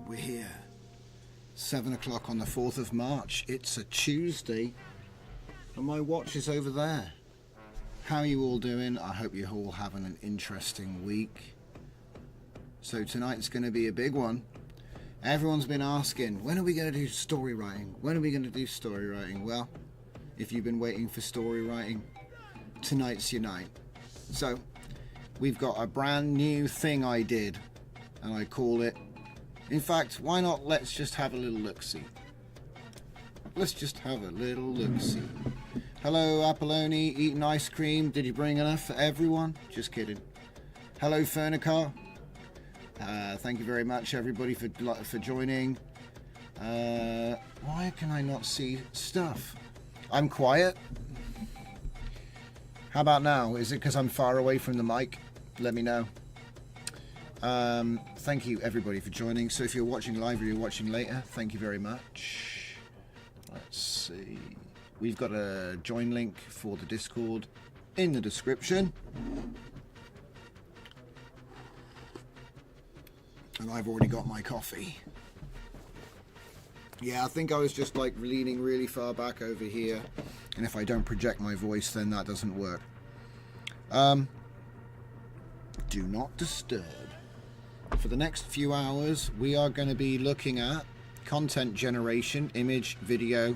We're here. 7 o'clock on the 4th of March. It's a Tuesday. And my watch is over there. How are you all doing? I hope you're all having an interesting week. So tonight's going to be a big one. Everyone's been asking, when are we going to do story writing? When are we going to do story writing? Well, if you've been waiting for story writing, tonight's your night. So, we've got a brand new thing I did. And I call it... In fact, why not let's just have a little look-see. Let's just have a little look-see. Hello, Apollone, eating ice cream. Did you bring enough for everyone? Just kidding. Hello, Fernicar. Thank you very much, everybody, for joining. Why can I not see stuff? I'm quiet. How about now? Is it because I'm far away from the mic? Let me know. Thank you, everybody, for joining. So if you're watching live or you're watching later, thank you very much. Let's see. We've got a join link for the Discord in the description. And I've already got my coffee. Yeah, I think I was just like leaning really far back over here. And if I don't project my voice, then that doesn't work. Do not disturb. For the next few hours, we are going to be looking at content generation, image, video,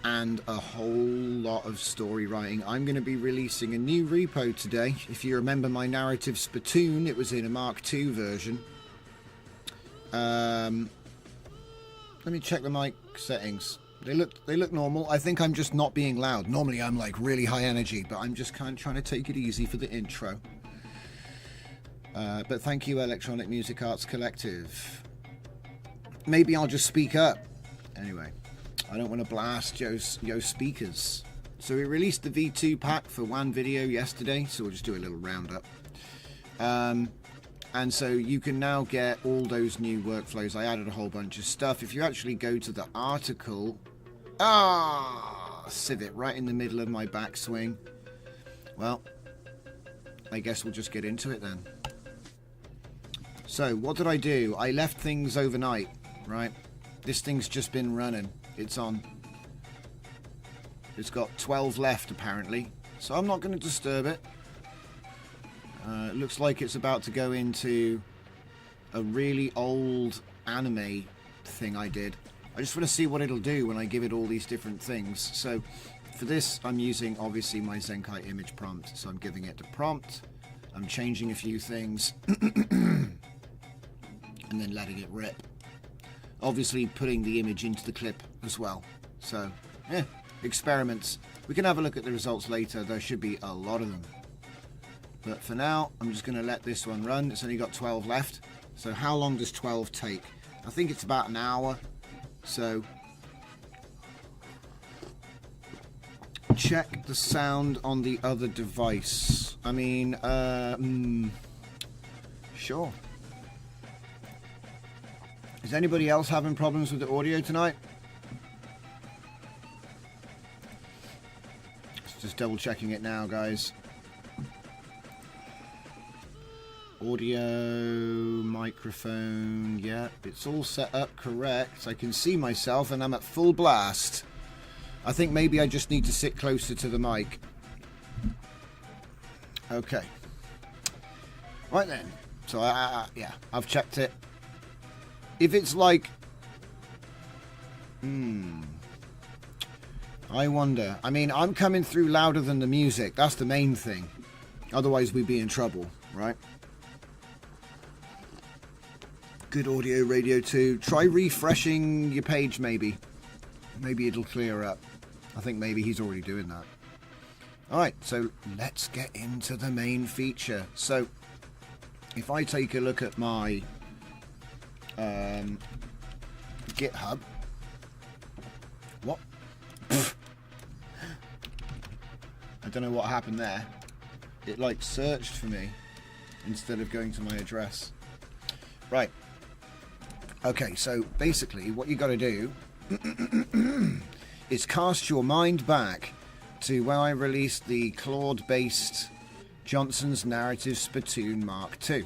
and a whole lot of story writing. I'm going to be releasing a new repo today. If you remember my narrative Spittoon, it was in a Mark II version. Let me check the mic settings. They look normal. I think I'm just not being loud. Normally I'm like really high energy, but I'm just kind of trying to take it easy for the intro. But thank you, Electronic Music Arts Collective. Maybe I'll just speak up. Anyway, I don't want to blast your speakers. So we released the V2 pack for one video yesterday, so we'll just do a little roundup. And so you can now get all those new workflows. I added a whole bunch of stuff. If you actually go to the article... civet, right in the middle of my backswing. Well, I guess we'll just get into it then. So, what did I do? I left things overnight, right? This thing's just been running. It's on. It's got 12 left, apparently. So I'm not going to disturb it. It looks like it's about to go into a really old anime thing I did. I just want to see what it'll do when I give it all these different things. So, for this, I'm using, obviously, my Zenkai image prompt. So I'm giving it the prompt. I'm changing a few things. And then letting it rip. obviously putting the image into the clip as well. So, yeah, experiments. We can have a look at the results later. There should be a lot of them. But for now, I'm just going to let this one run. It's only got 12 left. So how long does 12 take? I think it's about an hour. So check the sound on the other device. I mean, sure. Is anybody else having problems with the audio tonight? Just double checking it now, guys. Audio, microphone, yeah, it's all set up correct. I can see myself and I'm at full blast. I think maybe I just need to sit closer to the mic. Okay. Right then. So, yeah, I've checked it. If it's like... I wonder. I mean, I'm coming through louder than the music. That's the main thing. Otherwise, we'd be in trouble, right? Good audio, radio 2. Try refreshing your page, maybe. Maybe it'll clear up. I think maybe he's already doing that. Alright, so let's get into the main feature. So, if I take a look at my GitHub. What? I don't know what happened there. It like searched for me instead of going to my address. Right. Okay, so basically what you got to do is cast your mind back to when I released the Claude-based Johnson's Narrative Spittoon Mark II,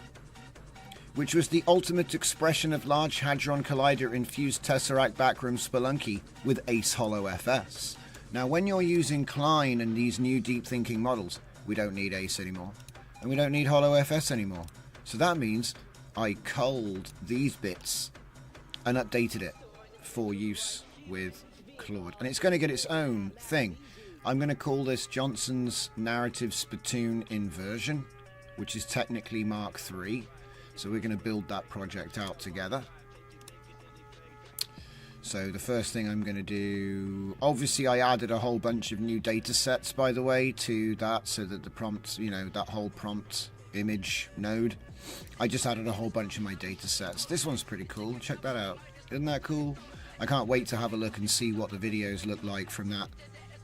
which was the ultimate expression of Large Hadron Collider-infused Tesseract backroom Spelunky with Ace Hollow FS. Now, when you're using Cline and these new deep thinking models, we don't need Ace anymore, and we don't need Hollow FS anymore. So that means I culled these bits and updated it for use with Claude. And it's going to get its own thing. I'm going to call this Johnson's Narrative Spittoon Inversion, which is technically Mark III. So we're going to build that project out together. So the first thing I'm going to do, obviously I added a whole bunch of new data sets, by the way, to that, so that the prompt, you know, that whole prompt image node, I just added a whole bunch of my data sets. This one's pretty cool. Check that out. Isn't that cool? I can't wait to have a look and see what the videos look like from that.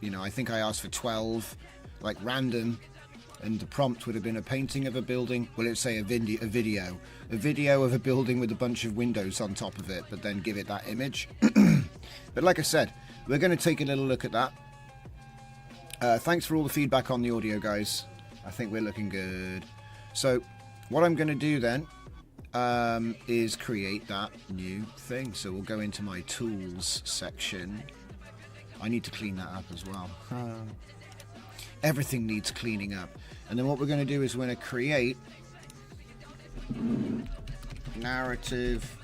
You know, I think I asked for 12, like random, and the prompt would have been a painting of a building. Well, it'd say a video of a building with a bunch of windows on top of it, but then give it that image. But like I said, we're going to take a little look at that. Thanks for all the feedback on the audio, guys. I think we're looking good. So what I'm going to do then is create that new thing. So we'll go into my tools section. I need to clean that up as well. Everything needs cleaning up. And then what we're going to do is we're going to create narrative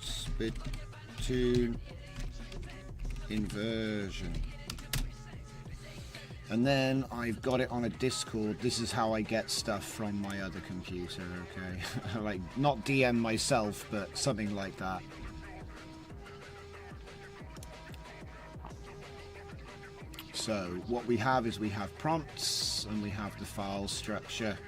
spittoon inversion. And then I've got it on a Discord. This is how I get stuff from my other computer, okay? Like, not DM myself, but something like that. So what we have is we have prompts and we have the file structure.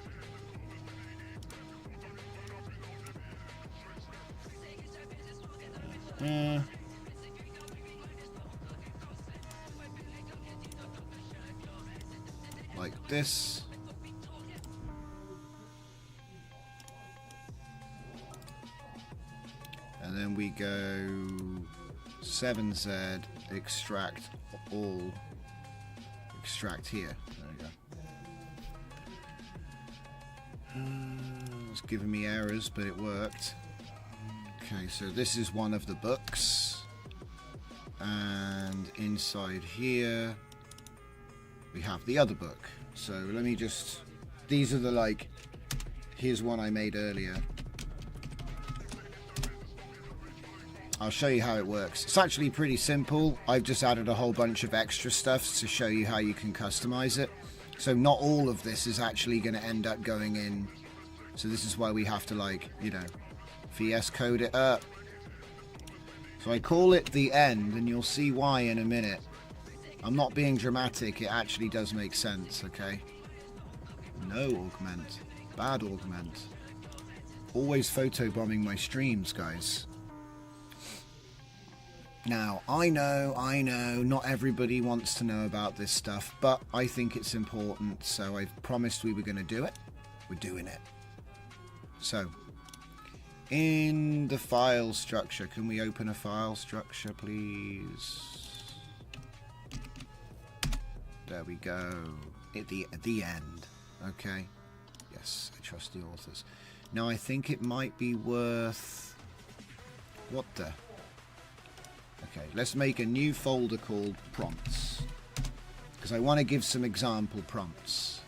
Like this. And then we go 7Z extract all. Extract here. There we go. It's giving me errors, but it worked. Okay, so this is one of the books, and inside here we have the other book. So let me just, these are the, like, here's one I made earlier. I'll show you how it works. It's actually pretty simple. I've just added a whole bunch of extra stuff to show you how you can customize it. So not all of this is actually going to end up going in. So this is why we have to, like, you know, Vscode it up. So I call it the end, and you'll see why in a minute. I'm not being dramatic, it actually does make sense, okay? No augment. Bad augment. Always photobombing my streams, guys. Now, I know, not everybody wants to know about this stuff, but I think it's important, so I promised we were going to do it. We're doing it. So, in the file structure, can we open a file structure, please? There we go. At the end. Okay. Yes, I trust the authors. Now, I think it might be worth... What the... Okay, let's make a new folder called prompts, because I want to give some example prompts.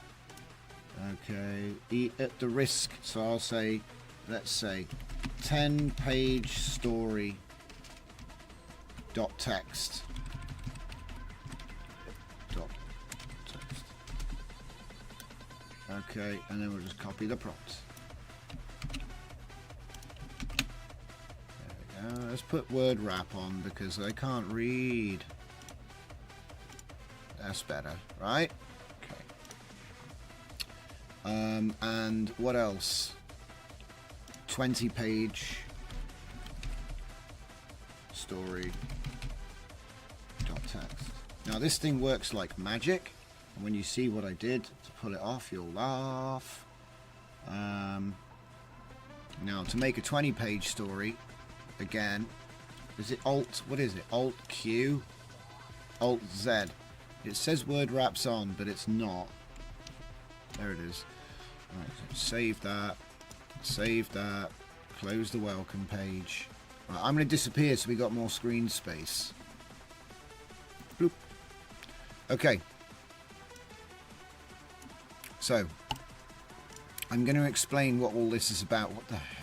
Okay, at the risk, so I'll say, let's say 10-page story dot text. Okay, and then we'll just copy the prompts. Let's put word wrap on because I can't read. That's better, right? Okay. And what else? 20-page story dot text. Now this thing works like magic, and when you see what I did to pull it off, you'll laugh. Now to make a 20-page story. Again, is it Alt? What is it? Alt Q? Alt Z. It says word wraps on, but it's not. There it is. Right, so save that. Save that. Close the welcome page. Right, I'm going to disappear so we got more screen space. Bloop. Okay. So, I'm going to explain what all this is about. What the heck?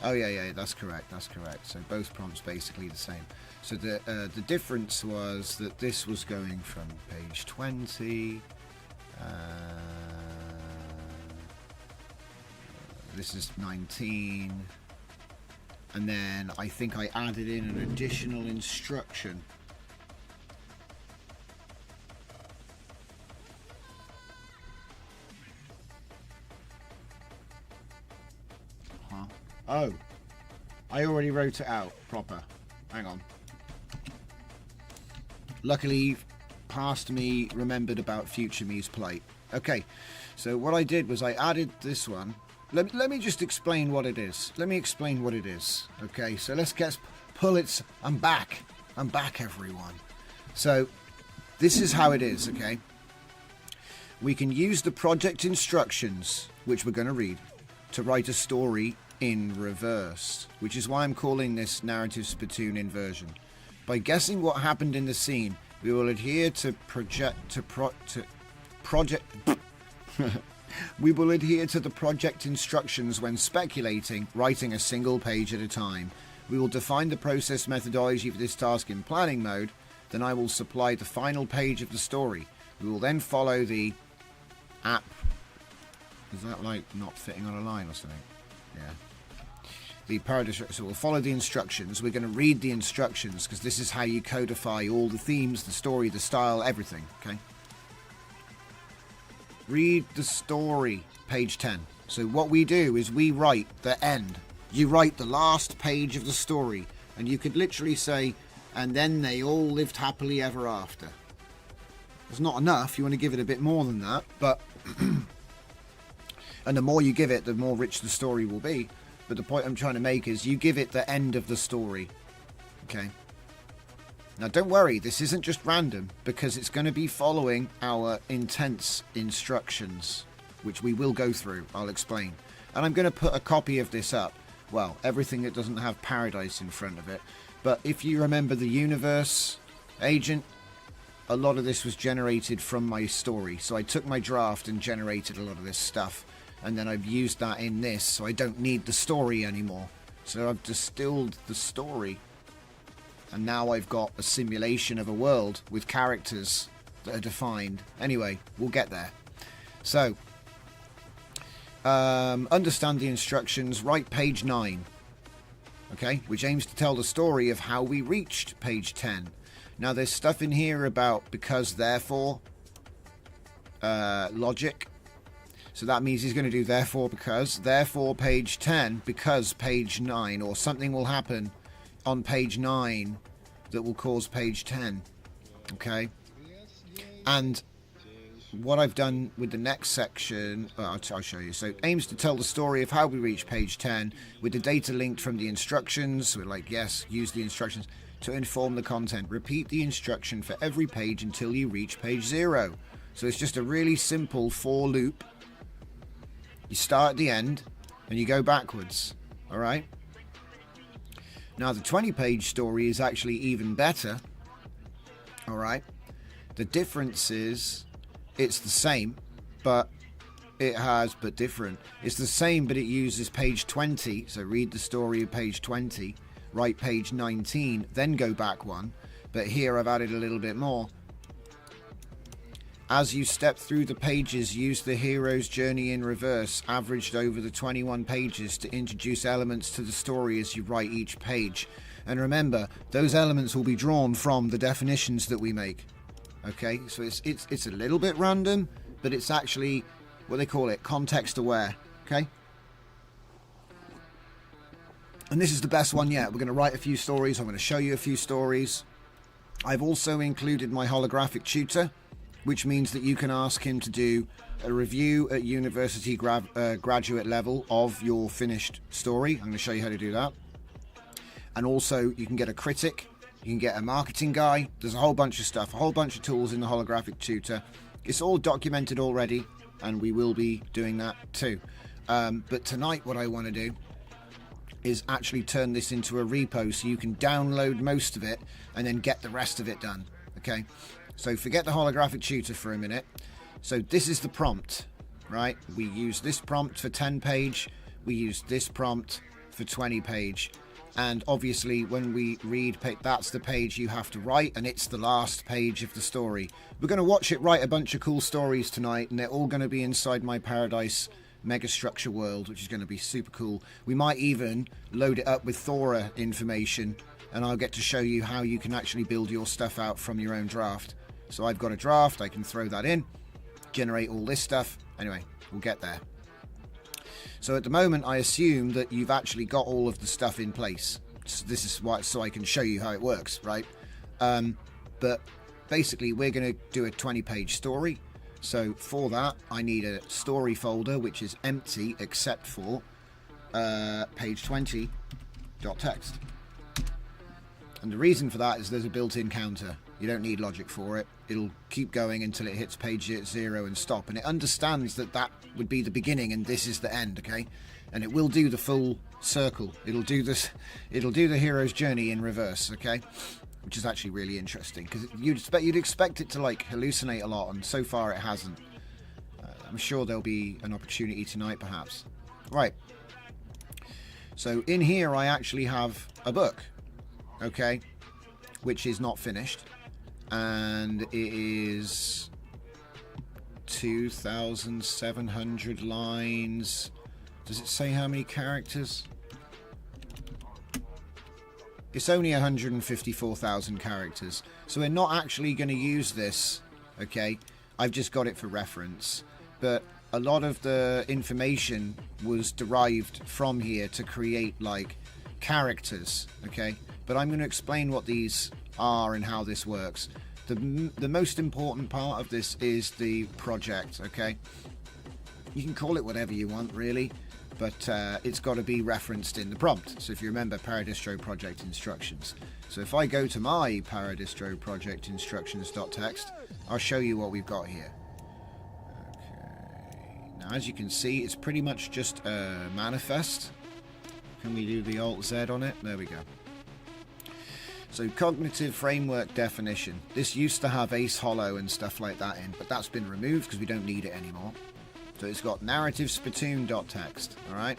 Oh yeah, that's correct. That's correct. So both prompts basically the same. So the difference was that this was going from page 20. This is 19, and then I think I added in an additional instruction. Oh, I already wrote it out proper. Hang on. Luckily, past me remembered about future me's plight. Okay, so what I did was I added this one. Let me just explain what it is. Let me explain what it is. Okay, so let's get pullets. I'm back. I'm back, everyone. So this is how it is, okay? We can use the project instructions, which we're going to read, to write a story in reverse, which is why I'm calling this narrative spittoon inversion. By guessing what happened in the scene, we will adhere to we will adhere to the project instructions when speculating, writing a single page at a time. We will define the process methodology for this task in planning mode. Then I will supply the final page of the story. We will then follow the app. Is that like not fitting on a line or something? Yeah. The paradigm. So we'll follow the instructions. We're going to read the instructions because this is how you codify all the themes, the story, the style, everything. Okay. Read the story, page 10. So what we do is we write the end. You write the last page of the story, and you could literally say, and then they all lived happily ever after. It's not enough. You want to give it a bit more than that, but and the more you give it, the more rich the story will be. But the point I'm trying to make is you give it the end of the story. Okay. Now don't worry, this isn't just random, because it's going to be following our intense instructions, which we will go through. I'll explain. And I'm going to put a copy of this up. Well, everything that doesn't have paradise in front of it. But if you remember the universe agent, a lot of this was generated from my story. So I took my draft and generated a lot of this stuff. And then I've used that in this, so I don't need the story anymore. So I've distilled the story. And now I've got a simulation of a world with characters that are defined. Anyway, we'll get there. So, understand the instructions. Write page 9. okay, which aims to tell the story of how we reached page 10. Now, there's stuff in here about because, therefore, logic. So that means he's going to do therefore page 10, because page 9, or something will happen on page 9 that will cause page 10. Okay? And what I've done with the next section, I'll show you. So aims to tell the story of how we reach page 10 with the data linked from the instructions. We're like, yes, use the instructions to inform the content. Repeat the instruction for every page until you reach page 0. So it's just a really simple for loop. You start at the end and you go backwards. All right. Now the 20-page story is actually even better. All right. The difference is it's the same, but different. It's the same, but it uses page 20. So read the story of page 20, write page 19, then go back one. But here I've added a little bit more. As you step through the pages, use the hero's journey in reverse, averaged over the 21 pages, to introduce elements to the story as you write each page. And remember, those elements will be drawn from the definitions that we make. Okay, so it's a little bit random, but it's actually what they call it, context aware. Okay, and this is the best one yet. We're going to write a few stories. I'm going to show you a few stories. I've also included my holographic tutor, which means that you can ask him to do a review at university graduate level of your finished story. I'm going to show you how to do that. And also you can get a critic, you can get a marketing guy. There's a whole bunch of stuff, a whole bunch of tools in the holographic tutor. It's all documented already, and we will be doing that too. But tonight what I want to do is actually turn this into a repo so you can download most of it and then get the rest of it done. Okay, so forget the holographic tutor for a minute. So this is the prompt, right? We use this prompt for 10 page, we use this prompt for 20 page, and obviously when we read, that's the page you have to write, and it's the last page of the story. We're going to watch it write a bunch of cool stories tonight, and they're all going to be inside my Paradise megastructure world, which is going to be super cool. We might even load it up with Thora information, and I'll get to show you how you can actually build your stuff out from your own draft. So I've got a draft, I can throw that in, generate all this stuff. Anyway, we'll get there. So at the moment, I assume that you've actually got all of the stuff in place. So this is why, so I can show you how it works, right? But basically, we're going to do a 20-page story. So for that, I need a story folder, which is empty except for page 20.txt. And the reason for that is there's a built-in counter. You don't need logic for it. It'll keep going until it hits page 0 and stop. And it understands that that would be the beginning and this is the end, okay? And it will do the full circle. It'll do this. It'll do the hero's journey in reverse, okay? Which is actually really interesting because you'd expect it to like hallucinate a lot, and so far it hasn't. I'm sure there'll be an opportunity tonight, perhaps. Right. So in here, I actually have a book, okay, which is not finished. And it is 2,700 lines. Does it say how many characters? It's only 154,000 characters. So we're not actually going to use this, okay? I've just got it for reference. But a lot of the information was derived from here to create, like, characters, okay? But I'm going to explain what these are and how this works. The most important part of this is the project, okay? You can call it whatever you want, really, but it's got to be referenced in the prompt. So if you remember, Paradistro project instructions. So if I go to my Paradistro project instructions.txt, I'll show you what we've got here. Okay. Now, as you can see, it's pretty much just a manifest. Can we do the Alt-Z on it? There we go. So cognitive framework definition. This used to have Ace Hollow and stuff like that in, but that's been removed because we don't need it anymore. So it's got narrative spittoon.txt, alright?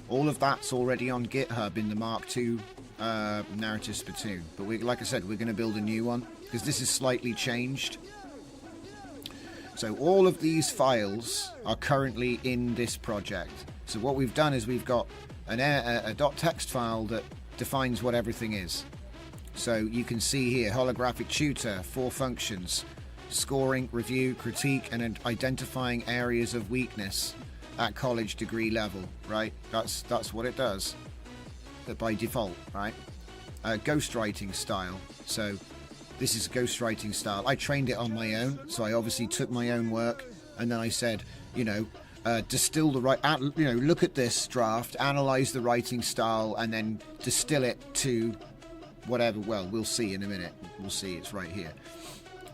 All of that's already on GitHub in the Mark II narrative spittoon. But like I said, we're going to build a new one because this is slightly changed. So all of these files are currently in this project. So what we've done is we've got a .txt file that defines what everything is. So you can see here, holographic tutor, 4 functions: scoring, review, critique, and identifying areas of weakness at college degree level, right? That's what it does by default, right? Ghostwriting style. So this is a ghostwriting style. I trained it on my own, so I obviously took my own work, and then I said, distill the right, look at this draft, analyze the writing style, and then distill it to whatever. Well, we'll see in a minute. We'll see. It's right here.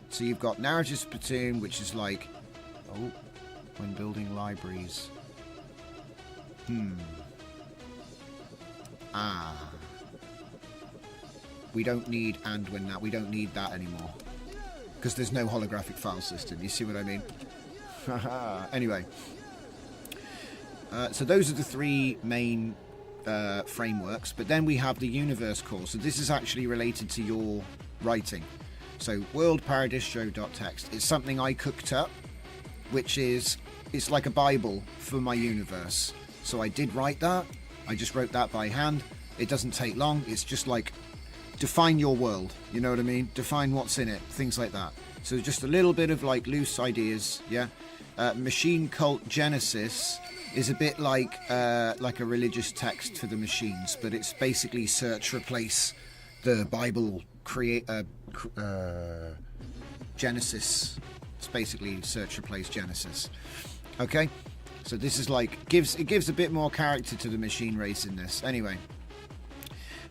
So you've got narrative spittoon, which is like, when building libraries. We don't need we don't need that anymore, because there's no holographic file system. You see what I mean? Anyway, so those are the 3 main frameworks, but then we have the universe core. So this is actually related to your writing. So world paradistro.txt, it's something I cooked up, which is, it's like a Bible for my universe. So I did write that. I just wrote that by hand. It doesn't take long. It's just like, define your world, you know what I mean? Define what's in it, things like that. So just a little bit of like loose ideas, yeah. Machine Cult Genesis is a bit like a religious text for the machines, but it's basically search replace the Bible Genesis. It's basically search replace Genesis. Okay, so this is like it gives a bit more character to the machine race in this. Anyway.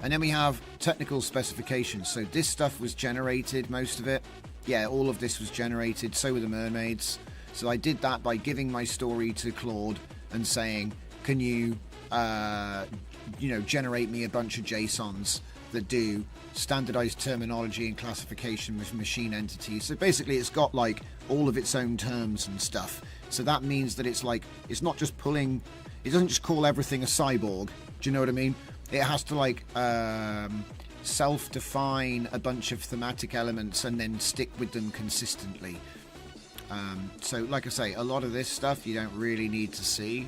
And then we have technical specifications. So this stuff was generated, most of it. Yeah, all of this was generated. So were the mermaids. So I did that by giving my story to Claude and saying, can you, generate me a bunch of JSONs that do standardized terminology and classification with machine entities. So basically it's got like all of its own terms and stuff. So that means that it's like, it's not just pulling, it doesn't just call everything a cyborg. Do you know what I mean? It has to like self-define a bunch of thematic elements and then stick with them consistently. So like I say, a lot of this stuff you don't really need to see.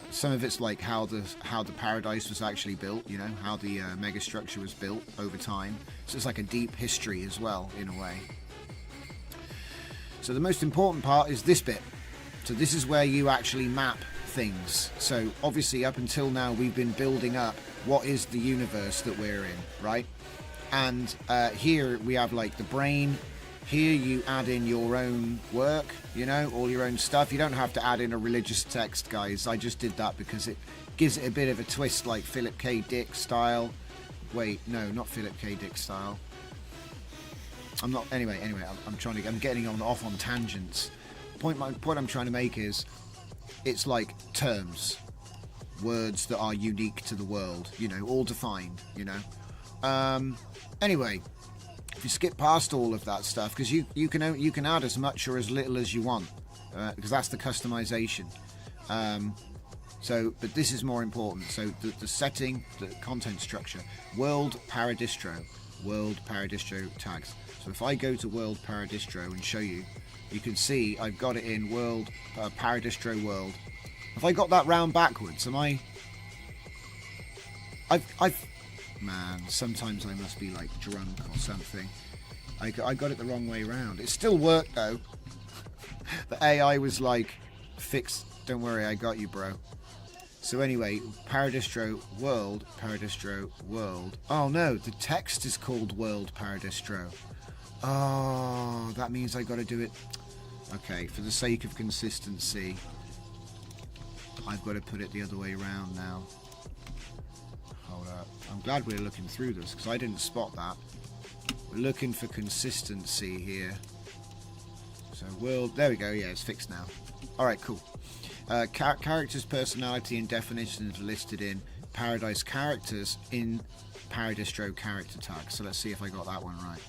Some of it's like how the paradise was actually built, how the megastructure was built over time. So it's like a deep history as well, in a way. So the most important part is this bit. So this is where you actually map things. So obviously up until now we've been building up what is the universe that we're in, right? And here we have like the brain. Here you add in your own work, all your own stuff. You don't have to add in a religious text, guys. I just did that because it gives it a bit of a twist, like Philip K. Dick style. Wait, no, not Philip K. Dick style. Anyway, I'm getting off on tangents. My point I'm trying to make is, it's like terms, words that are unique to the world, all defined, Anyway, if you skip past all of that stuff, because you can add as much or as little as you want, because that's the customization. But this is more important. So the setting, the content structure, world paradistro tags. So if I go to world paradistro and show you, you can see I've got it in world paradistro world. Have I got that round backwards? Man, sometimes I must be like drunk or something. I got it the wrong way round. It still worked though. The AI was like, fixed. Don't worry, I got you, bro. So anyway, paradistro world. Oh no, the text is called world paradistro. Oh, that means I got to do it. Okay, for the sake of consistency, I've got to put it the other way around now. Hold up. I'm glad we're looking through this, because I didn't spot that. We're looking for consistency here. So world, there we go, yeah, it's fixed now. Alright, cool. Characters, personality and definitions are listed in Paradise characters in Paradistro character tag. So let's see if I got that one right.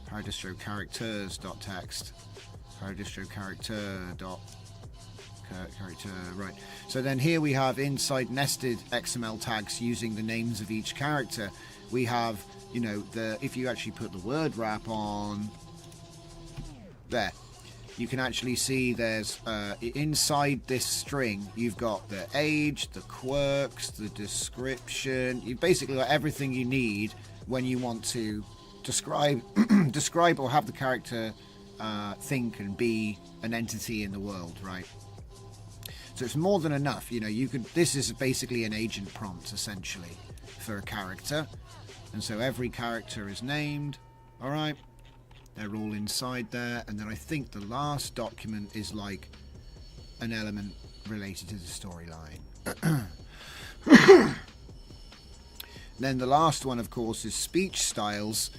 Paradistro characters.text. Paradistro character. Right. So then here we have inside nested XML tags using the names of each character. We have, if you actually put the word wrap on there, you can actually see there's inside this string you've got the age, the quirks, the description. You've basically got everything you need when you want to describe describe or have the character think and be an entity in the world, right? So it's more than enough. You know, you could, this is basically an agent prompt essentially for a character, and so every character is named. All right, they're all inside there, and then I think the last document is like an element related to the storyline. Then the last one, of course, is speech styles.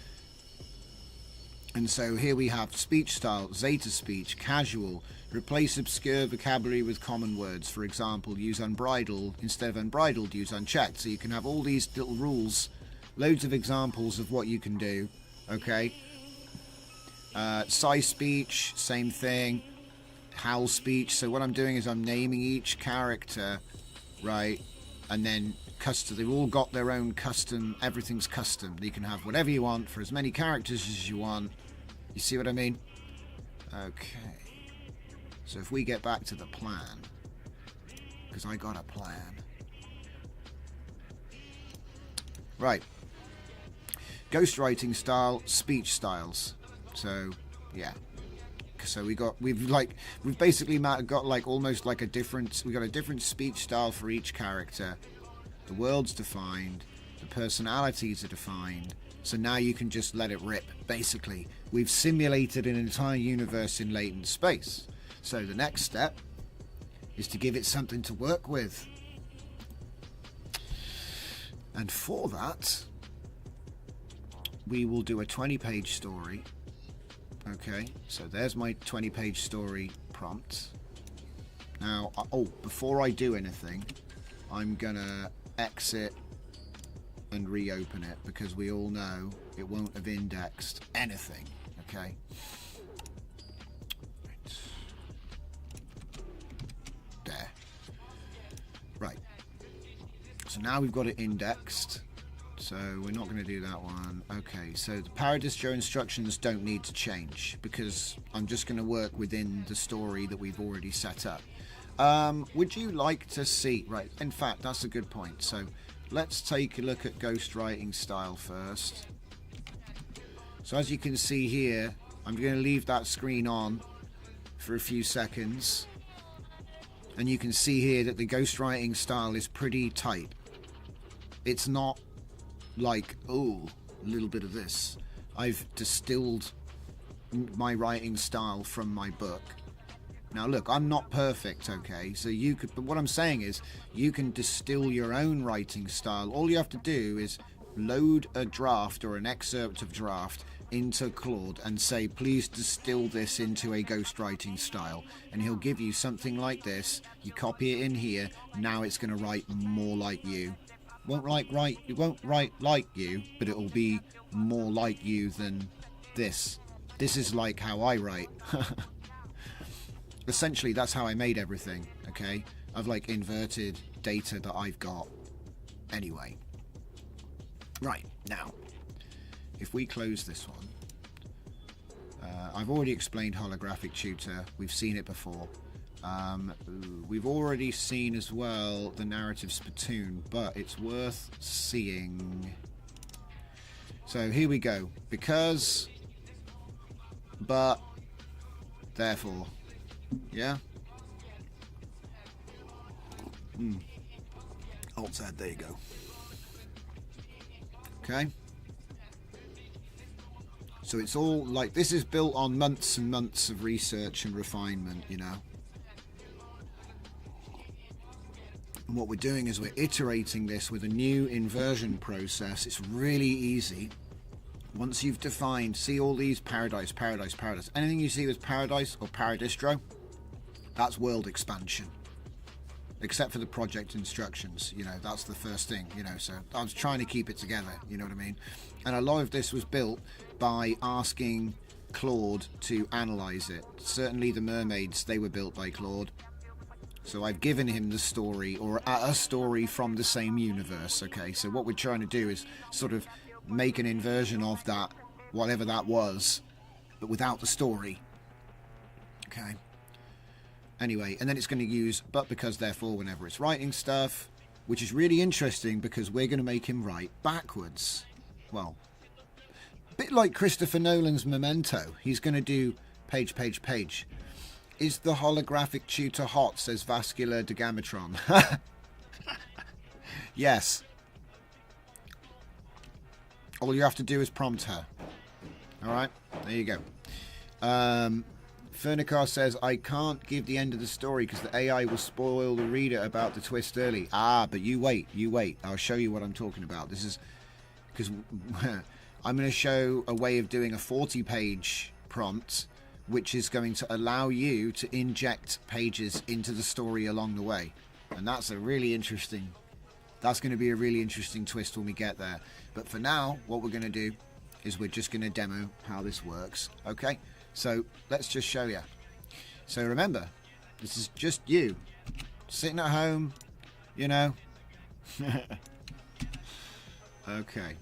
And so here we have speech style, Zeta speech, casual, replace obscure vocabulary with common words. For example, use unbridled instead of unbridled, use unchecked. So you can have all these little rules, loads of examples of what you can do. Okay. Psi speech, same thing. Howl speech. So what I'm doing is I'm naming each character, right? And then custom. They've all got their own custom. Everything's custom. You can have whatever you want for as many characters as you want. You see what I mean? Okay. So if we get back to the plan, because I got a plan. Right. Ghostwriting style, speech styles. So yeah. So we've basically got like almost like a different. We got a different speech style for each character. The world's defined. The personalities are defined. So now you can just let it rip. Basically, we've simulated an entire universe in latent space. So the next step is to give it something to work with. And for that, we will do a 20-page story. Okay, so there's my 20-page story prompt. Now, before I do anything, I'm gonna exit and reopen it, because we all know it won't have indexed anything. Okay. Right. There. Right. So now we've got it indexed. So we're not going to do that one. Okay, so the paradistro instructions don't need to change, because I'm just going to work within the story that we've already set up. Would you like to see... Right, in fact, that's a good point. So let's take a look at ghostwriting style first. So as you can see here, I'm going to leave that screen on for a few seconds. And you can see here that the ghostwriting style is pretty tight. It's not like, oh, a little bit of this. I've distilled my writing style from my book. Now look, I'm not perfect, okay? So you could, but what I'm saying is you can distill your own writing style. All you have to do is load a draft or an excerpt of draft into Claude and say, please distill this into a ghostwriting style, and he'll give you something like this. You copy it in here. Now it's going to write more like you. It won't write like you, but it will be more like you than this. This is like how I write. Essentially, that's how I made everything, okay? I've like inverted data that I've got. Anyway. Right, now, if we close this one, I've already explained holographic tutor. We've seen it before. We've already seen as well the narrative spittoon, but it's worth seeing. So here we go. Because, but, therefore. Yeah? Alt-Z, there you go. Okay? So it's all like, this is built on months and months of research and refinement, you know? And what we're doing is we're iterating this with a new inversion process. It's really easy. Once you've defined, see all these paradise. Anything you see with paradise or paradistro, that's world expansion. Except for the project instructions, you know, that's the first thing, you know, so I was trying to keep it together, you know what I mean? And a lot of this was built by asking Claude to analyze it. Certainly the mermaids, they were built by Claude. So I've given him the story, or a story from the same universe, okay? So what we're trying to do is sort of make an inversion of that, whatever that was, but without the story. Okay. Anyway, and then it's going to use but, because, therefore whenever it's writing stuff, which is really interesting because we're going to make him write backwards. Well, a bit like Christopher Nolan's Memento. He's going to do page, page, page. Is the holographic tutor hot, says Vascular Degamatron. Yes. All you have to do is prompt her. Alright, there you go. Fernicar says, I can't give the end of the story because the AI will spoil the reader about the twist early. Ah, but you wait. I'll show you what I'm talking about. This is because I'm going to show a way of doing a 40-page prompt, which is going to allow you to inject pages into the story along the way. And that's going to be a really interesting twist when we get there. But for now, what we're going to do is we're just going to demo how this works. Okay, so let's just show you. So remember, this is just you sitting at home, you know. Okay,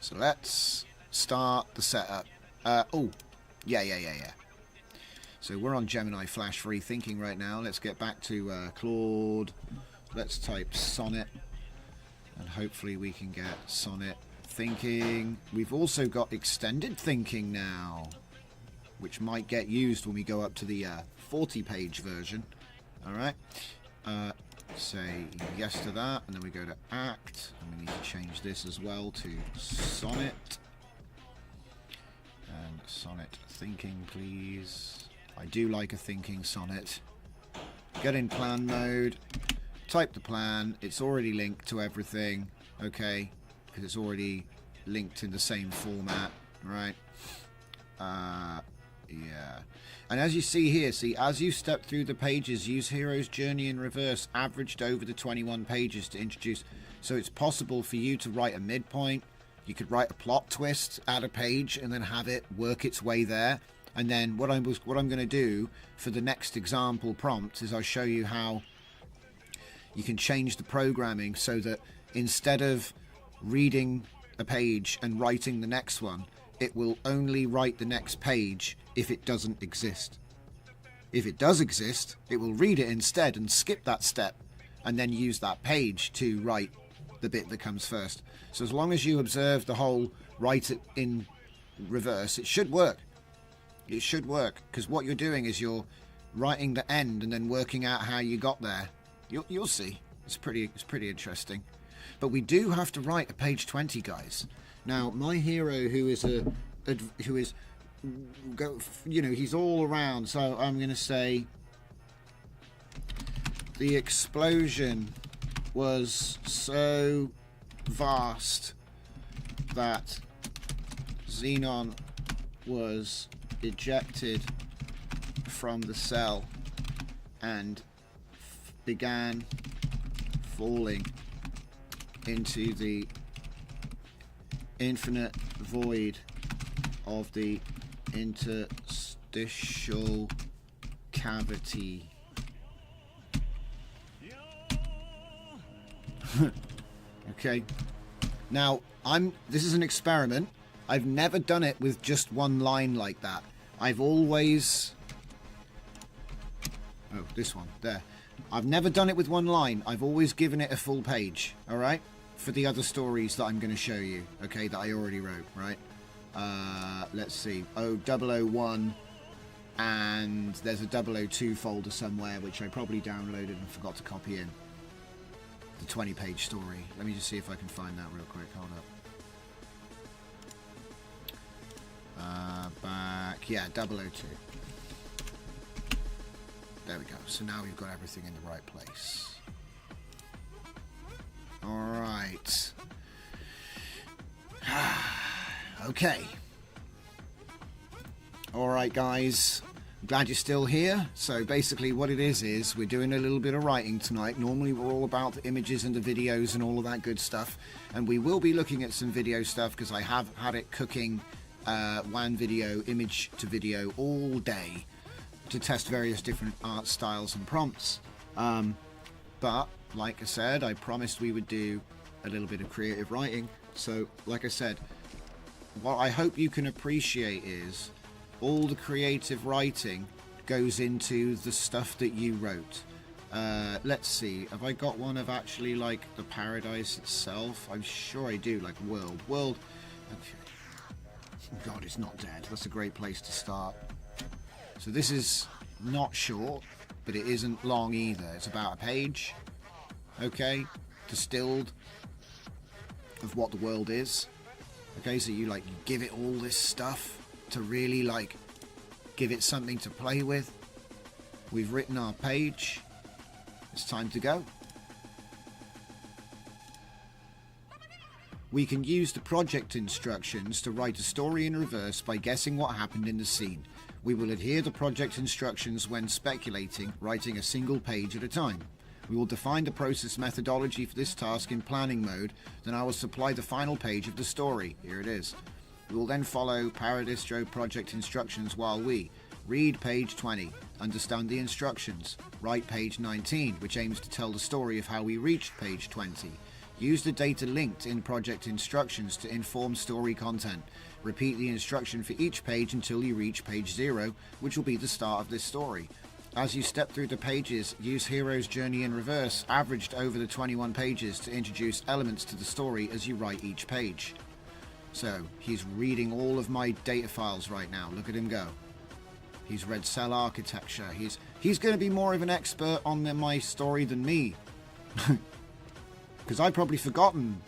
so let's start the setup. Oh, yeah. So we're on Gemini Flash Free Thinking right now. Let's get back to Claude. Let's type Sonnet, and hopefully we can get Sonnet Thinking. We've also got Extended Thinking now, which might get used when we go up to the 40-page version. All right. Say yes to that, and then we go to Act, and we need to change this as well to Sonnet. And Sonnet Thinking, please. I do like a thinking sonnet. Get in plan mode, type the plan. It's already linked to everything, okay, because it's already linked in the same format, right? Yeah. And as you see here, as you step through the pages, use Hero's Journey in reverse, averaged over the 21 pages to introduce. So it's possible for you to write a midpoint. You could write a plot twist, add a page, and then have it work its way there. And then what I'm going to do for the next example prompt is I'll show you how you can change the programming so that instead of reading a page and writing the next one, it will only write the next page if it doesn't exist. If it does exist, it will read it instead and skip that step and then use that page to write the bit that comes first. So as long as you observe the whole write it in reverse, it should work. It should work, because what you're doing is you're writing the end and then working out how you got there. You'll see. It's pretty interesting. But we do have to write a page 20, guys. Now, my hero, he's all around. So I'm going to say the explosion was so vast that Xenon was ejected from the cell and began falling into the infinite void of the interstitial cavity. Okay, now this is an experiment. I've never done it with just one line like that. I've always... Oh, this one, there. I've never done it with one line. I've always given it a full page, alright? For the other stories that I'm going to show you, okay, that I already wrote, right? Let's see. Oh, 001, and there's a 002 folder somewhere, which I probably downloaded and forgot to copy in. The 20-page story. Let me just see if I can find that real quick. Hold up. Back, yeah, 002. There we go. So now we've got everything in the right place. Alright. Okay. Alright, guys. I'm glad you're still here. So basically what it is we're doing a little bit of writing tonight. Normally we're all about the images and the videos and all of that good stuff. And we will be looking at some video stuff because I have had it cooking WAN video, image to video all day to test various different art styles and prompts. But like I said, I promised we would do a little bit of creative writing. So like I said, what I hope you can appreciate is all the creative writing goes into the stuff that you wrote. Let's see, have I got one of actually like the paradise itself? I'm sure I do, like world. Okay. God, it's not dead. That's a great place to start. So this is not short, but it isn't long either. It's about a page, okay, distilled of what the world is. Okay, so you give it all this stuff to really like give it something to play with. We've written our page. It's time to go. We can use the project instructions to write a story in reverse by guessing what happened in the scene. We will adhere to project instructions when speculating, writing a single page at a time. We will define the process methodology for this task in planning mode, then I will supply the final page of the story. Here it is. We will then follow Paradistro project instructions while we read page 20, understand the instructions, write page 19, which aims to tell the story of how we reached page 20. Use the data linked in project instructions to inform story content. Repeat the instruction for each page until you reach page 0, which will be the start of this story. As you step through the pages, use Hero's Journey in reverse, averaged over the 21 pages, to introduce elements to the story as you write each page. So, he's reading all of my data files right now. Look at him go. He's read cell architecture. He's going to be more of an expert on my story than me. Because I've probably forgotten.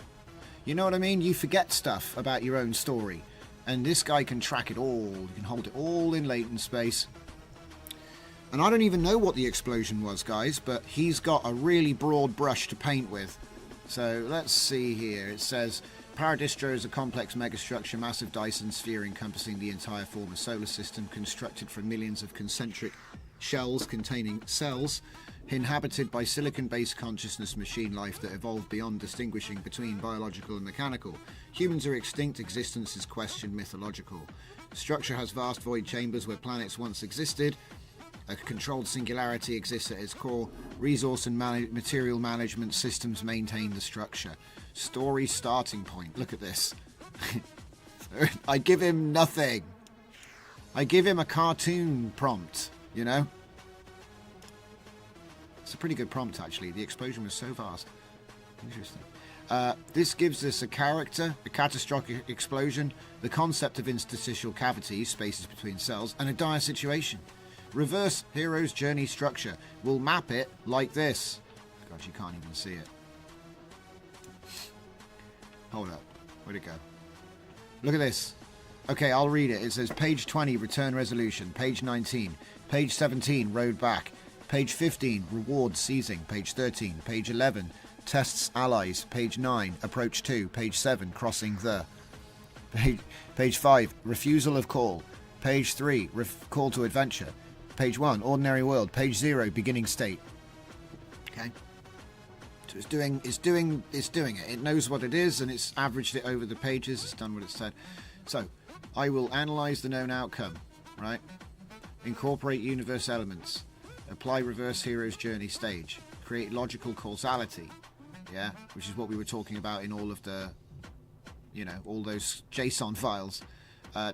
You know what I mean? You forget stuff about your own story. And this guy can track it all. You can hold it all in latent space. And I don't even know what the explosion was, guys, but he's got a really broad brush to paint with. So let's see here. It says, Paradistro is a complex megastructure, massive Dyson sphere encompassing the entire former solar system, constructed from millions of concentric shells containing cells, inhabited by silicon-based consciousness machine life that evolved beyond distinguishing between biological and mechanical. Humans are extinct, existence is questioned, mythological. The structure has vast void chambers where planets once existed. A controlled singularity exists at its core. Resource and material management systems maintain the structure. Story starting point. Look at this. I give him nothing. I give him a cartoon prompt, you know? It's a pretty good prompt, actually. The explosion was so vast. Interesting. This gives us a character, a catastrophic explosion, the concept of interstitial cavities, spaces between cells, and a dire situation. Reverse Hero's Journey structure. We'll map it like this. God, you can't even see it. Hold up. Where'd it go? Look at this. Okay, I'll read it. It says page 20, return resolution. Page 19. Page 17, road back. Page 15, reward seizing. Page 13. Page 11, tests allies. Page 9, approach 2. Page 7, crossing the. Page 5, refusal of call. Page 3, call to adventure. Page 1, ordinary world. Page 0, beginning state. Okay. So it's doing it. It knows what it is, and it's averaged it over the pages. It's done what it said. So I will analyze the known outcome, right? Incorporate universe elements. Apply reverse Hero's Journey stage. Create logical causality. Yeah, which is what we were talking about in all of the, you know, all those JSON files.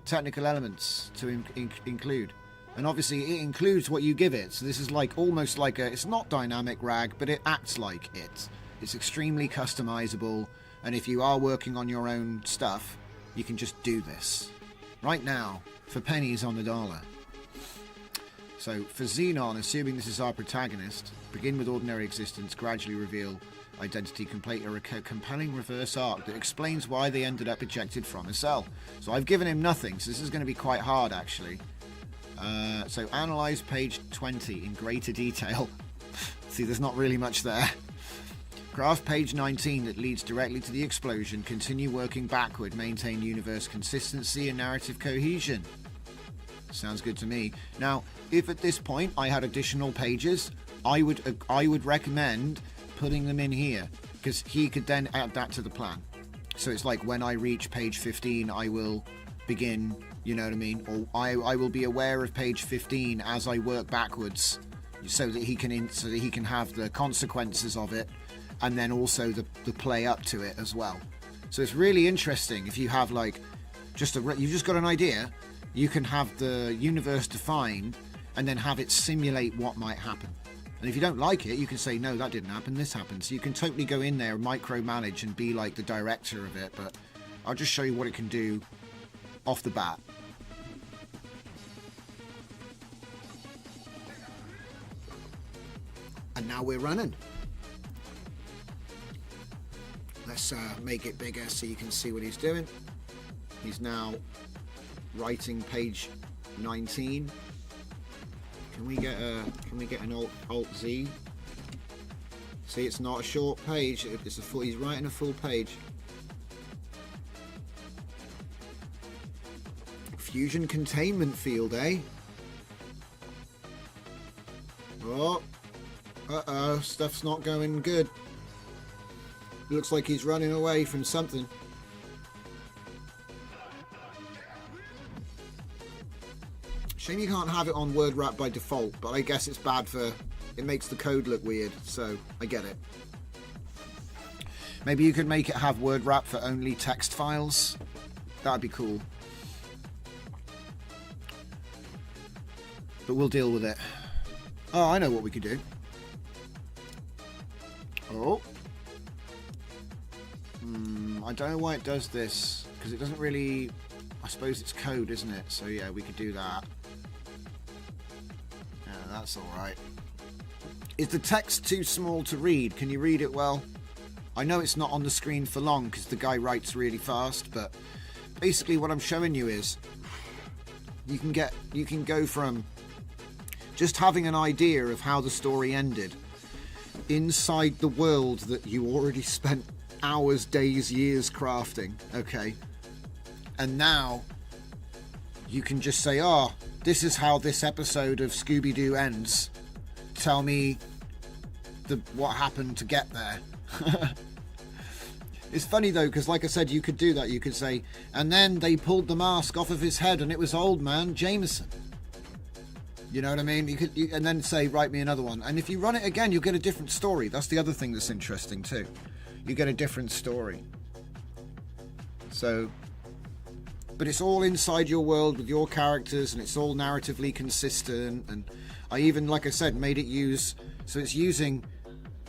Technical elements to include. And obviously it includes what you give it. So this is like almost like it's not dynamic RAG, but it acts like it. It's extremely customizable. And if you are working on your own stuff, you can just do this right now for pennies on the dollar. So for Xenon, assuming this is our protagonist, begin with ordinary existence, gradually reveal identity, complete a compelling reverse arc that explains why they ended up ejected from a cell. So I've given him nothing, so this is going to be quite hard actually. So analyze page 20 in greater detail. See, there's not really much there. Graph page 19 that leads directly to the explosion. Continue working backward. Maintain universe consistency and narrative cohesion. Sounds good to me. Now, if at this point I had additional pages, I would recommend putting them in here, because he could then add that to the plan. So it's like when I reach page 15, I will begin, you know what I mean? Or I will be aware of page 15 as I work backwards, so that he can have the consequences of it, and then also the play up to it as well. So it's really interesting if you have like you've just got an idea, you can have the universe defined and then have it simulate what might happen. And if you don't like it, you can say, no, that didn't happen, this happened. So you can totally go in there, micromanage, and be like the director of it. But I'll just show you what it can do off the bat. And now we're running. Let's make it bigger so you can see what he's doing. He's now writing page 19. Can we get an Alt Z? See, it's not a short page. It's a full. He's writing a full page. Fusion containment field, eh? Oh, stuff's not going good. Looks like he's running away from something. Shame you can't have it on word wrap by default, but I guess it's bad for... It makes the code look weird, so I get it. Maybe you could make it have word wrap for only text files. That'd be cool. But we'll deal with it. Oh, I know what we could do. Oh. I don't know why it does this, because it doesn't really... I suppose it's code, isn't it? So yeah, we could do that. Yeah, that's alright. Is the text too small to read? Can you read it well? I know it's not on the screen for long because the guy writes really fast, but basically what I'm showing you is you can go from just having an idea of how the story ended inside the world that you already spent hours, days, years crafting, okay? And now you can just say, oh, this is how this episode of Scooby-Doo ends. Tell me what happened to get there. It's funny though, because like I said, you could do that. You could say, and then they pulled the mask off of his head and it was old man Jameson. You know what I mean? And then say, write me another one. And if you run it again, you'll get a different story. That's the other thing that's interesting too. You get a different story. So, but it's all inside your world with your characters, and it's all narratively consistent. And I even, like I said, made it use, so it's using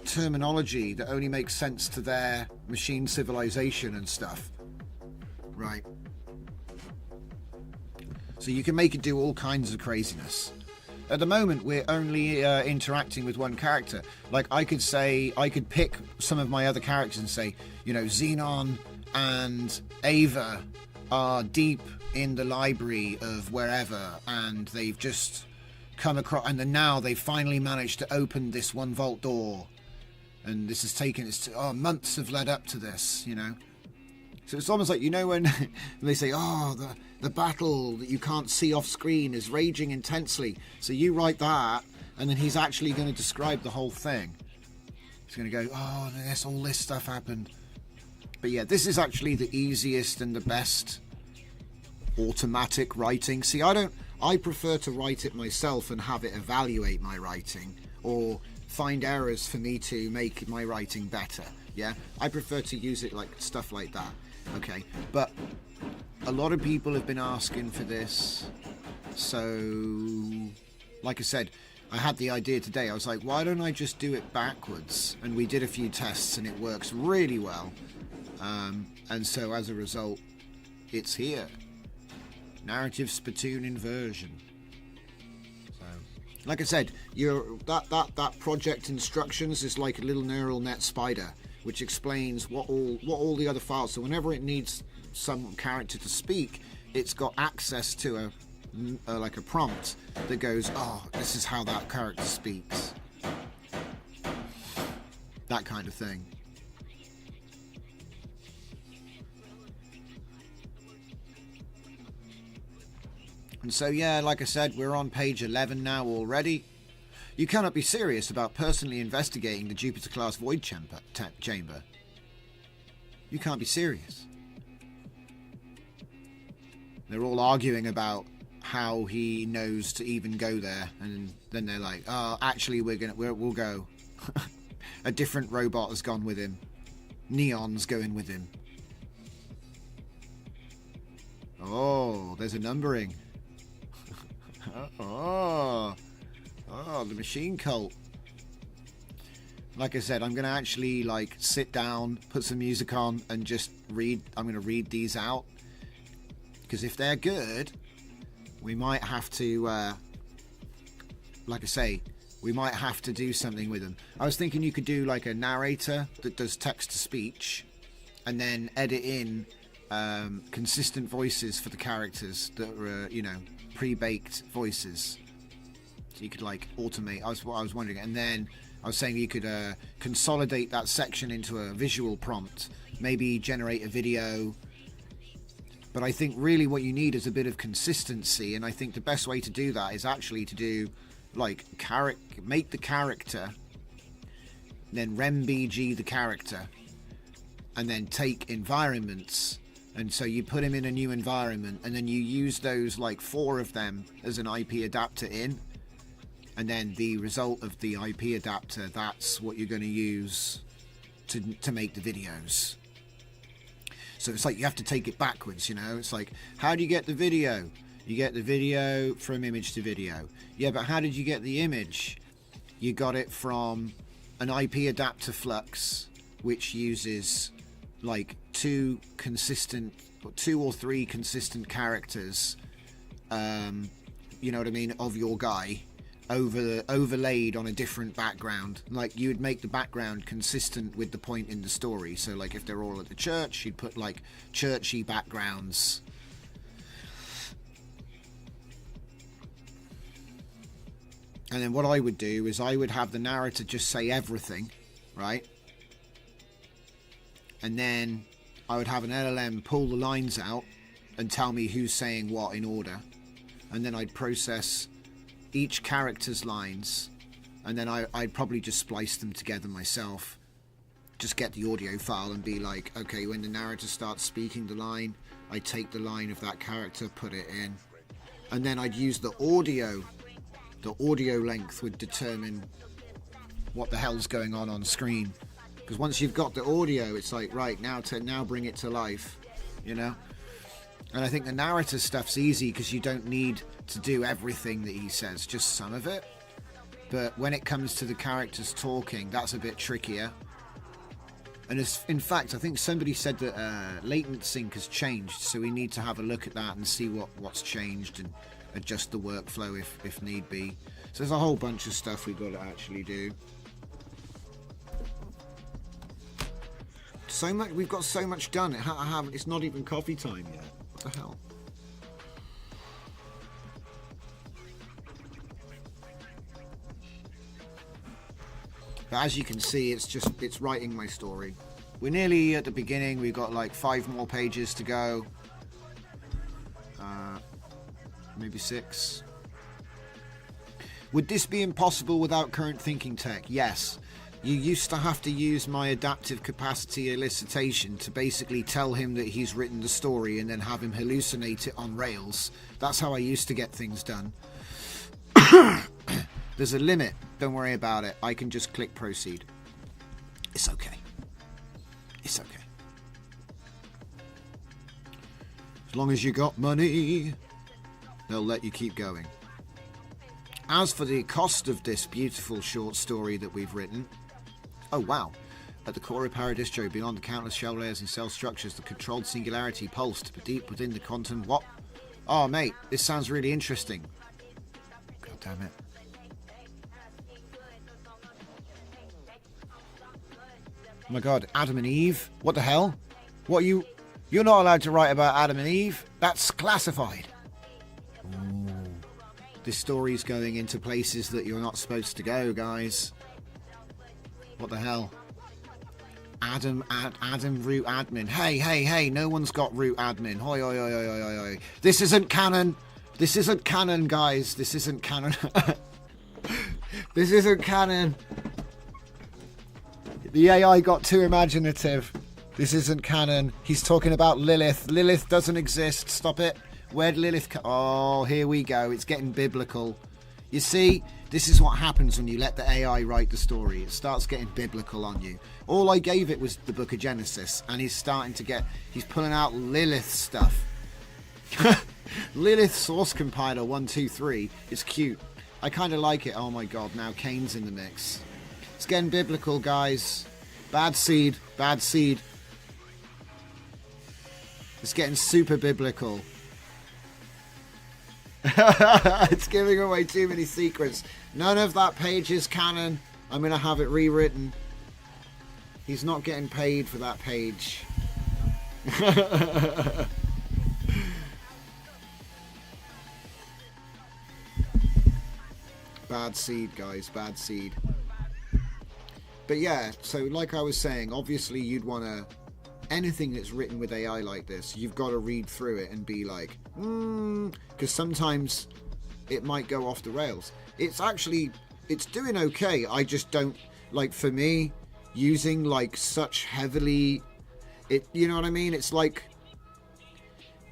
terminology that only makes sense to their machine civilization and stuff. Right. So you can make it do all kinds of craziness. At the moment, we're only interacting with one character. Like, I could pick some of my other characters and say, you know, Xenon and Ava are deep in the library of wherever, and they've just come across, and then now they've finally managed to open this 1 vault door, and this has taken months have led up to this, you know. So it's almost like, you know, when they say, oh, the battle that you can't see off screen is raging intensely. So you write that, and then he's actually going to describe the whole thing. He's going to go, oh, yes, all this stuff happened. But yeah, this is actually the easiest and the best automatic writing. See, I prefer to write it myself and have it evaluate my writing, or find errors for me to make my writing better. Yeah, I prefer to use it like stuff like that. Okay, but a lot of people have been asking for this, so like I said, I had the idea today. I was like, why don't I just do it backwards? And we did a few tests and it works really well, and so as a result, it's here. Narrative spittoon inversion. So, like I said, that project instructions is like a little neural net spider, which explains what all the other files. So whenever it needs some character to speak, it's got access to like a prompt that goes, oh, this is how that character speaks. That kind of thing. And so yeah, like I said, we're on page 11 now already. You cannot be serious about personally investigating the Jupiter-class void chamber. You can't be serious. They're all arguing about how he knows to even go there, and then they're like, "Oh, actually, we'll go." A different robot has gone with him. Neon's going with him. Oh, there's a numbering. Oh, the machine cult. Like I said, I'm going to actually like sit down, put some music on and just read. I'm going to read these out. Because if they're good, we might have to, like I say, we might have to do something with them. I was thinking you could do like a narrator that does text to speech and then edit in consistent voices for the characters that are, you know, pre-baked voices. So you could like automate. I was wondering, and then I was saying you could consolidate that section into a visual prompt, maybe generate a video. But I think really what you need is a bit of consistency, and I think the best way to do that is actually to do like make the character, then rembg the character, and then take environments. And so you put him in a new environment, and then you use those like 4 of them as an IP adapter in, and then the result of the IP adapter, that's what you're going to use to make the videos. So it's like you have to take it backwards, you know. It's like, how do you get the video? You get the video from image to video. Yeah, but how did you get the image? You got it from an IP adapter flux, which uses like 2 or 3 consistent characters, you know what I mean, of your guy, overlaid on a different background. Like you would make the background consistent with the point in the story. So like if they're all at the church, you'd put like churchy backgrounds. And then what I would do is I would have the narrator just say everything, right? And then I would have an LLM pull the lines out and tell me who's saying what in order. And then I'd process each character's lines, and then I'd probably just splice them together myself. Just get the audio file and be like, okay, when the narrator starts speaking the line, I take the line of that character, put it in. And then I'd use the audio. The audio length would determine what the hell's going on screen. Because once you've got the audio, it's like, right, now bring it to life, you know? And I think the narrator stuff's easy because you don't need to do everything that he says, just some of it. But when it comes to the characters talking, that's a bit trickier. And in fact, I think somebody said that Latent sync has changed, so we need to have a look at that and see what's changed and adjust the workflow if need be. So there's a whole bunch of stuff we've got to actually do. So much, we've got so much done. It's not even coffee time yet. What the hell? But as you can see, it's writing my story. We're nearly at the beginning. We've got like 5 more pages to go. Maybe 6. Would this be impossible without current thinking tech? Yes. You used to have to use my adaptive capacity elicitation to basically tell him that he's written the story and then have him hallucinate it on Rails. That's how I used to get things done. There's a limit. Don't worry about it. I can just click proceed. It's okay. It's okay. As long as you got money, they'll let you keep going. As for the cost of this beautiful short story that we've written, oh wow. At the core of Paradistro, beyond the countless shell layers and cell structures, the controlled singularity pulsed, but deep within the quantum what? Oh mate, this sounds really interesting. God damn it. Oh my god, Adam and Eve? What the hell? What are you... You're not allowed to write about Adam and Eve. That's classified. Ooh. This story's going into places that you're not supposed to go, guys. What the hell? Adam root admin. Hey, no one's got root admin. Hoi, oi, oi, oi, oi, oi. This isn't canon. This isn't canon, guys. This isn't canon. This isn't canon. The AI got too imaginative. This isn't canon. He's talking about Lilith. Lilith doesn't exist. Stop it. Where'd Lilith come? Oh, here we go. It's getting biblical. You see, this is what happens when you let the AI write the story. It starts getting biblical on you. All I gave it was the book of Genesis, and he's pulling out Lilith stuff. Lilith source compiler 123 is cute. I kind of like it. Oh my god, now Kane's in the mix. It's getting biblical, guys. Bad seed, bad seed. It's getting super biblical. It's giving away too many secrets. None of that page is canon. I'm going to have it rewritten. He's not getting paid for that page. Bad seed, guys. Bad seed. But yeah, so like I was saying, obviously you'd want to... Anything that's written with AI like this, you've got to read through it and be like, because sometimes it might go off the rails. It's doing okay. I just don't, like, for me, using like such heavily, you know what I mean? It's like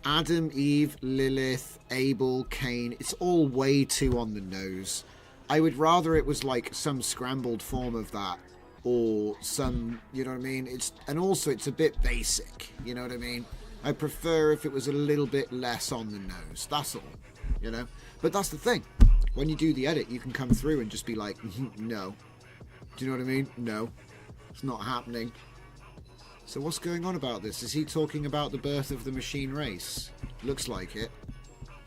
Adam, Eve, Lilith, Abel, Cain. It's all way too on the nose. I would rather it was like some scrambled form of that. Or some, you know what I mean? And also it's a bit basic, you know what I mean? I prefer if it was a little bit less on the nose. That's all, you know? But that's the thing. When you do the edit, you can come through and just be like, no. Do you know what I mean? No. It's not happening. So what's going on about this? Is he talking about the birth of the machine race? Looks like it.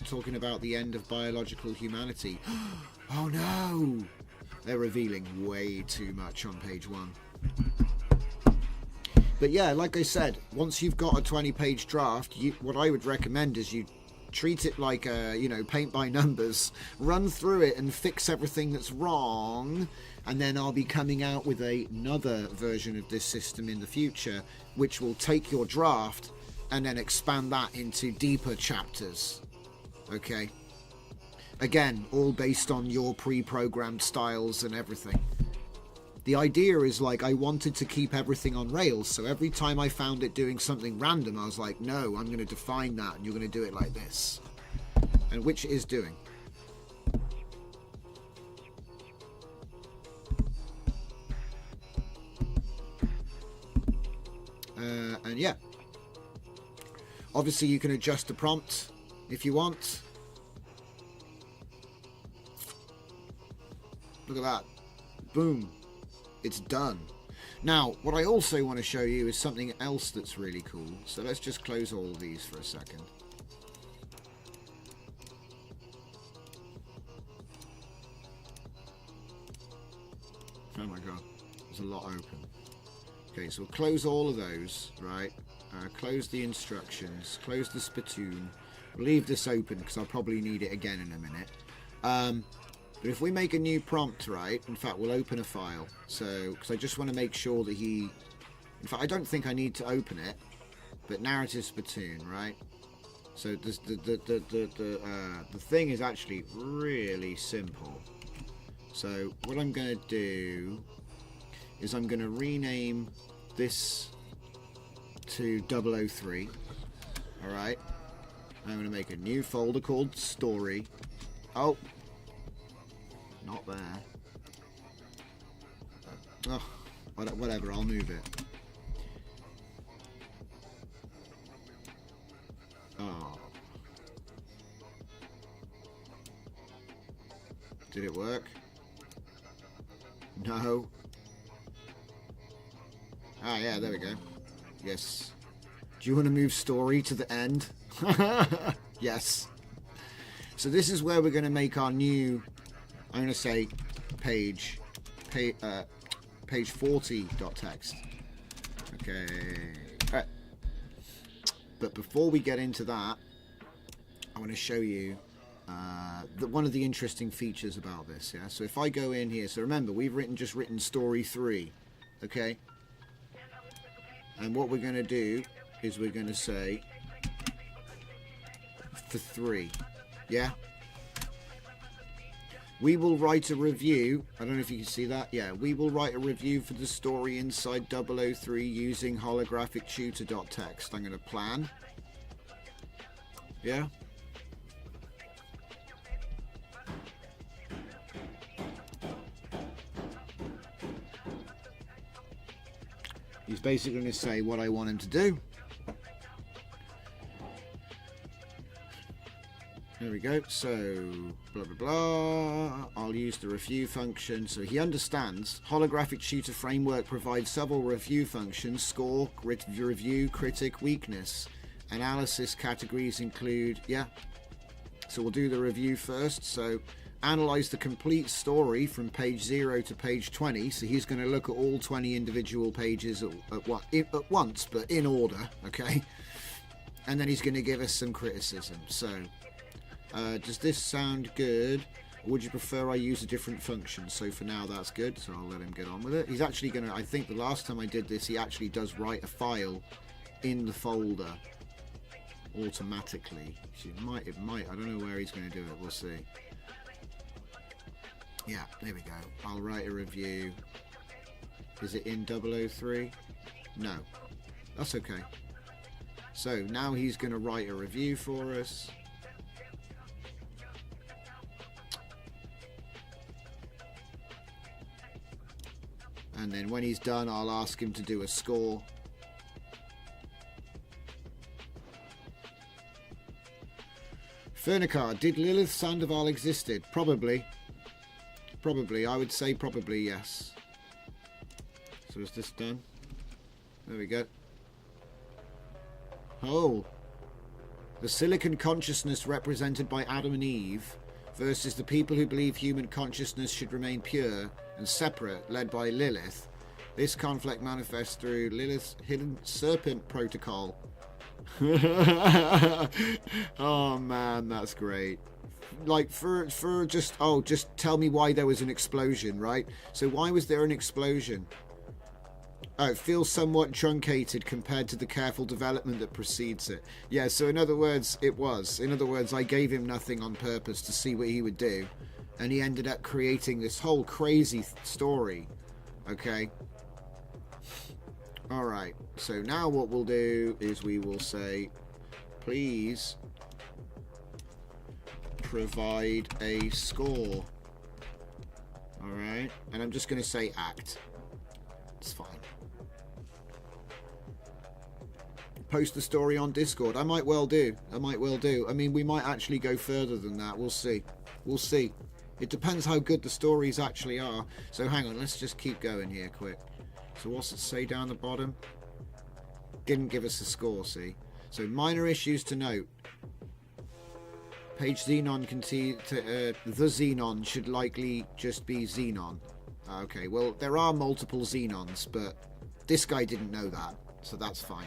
Talking about the end of biological humanity. Oh no! They're revealing way too much on page 1. But yeah, like I said, once you've got a 20-page draft, what I would recommend is you treat it like paint by numbers, run through it and fix everything that's wrong, and then I'll be coming out with another version of this system in the future, which will take your draft and then expand that into deeper chapters. Okay? Again, all based on your pre-programmed styles and everything. The idea is like I wanted to keep everything on rails, so every time I found it doing something random, I was like, no, I'm going to define that and you're going to do it like this. And which it is doing. And yeah. Obviously you can adjust the prompt if you want. Look at that. Boom. It's done. Now, what I also want to show you is something else that's really cool. So let's just close all of these for a second. Oh my god. There's a lot open. Okay, so we'll close all of those, right? Close the instructions. Close the spittoon. We'll leave this open because I'll probably need it again in a minute. But if we make a new prompt, right, in fact, we'll open a file. So, because I just want to make sure that in fact, I don't think I need to open it, but narrative spittoon, right? So the thing is actually really simple. So what I'm going to do is I'm going to rename this to 003, all right? I'm going to make a new folder called story. Oh. Not there. Oh, whatever, I'll move it. Oh. Did it work? No. Ah, yeah, there we go. Yes. Do you want to move story to the end? Yes. So this is where we're going to make our new... I'm going to say page 40.txt. Okay. All right. But before we get into that, I want to show you one of the interesting features about this. Yeah. So if I go in here, so remember we've just written story 3. Okay. And what we're going to do is we're going to say for 3. Yeah. We will write a review. I don't know if you can see that. Yeah, we will write a review for the story inside 003 using holographic tutor.txt. I'm going to plan. Yeah. He's basically going to say what I want him to do. There we go. So, blah, blah, blah. I'll use the review function. So he understands. Holographic tutor framework provides several review functions. Score, review, critic, weakness. Analysis categories include, yeah. So we'll do the review first. So analyze the complete story from page 0 to page 20. So he's going to look at all 20 individual pages at once, but in order, okay? And then he's going to give us some criticism. So... does this sound good? Or would you prefer I use a different function? So for now that's good, so I'll let him get on with it. He's actually going to, I think the last time I did this, he actually does write a file in the folder automatically. It might, I don't know where he's going to do it, we'll see. Yeah, there we go. I'll write a review. Is it in 003? No. That's okay. So now he's going to write a review for us. And then when he's done, I'll ask him to do a score. Fernicar, did Lilith Sandoval existed? Probably. Probably. I would say probably yes. So is this done? There we go. Oh. The silicon consciousness represented by Adam and Eve versus the people who believe human consciousness should remain pure and separate, led by Lilith. This conflict manifests through Lilith's hidden serpent protocol. Oh man, that's great. Like for just tell me why there was an explosion, right? So why was there an explosion? Oh, it feels somewhat truncated compared to the careful development that precedes it. Yeah, so in other words, it was. In other words, I gave him nothing on purpose to see what he would do. And he ended up creating this whole crazy story. Okay. Alright. So now what we'll do is we will say, please provide a score. Alright. And I'm just going to say act. It's fine. Post the story on Discord. I might well do. I mean, we might actually go further than that. We'll see. We'll see. It depends how good the stories actually are. So hang on, let's just keep going here quick. So what's it say down the bottom? Didn't give us a score, see? So minor issues to note. Page Xenon the Xenon should likely just be Xenon. Okay, well, there are multiple Xenons, but this guy didn't know that, so that's fine.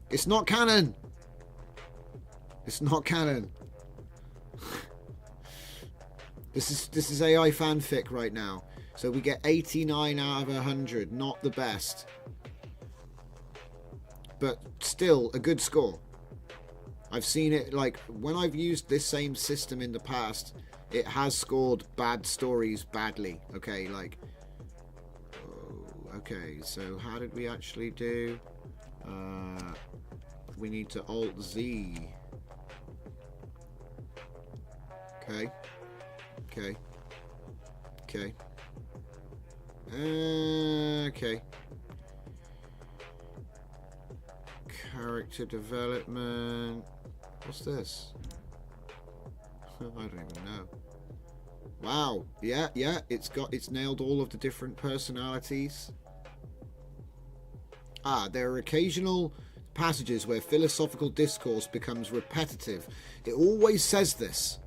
It's not canon! It's not canon. This is AI fanfic right now. So we get 89 out of 100. Not the best. But still a good score. I've seen it, like, when I've used this same system in the past, it has scored bad stories badly. Okay, like... okay, so how did we actually do? We need to Alt-Z. Okay. Okay. Okay. Okay. Character development. What's this? I don't even know. Wow. Yeah. It's nailed all of the different personalities. There are occasional passages where philosophical discourse becomes repetitive. It always says this.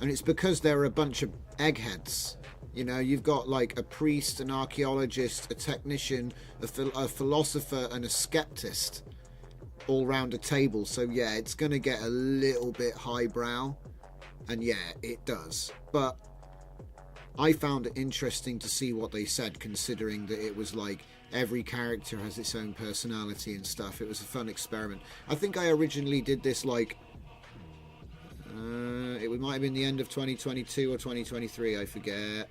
And it's because there are a bunch of eggheads. You know, you've got like a priest, an archaeologist, a technician, a philosopher, and a skeptist all round a table. So yeah, it's going to get a little bit highbrow. And yeah, it does. But I found it interesting to see what they said, considering that it was like every character has its own personality and stuff. It was a fun experiment. I think I originally did this like... it might have been the end of 2022 or 2023, I forget.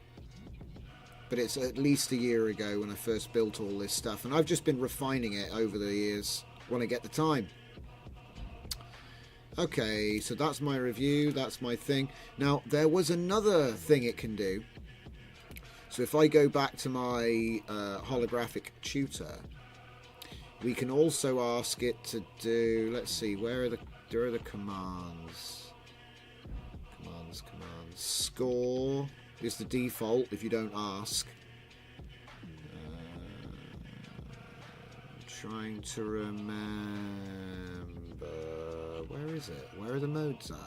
But it's at least a year ago when I first built all this stuff. And I've just been refining it over the years when I get the time. Okay, so that's my review. That's my thing. Now, there was another thing it can do. So if I go back to my holographic tutor, We can also ask it to do, let's see, where are the commands? Commands. Score is the default if you don't ask. Trying to remember, where is it? Where are the modes at?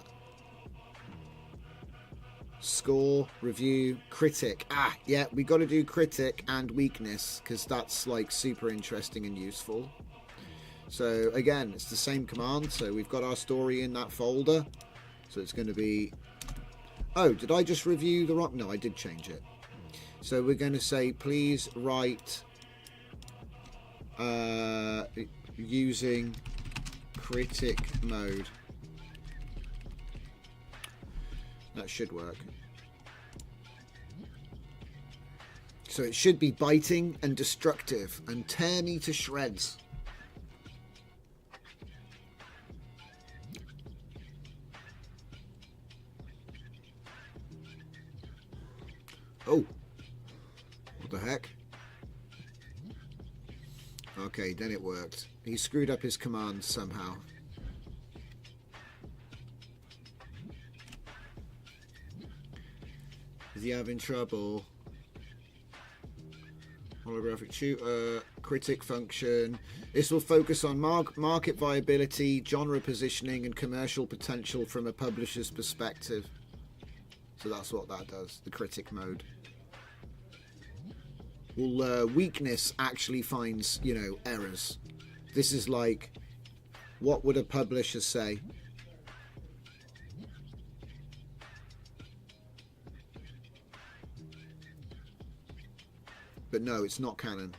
Score, review, critic. Ah, yeah, we got to do critic and weakness because that's like super interesting and useful. So again, it's the same command. So we've got our story in that folder. So it's going to be, oh, did I just review the wrong? No, I did change it. So we're going to say, please write using critic mode. That should work. So it should be biting and destructive and tear me to shreds. Oh, what the heck? Okay, then it worked. He screwed up his commands somehow. Is he having trouble? Holographic shooter, critic function. This will focus on market viability, genre positioning, and commercial potential from a publisher's perspective. So that's what that does, the critic mode. Well, weakness actually finds, you know, errors. This is like, what would a publisher say? But no, it's not canon.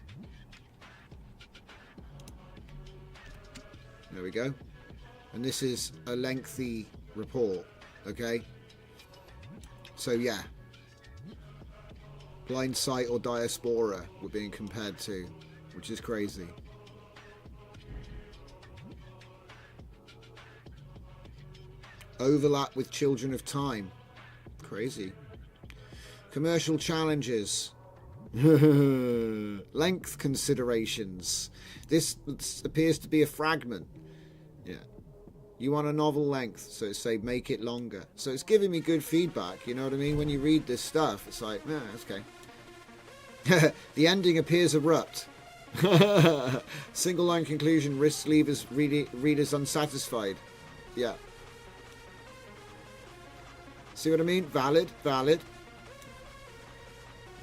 There we go. And this is a lengthy report, okay? So yeah. Blind Sight or Diaspora we're being compared to, which is crazy. Overlap with Children of Time. Crazy. Commercial challenges. Length considerations. This appears to be a fragment. Yeah. You want a novel length, so say make it longer. So it's giving me good feedback, you know what I mean? When you read this stuff, it's like, nah, that's okay. The ending appears abrupt. Single line conclusion risks leavers readers unsatisfied. Yeah. See what I mean? Valid.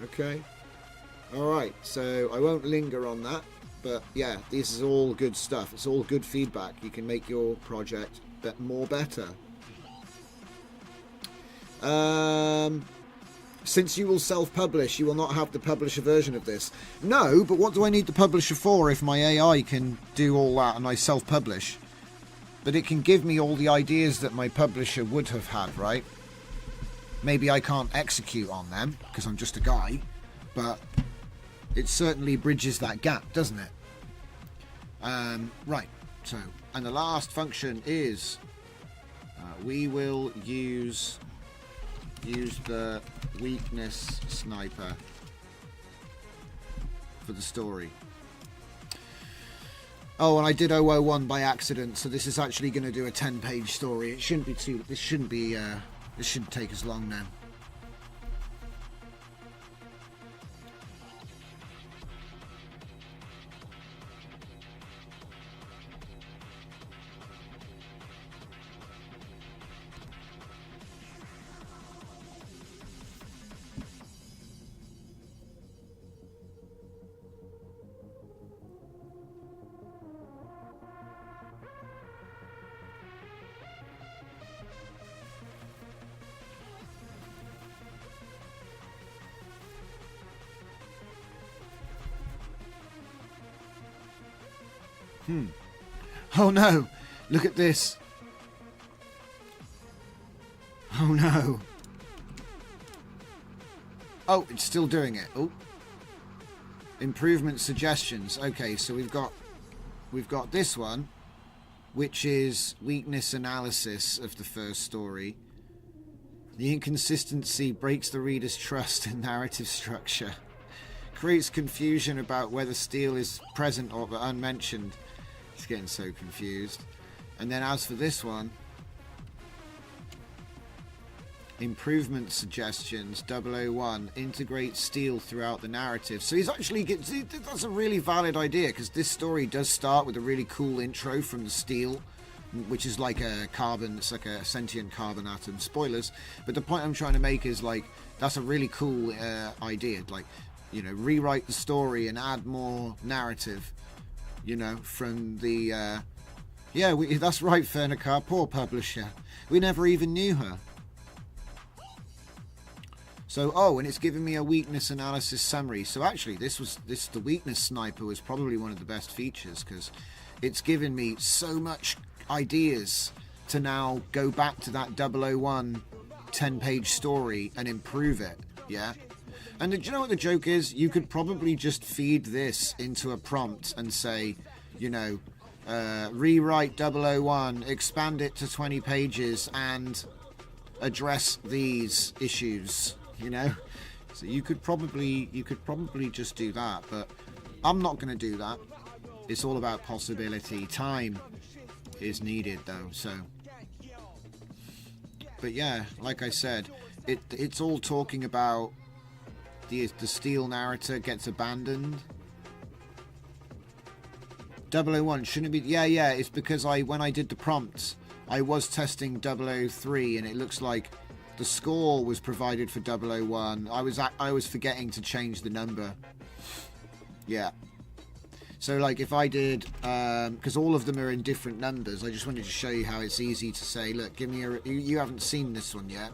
Okay. Alright, so I won't linger on that, but yeah, this is all good stuff. It's all good feedback. You can make your project more better. Since you will self-publish, you will not have the publisher version of this. No, but what do I need the publisher for if my AI can do all that and I self-publish? But it can give me all the ideas that my publisher would have had, right? Maybe I can't execute on them because I'm just a guy, but it certainly bridges that gap, doesn't it? Right, so, and the last function is we will use the weakness sniper for the story. Oh, and I did 001 by accident, so this is actually going to do a 10-page story. It shouldn't be too. This shouldn't take as long now. Oh no! Look at this! Oh no! Oh, it's still doing it. Oh. Improvement suggestions. Okay, so we've got this one, which is weakness analysis of the first story. The inconsistency breaks the reader's trust in narrative structure. creates confusion about whether steel is present or unmentioned. It's getting so confused. And then as for this one, improvement suggestions 001, integrate steel throughout the narrative. So he's actually that's a really valid idea, because this story does start with a really cool intro from the steel, which is like a carbon, it's like a sentient carbon atom. Spoilers, but the point I'm trying to make is, like, that's a really cool idea. Like, you know, rewrite the story and add more narrative, you know, from the yeah, that's right, Fernicar, poor publisher, we never even knew her. So, oh, and it's giving me a weakness analysis summary. So actually, the weakness sniper was probably one of the best features, because it's given me so much ideas to now go back to that 001 10-page story and improve it. Yeah. And do you know what the joke is? You could probably just feed this into a prompt and say, you know, rewrite 001, expand it to 20 pages and address these issues. You know, so you could probably just do that, but I'm not going to do that. It's all about possibility. Time is needed, though. So, but yeah, like I said, it's all talking about the steel narrator gets abandoned. 001 shouldn't it be? Yeah. It's because when I did the prompts, I was testing 003, and it looks like the score was provided for 001. I was forgetting to change the number. Yeah. So, like, if I did, because all of them are in different numbers, I just wanted to show you how it's easy to say, look, give me you haven't seen this one yet,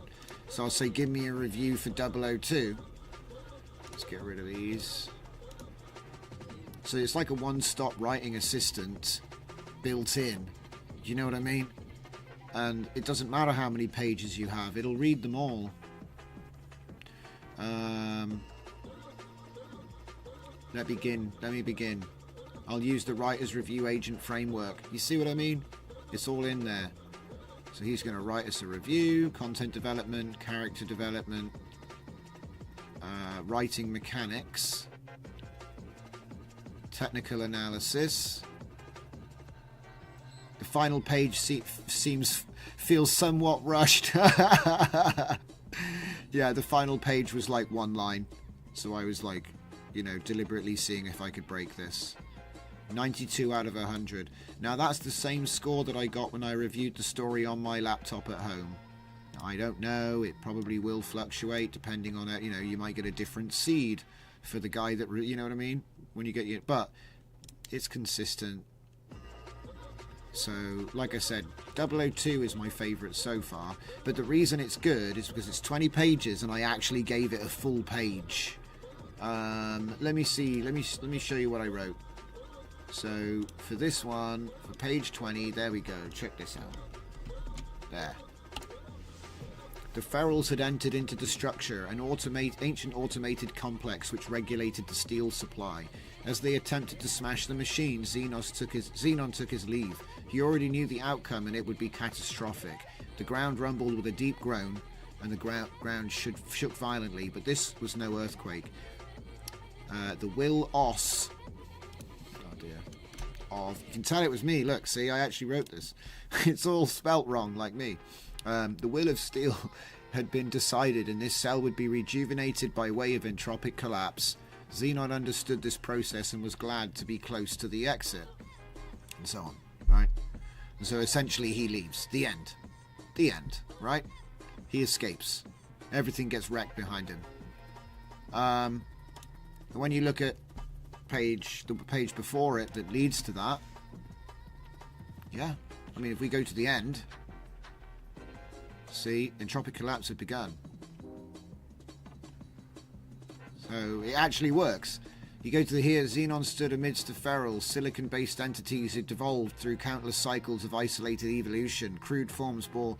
so I'll say, give me a review for 002. Let's get rid of these. So it's like a one-stop writing assistant built in. Do you know what I mean? And it doesn't matter how many pages you have, it'll read them all. Let me begin. I'll use the writer's review agent framework. You see what I mean? It's all in there. So he's going to write us a review, content development, character development, writing mechanics, technical analysis. The final page feels somewhat rushed. Yeah, the final page was like one line. So I was like, you know, deliberately seeing if I could break this. 92 out of 100. Now that's the same score that I got when I reviewed the story on my laptop at home. I don't know, it probably will fluctuate depending on it. You know, you might get a different seed for the guy that, you know what I mean? When you get but it's consistent. So, like I said, 002 is my favourite so far. But the reason it's good is because it's 20 pages and I actually gave it a full page. Let me see. Let me show you what I wrote. So, for this one, for page 20, there we go. Check this out. There. The Ferals had entered into the structure, an ancient automated complex which regulated the steel supply. As they attempted to smash the machine, Xenon took his leave. He already knew the outcome, and it would be catastrophic. The ground rumbled with a deep groan, and the ground shook violently, but this was no earthquake. The will os... Oh dear. Of... You can tell it was me. Look, see, I actually wrote this. It's all spelt wrong, like me. The will of steel had been decided, and this cell would be rejuvenated by way of entropic collapse. Xenon understood this process and was glad to be close to the exit. And so on, right? And so essentially he leaves. The end. The end, right? He escapes. Everything gets wrecked behind him. And when you look at the page before it that leads to that, yeah, I mean, if we go to the end, see, entropic collapse had begun. So it actually works. You go to here, Xenon stood amidst the feral, silicon-based entities had evolved through countless cycles of isolated evolution. Crude forms bore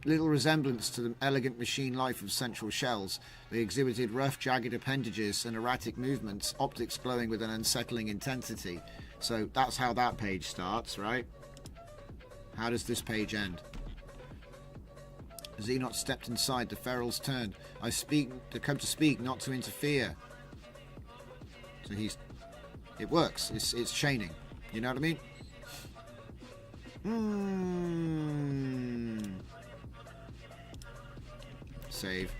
little resemblance to the elegant machine life of central shells. They exhibited rough, jagged appendages and erratic movements, optics glowing with an unsettling intensity. So that's how that page starts, right? How does this page end? Xenon stepped inside. The ferals turned. I come to speak, not to interfere. So it works. It's chaining. You know what I mean? Save.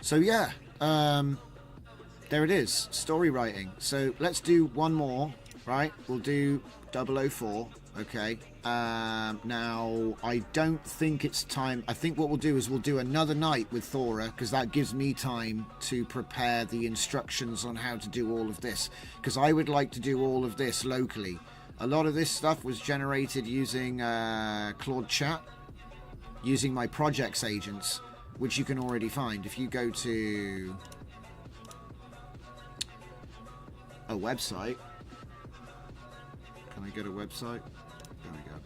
So yeah, there it is. Story writing. So let's do one more, right? We'll do 004. Okay. Now I don't think it's time. I think what we'll do is we'll do another night with Thora, because that gives me time to prepare the instructions on how to do all of this, because I would like to do all of this locally. A lot of this stuff was generated using Claude Chat, using my projects agents, which you can already find if you go to a website. Can I go to website? There we go.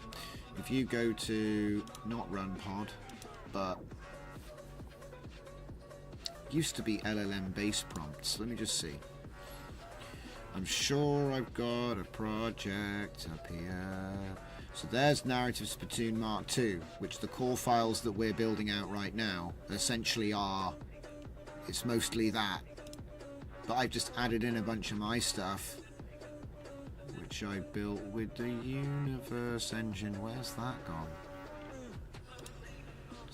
If you go to not RunPod, but used to be LLM base prompts. Let me just see. I'm sure I've got a project up here. So there's Narrative Spittoon Mark II, which the core files that we're building out right now essentially are. It's mostly that. But I've just added in a bunch of my stuff, which I built with the Universe engine. Where's that gone?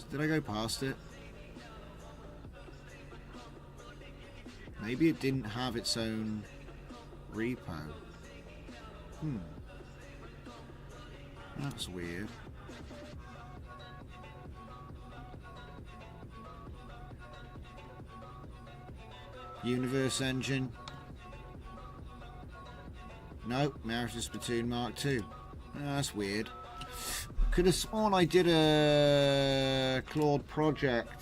Did I go past it? Maybe it didn't have its own repo. That's weird. Universe engine. No, Narrative Spittoon Mark II. Oh, that's weird. Could have sworn I did a Claude project.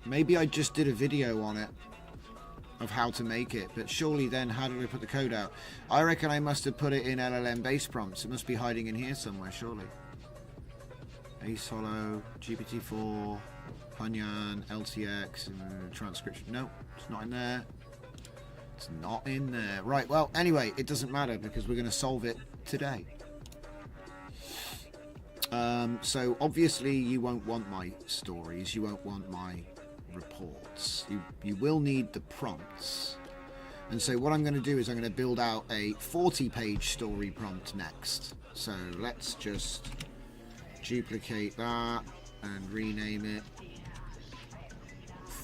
Maybe I just did a video on it of how to make it, but surely then how did I put the code out? I reckon I must have put it in LLM base prompts. It must be hiding in here somewhere, surely. Ace Hollow, GPT-4, Punyan, LTX, and transcription. No, it's not in there. It's not in there. Right, well, anyway, it doesn't matter because we're going to solve it today. So obviously you won't want my stories, you won't want my reports. You will need the prompts. And so what I'm going to do is I'm going to build out a 40-page story prompt next. So let's just duplicate that and rename it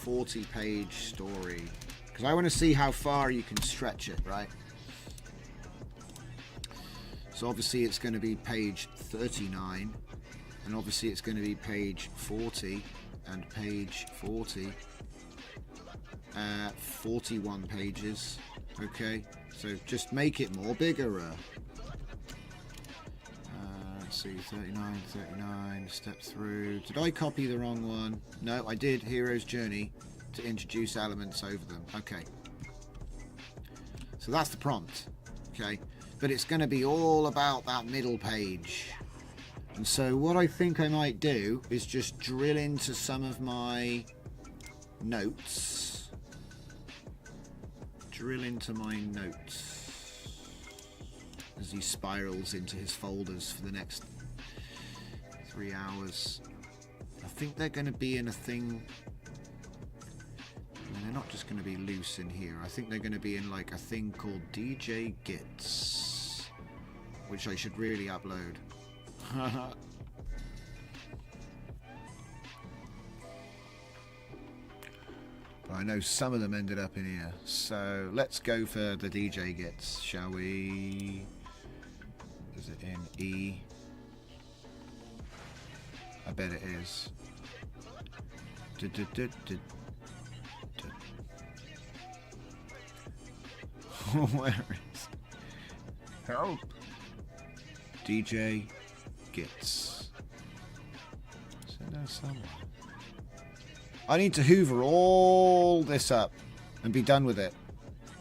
40-page story. Because I want to see how far you can stretch it, right? So obviously it's going to be page 39. And obviously it's going to be page 40 and page 40. 41 pages. Okay, so just make it more bigger. Let's see, 39, step through. Did I copy the wrong one? No, I did. Hero's Journey to introduce elements over them. Okay. So that's the prompt. Okay. But it's going to be all about that middle page. And so what I think I might do is just drill into some of my notes. Drill into my notes as he spirals into his folders for the next 3 hours. I think they're going to be in a thing. I mean, they're not just going to be loose in here. I think they're going to be in like a thing called DJ Gits, which I should really upload. But I know some of them ended up in here. So let's go for the DJ Gits, shall we? Is it in E? I bet it is. Where is it? Help! DJ Gits. Is it there somewhere? I need to hoover all this up and be done with it.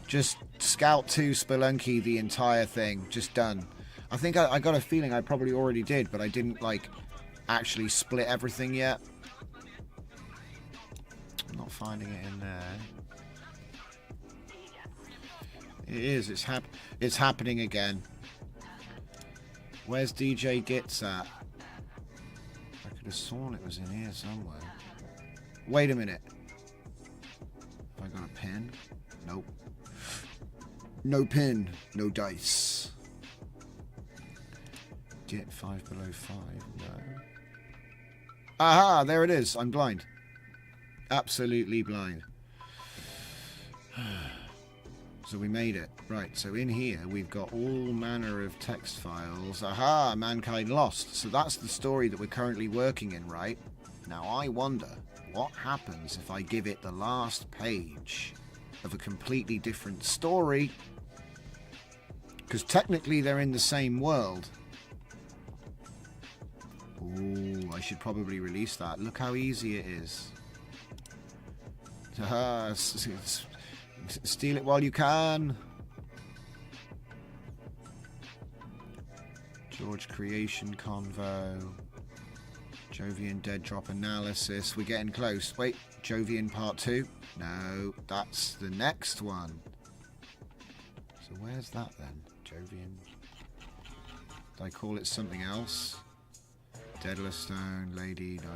Just Scout 2 Spelunky the entire thing. Just done. I think I got a feeling I probably already did, but I didn't like actually split everything yet. I'm not finding it in there. It is. It's happening again. Where's DJ Gits at? I could have sworn it was in here somewhere. Wait a minute. got a pin? Nope. No pin, no dice. Get 5 below 5, no. Aha, there it is. I'm blind. Absolutely blind. So we made it. Right, so in here we've got all manner of text files. Aha, Mankind Lost. So that's the story that we're currently working in, right? Now I wonder what happens if I give it the last page of a completely different story. Because technically they're in the same world. Ooh, I should probably release that. Look how easy it is. Steal it while you can. George Creation Convo. Jovian Dead Drop Analysis. We're getting close. Wait, Jovian Part 2? No, that's the next one. So where's that then? Jovian. Did I call it something else? Deadless Stone, Lady. No.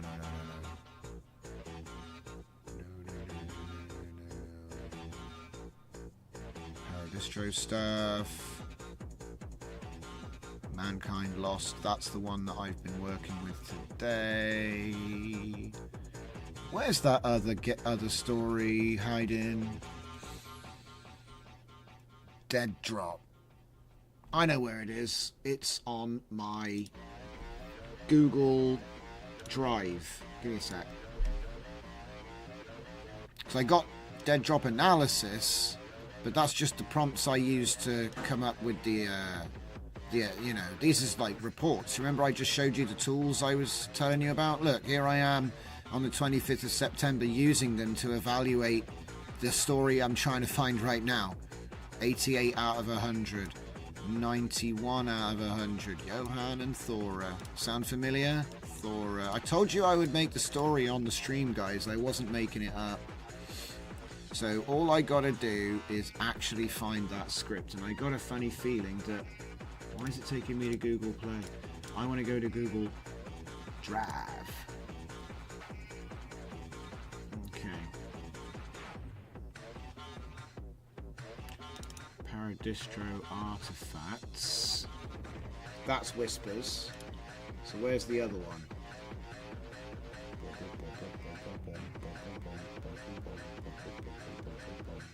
Paradistro stuff. Mankind Lost. That's the one that I've been working with today. Where's that other story hiding? Dead Drop. I know where it is. It's on my Google Drive. Give me a sec. So I got Dead Drop Analysis, but that's just the prompts I used to come up with the you know, these is like reports. Remember I just showed you the tools I was telling you about? Look, here I am on the 25th of September using them to evaluate the story I'm trying to find right now. 88 out of 100. 91 out of 100. Johan and Thora. Sound familiar? Thora. I told you I would make the story on the stream, guys. I wasn't making it up. So all I gotta do is actually find that script. And I got a funny feeling that... Why is it taking me to Google Play? I want to go to Google Drive. Okay. Paradistro artifacts. That's Whispers. So where's the other one?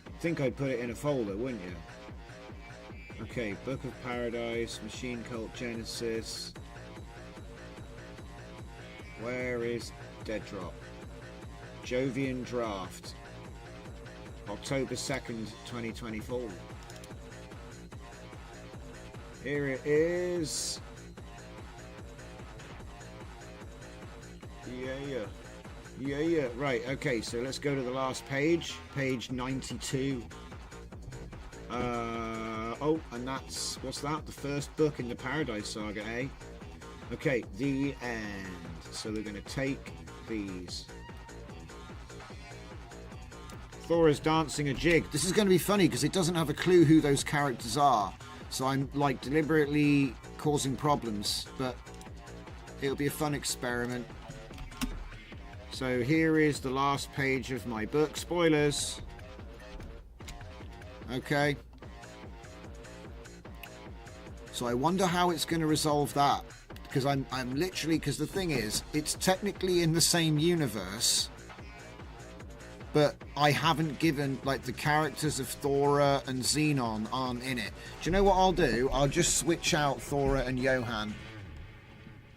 I think I'd put it in a folder, wouldn't you? Okay, Book of Paradise, Machine Cult Genesis. Where is Dead Drop? Jovian Draft. October 2nd, 2024. Here it is. Yeah. Right, okay, so let's go to the last page. Page 92. Oh, and that's, what's that? The first book in the Paradise Saga, eh? Okay, the end. So we're going to take these. Thora's dancing a jig. This is going to be funny because it doesn't have a clue who those characters are. So I'm like deliberately causing problems, but it'll be a fun experiment. So here is the last page of my book. Spoilers. Okay. So I wonder how it's going to resolve that, because I'm literally, because the thing is, it's technically in the same universe, but I haven't given, like, the characters of Thora and Xenon aren't in it. Do you know what I'll do? I'll just switch out Thora and Johan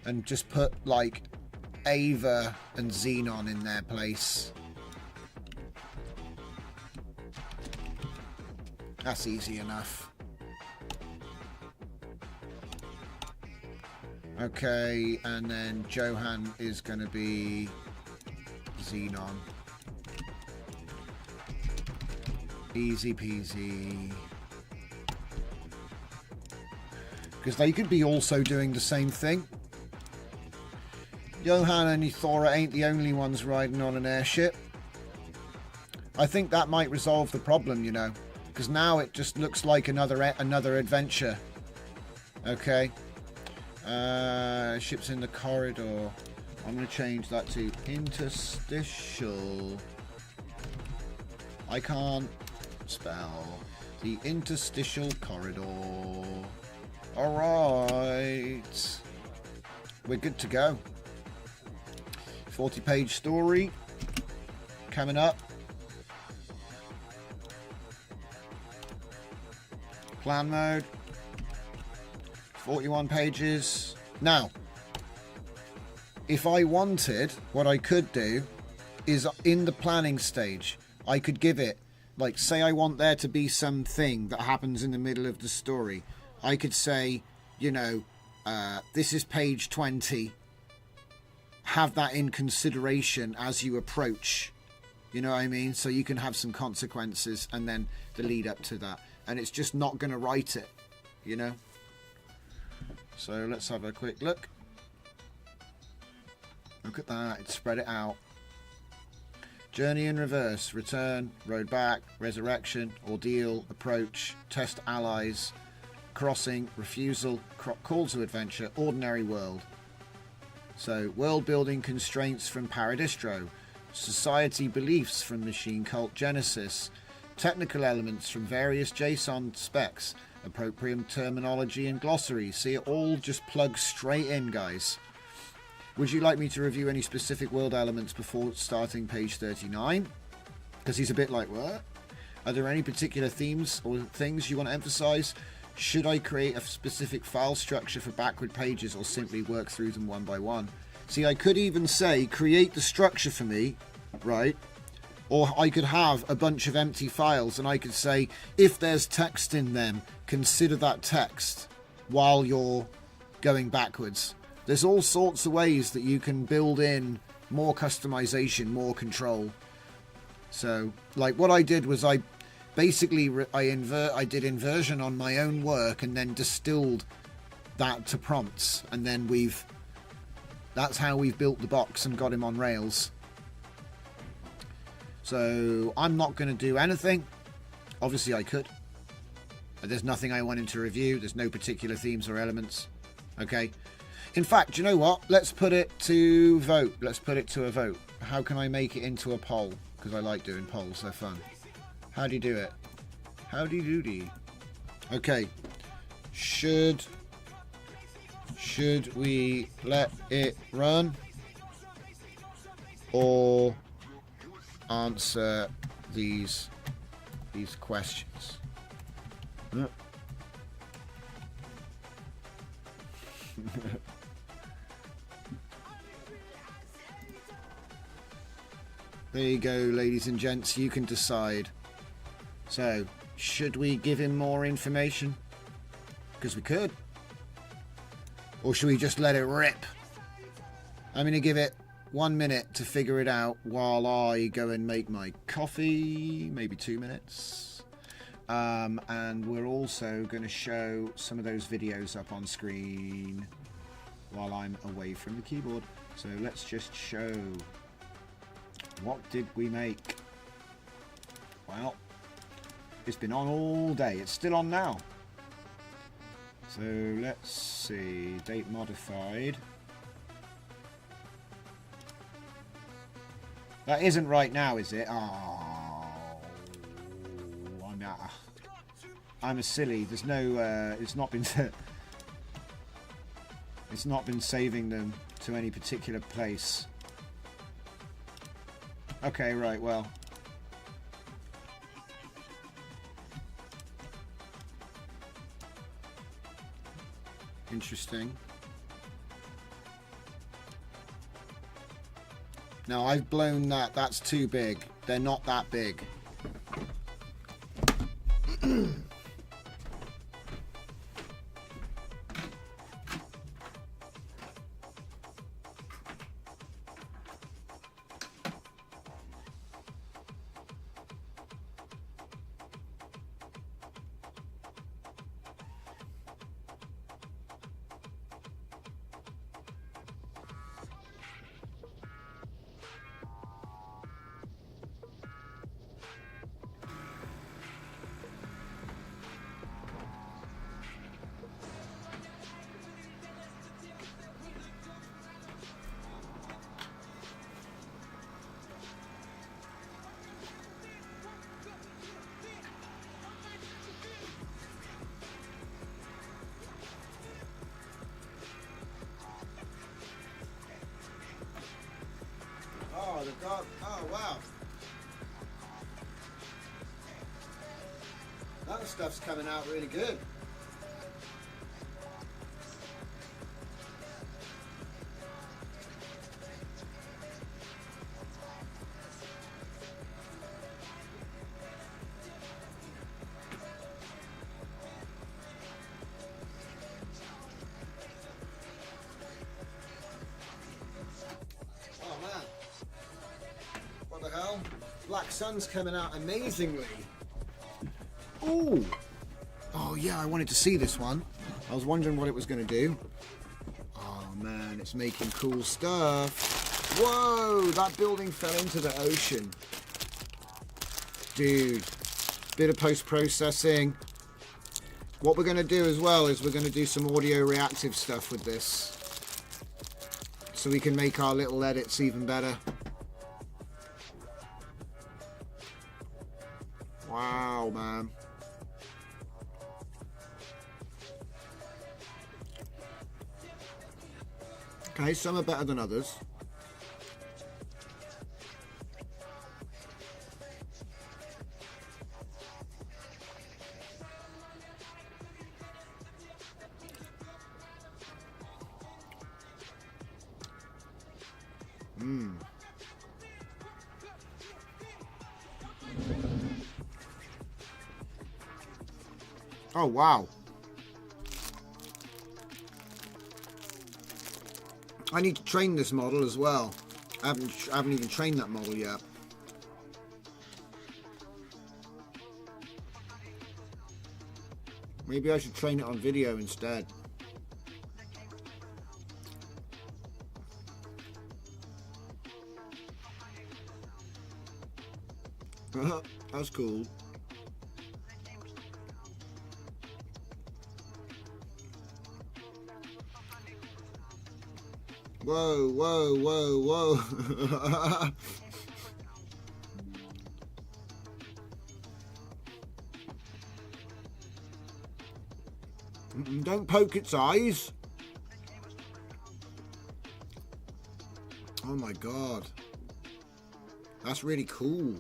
and just put, like, Ava and Xenon in their place. That's easy enough. Okay, and then Johan is going to be Xenon. Easy peasy. Because they could be also doing the same thing. Johan and Thora ain't the only ones riding on an airship. I think that might resolve the problem, you know. Because now it just looks like another adventure. Okay. Ships in the corridor. I'm going to change that to interstitial. I can't spell the interstitial corridor. Alright. We're good to go. 40-page story coming up. Plan mode. 41 pages. Now, if I wanted, what I could do is in the planning stage, I could give it, like, say I want there to be something that happens in the middle of the story. I could say, you know, this is page 20. Have that in consideration as you approach. You know what I mean? So you can have some consequences and then the lead up to that. And it's just not going to write it, you know? So let's have a quick look. Look at that. It's spread it out. Journey in reverse. Return. Road back. Resurrection. Ordeal. Approach. Test allies. Crossing. Refusal. Call to adventure. Ordinary world. So world building constraints from Paradistro. Society beliefs from Machine Cult Genesis. Technical elements from various JSON specs. Appropriate terminology and glossary. See, it all just plugs straight in, guys. Would you like me to review any specific world elements before starting page 39? Because he's a bit like, what? Are there any particular themes or things you want to emphasize? Should I create a specific file structure for backward pages or simply work through them one by one? See, I could even say, create the structure for me, right? Or I could have a bunch of empty files and I could say, if there's text in them, consider that text while you're going backwards. There's all sorts of ways that you can build in more customization, more control. So, like, what I did was I basically I did inversion on my own work and then distilled that to prompts, and then that's how we've built the box and got him on rails. So I'm not going to do anything. Obviously I could. There's nothing I want him to review. There's no particular themes or elements. Okay. In fact, you know what? Let's put it to vote. Let's put it to a vote. How can I make it into a poll? Because I like doing polls. They're fun. How do you do it? Howdy doody. Okay. Should we let it run? Or answer these questions? There you go, ladies and gents. You can decide. So, should we give him more information? Because we could. Or should we just let it rip? I'm going to give it 1 minute to figure it out while I go and make my coffee. Maybe 2 minutes. And we're also going to show some of those videos up on screen while I'm away from the keyboard. So let's just show. What did we make? Well, it's been on all day. It's still on now. So let's see. Date modified. That isn't right now, is it? Oh, I'm a silly. There's no. It's not been. It's not been saving them to any particular place. Okay, right. Well. Interesting. No, I've blown that. That's too big. They're not that big. Oh, wow. That stuff's coming out really good. Oh man, what the hell? Black Sun's coming out amazingly. Ooh. Oh yeah, I wanted to see this one. I was wondering what it was going to do. Oh man, it's making cool stuff. Whoa, that building fell into the ocean. Dude, bit of post-processing. What we're going to do as well is we're going to do some audio reactive stuff with this, so we can make our little edits even better. Wow, man. Okay, some are better than others. Oh, wow. I need to train this model as well. I haven't even trained that model yet. Maybe I should train it on video instead. That's cool. Whoa, whoa, whoa, whoa. Don't poke its eyes. Oh my god. That's really cool.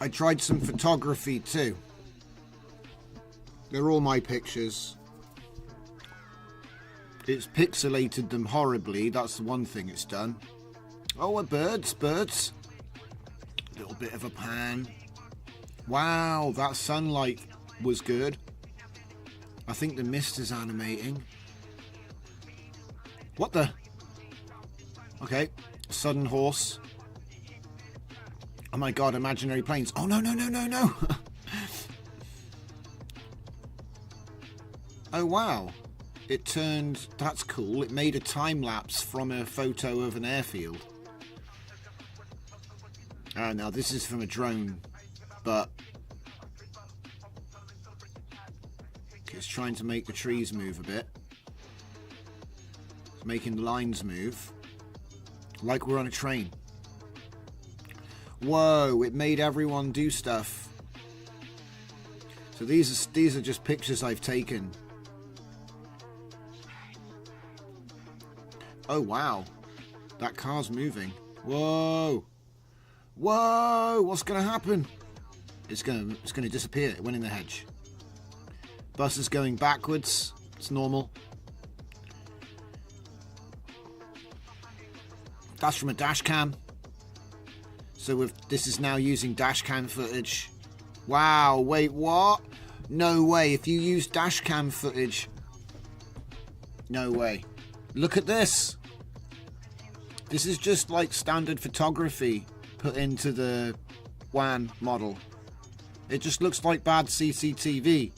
I tried some photography too. They're all my pictures. It's pixelated them horribly. That's the one thing it's done. Oh, birds. Little bit of a pan. Wow, that sunlight was good. I think the mist is animating. What the? Okay, sudden horse. Oh my god, imaginary planes. Oh no, no, no, no, no. Oh wow, it turned, that's cool, it made a time lapse from a photo of an airfield. Now this is from a drone, but it's trying to make the trees move a bit. It's making the lines move, like we're on a train. Whoa, it made everyone do stuff. So these are just pictures I've taken. Oh wow, that car's moving. Whoa, whoa! What's gonna happen? It's gonna disappear. It went in the hedge. Bus is going backwards. It's normal. That's from a dash cam. So this is now using dash cam footage. Wow! Wait, what? No way! If you use dash cam footage, no way. Look at this. This is just like standard photography put into the WAN model. It just looks like bad CCTV.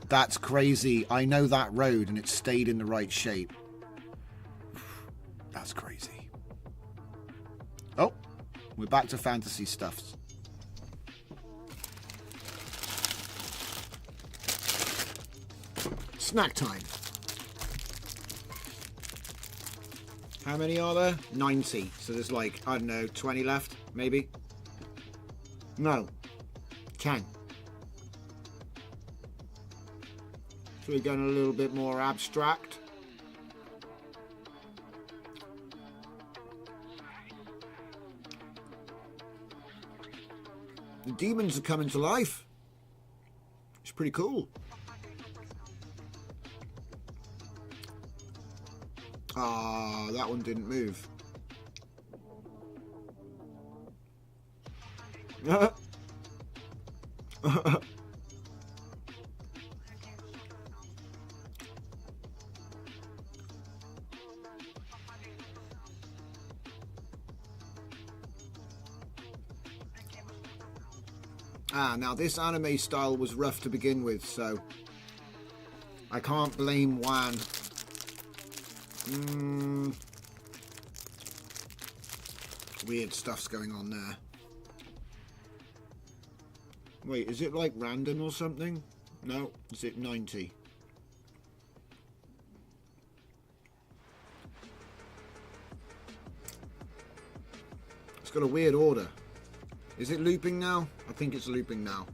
That's crazy. I know that road and it stayed in the right shape. That's crazy. Oh, we're back to fantasy stuff. Snack time. How many are there? 90. So there's like, I don't know, 20 left, maybe? No. 10. So we're getting a little bit more abstract. The demons are coming to life. It's pretty cool. Ah, that one didn't move. Now this anime style was rough to begin with, so I can't blame Wan. Weird stuff's going on there. Wait, is it like random or something? No, is it 90? It's got a weird order. Is it looping now? I think it's looping now.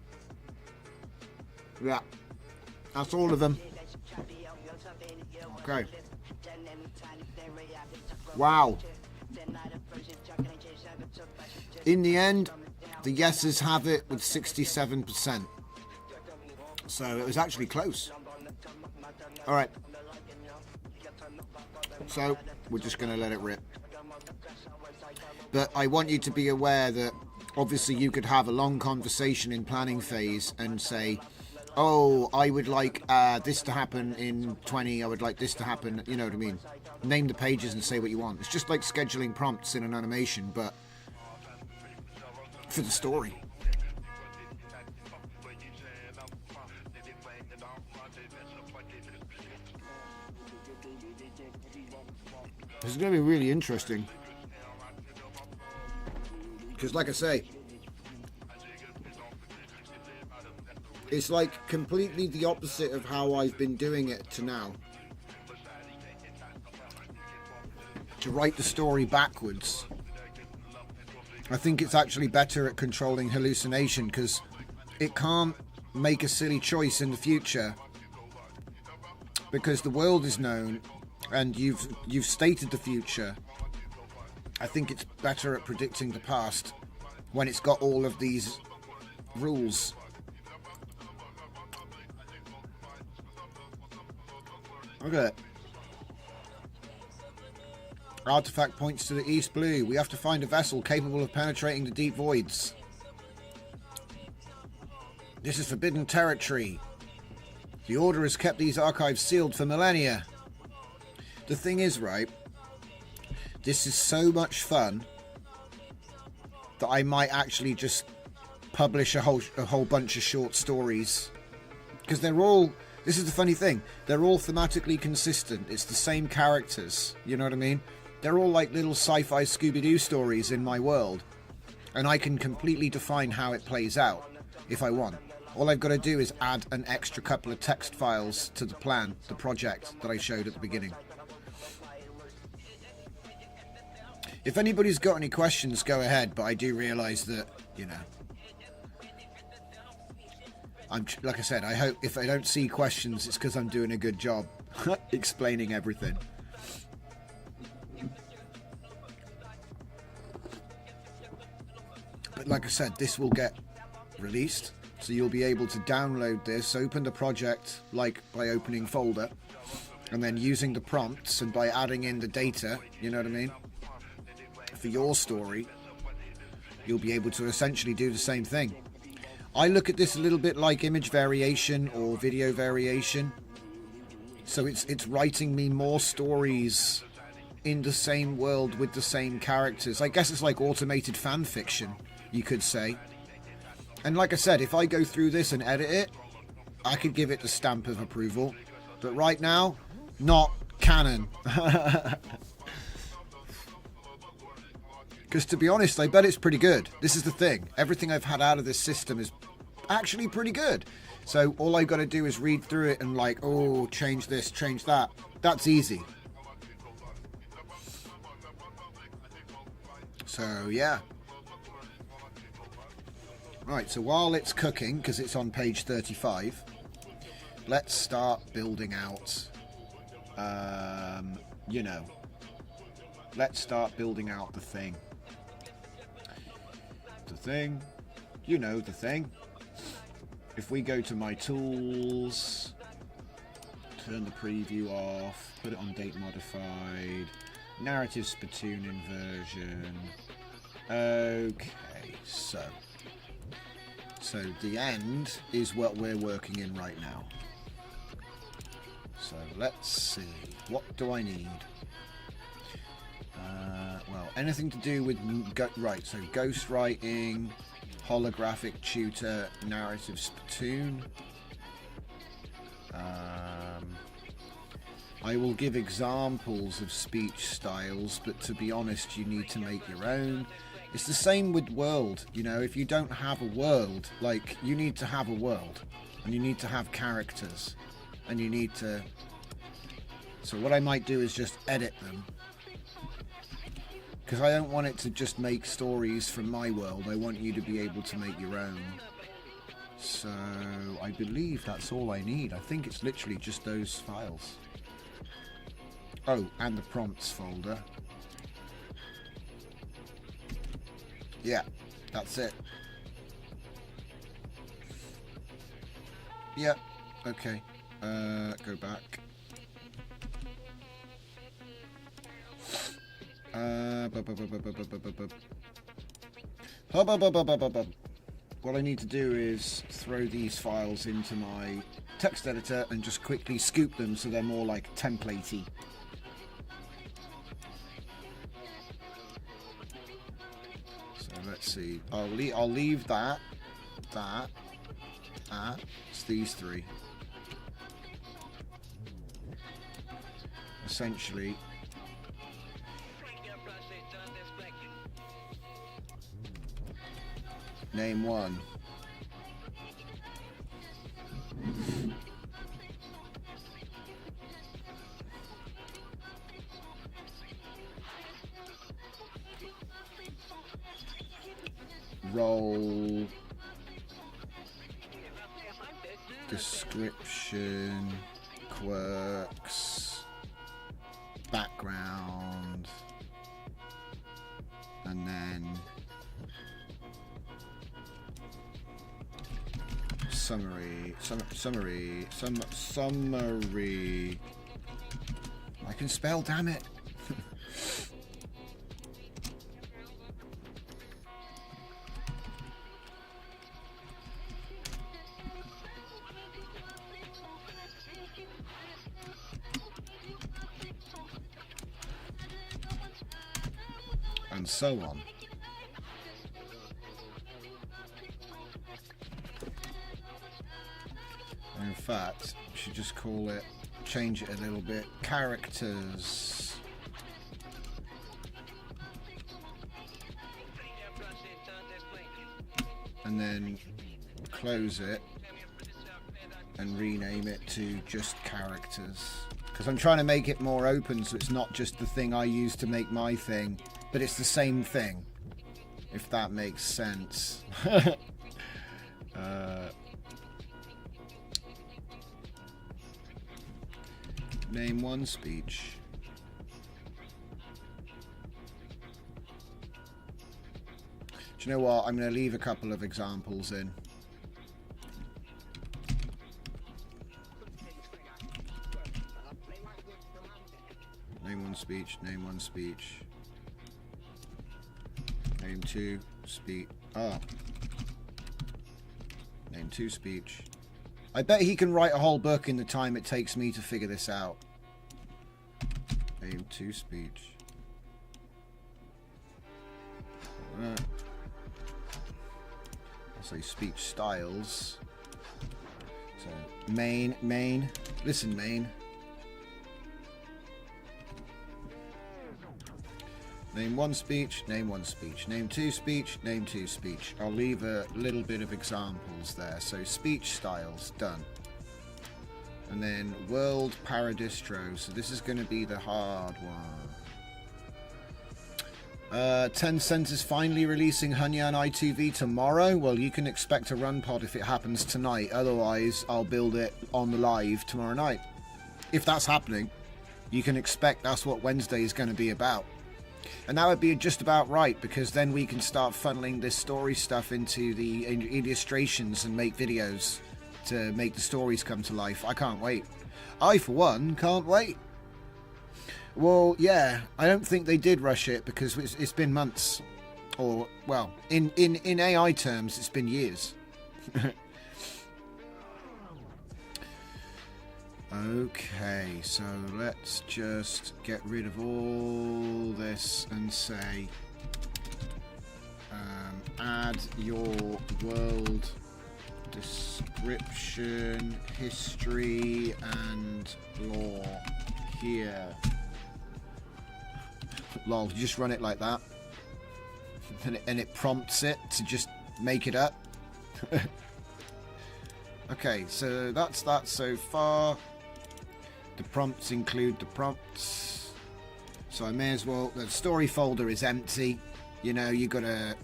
Yeah. That's all of them. Okay. Wow. In the end, the yeses have it with 67%. So it was actually close. Alright. So we're just going to let it rip. But I want you to be aware that obviously you could have a long conversation in planning phase and say, oh, I would like this to happen in 20, I would like this to happen, you know what I mean? Name the pages and say what you want. It's just like scheduling prompts in an animation, but for the story. This is going to be really interesting. Because like I say, it's like completely the opposite of how I've been doing it to now. To write the story backwards. I think it's actually better at controlling hallucination because it can't make a silly choice in the future. Because the world is known and you've stated the future. I think it's better at predicting the past when it's got all of these rules. Okay. Artifact points to the east blue. We have to find a vessel capable of penetrating the deep voids. This is forbidden territory. The Order has kept these archives sealed for millennia. The thing is, right, this is so much fun that I might actually just publish a whole bunch of short stories. Because they're all, this is the funny thing, they're all thematically consistent. It's the same characters, you know what I mean? They're all like little sci-fi Scooby-Doo stories in my world. And I can completely define how it plays out, if I want. All I've got to do is add an extra couple of text files to the plan, the project that I showed at the beginning. If anybody's got any questions, go ahead, but I do realise that, you know, like I said, I hope if I don't see questions, it's because I'm doing a good job explaining everything. But like I said, this will get released, so you'll be able to download this, open the project, like by opening folder, and then using the prompts and by adding in the data, you know what I mean, for your story, you'll be able to essentially do the same thing. I look at this a little bit like image variation or video variation. So it's writing me more stories in the same world with the same characters. I guess it's like automated fan fiction, you could say. And like I said, if I go through this and edit it, I could give it the stamp of approval. But right now, not canon. Because to be honest, I bet it's pretty good. This is the thing. Everything I've had out of this system is actually pretty good. So all I've got to do is read through it and like, oh, change this, change that. That's easy. So, yeah. Right, so while it's cooking, because it's on page 35, let's start building out, you know, let's start building out the thing. The thing, you know, the thing. If we go to my tools, turn the preview off, put it on date modified, narrative spittoon inversion. Okay, so the end is what we're working in right now. So let's see, what do I need? Well, anything to do with right, so ghostwriting, holographic tutor, narrative spittoon. I will give examples of speech styles, but to be honest, you need to make your own. It's the same with world, you know, if you don't have a world, like, you need to have a world, and you need to have characters, and you need to... So what I might do is just edit them, because I don't want it to just make stories from my world. I want you to be able to make your own. So I believe that's all I need. I think it's literally just those files. Oh, and the prompts folder. Yeah, that's it. Yeah, okay. Go back. What I need to do is throw these files into my text editor and just quickly scoop them so they're more like templatey. So let's see. I'll leave that. It's these three. Essentially. Name one. Role. Description. Quirks. Background. And then summary. I can spell, damn it. And so on. In fact, we should just call it, change it a little bit, characters. And then close it and rename it to just characters. Because I'm trying to make it more open so it's not just the thing I use to make my thing, but it's the same thing, if that makes sense. Name one speech. Do you know what? I'm going to leave a couple of examples in. Name one speech, name one speech. Name two speech. Ah. Name two speech. I bet he can write a whole book in the time it takes me to figure this out. Name two speech. I'll say speech styles. So main. Listen, main. Name one speech, name one speech. Name two speech, name two speech. I'll leave a little bit of examples there. So speech styles, done. And then world paradistro. So this is going to be the hard one. Tencent is finally releasing Hunyan i2v tomorrow. Well, you can expect a run pod if it happens tonight. Otherwise, I'll build it on the live tomorrow night. If that's happening, you can expect that's what Wednesday is going to be about. And that would be just about right, because then we can start funneling this story stuff into the illustrations and make videos to make the stories come to life. I can't wait. I, for one, can't wait. Well, yeah, I don't think they did rush it, because it's been months. Or, well, in AI terms, it's been years. Okay, so let's just get rid of all this and say add your world description, history and lore here. Lol, you just run it like that and it prompts it to just make it up. Okay, so that's that so far. The prompts include the prompts, so I may as well. The story folder is empty, you know. You gotta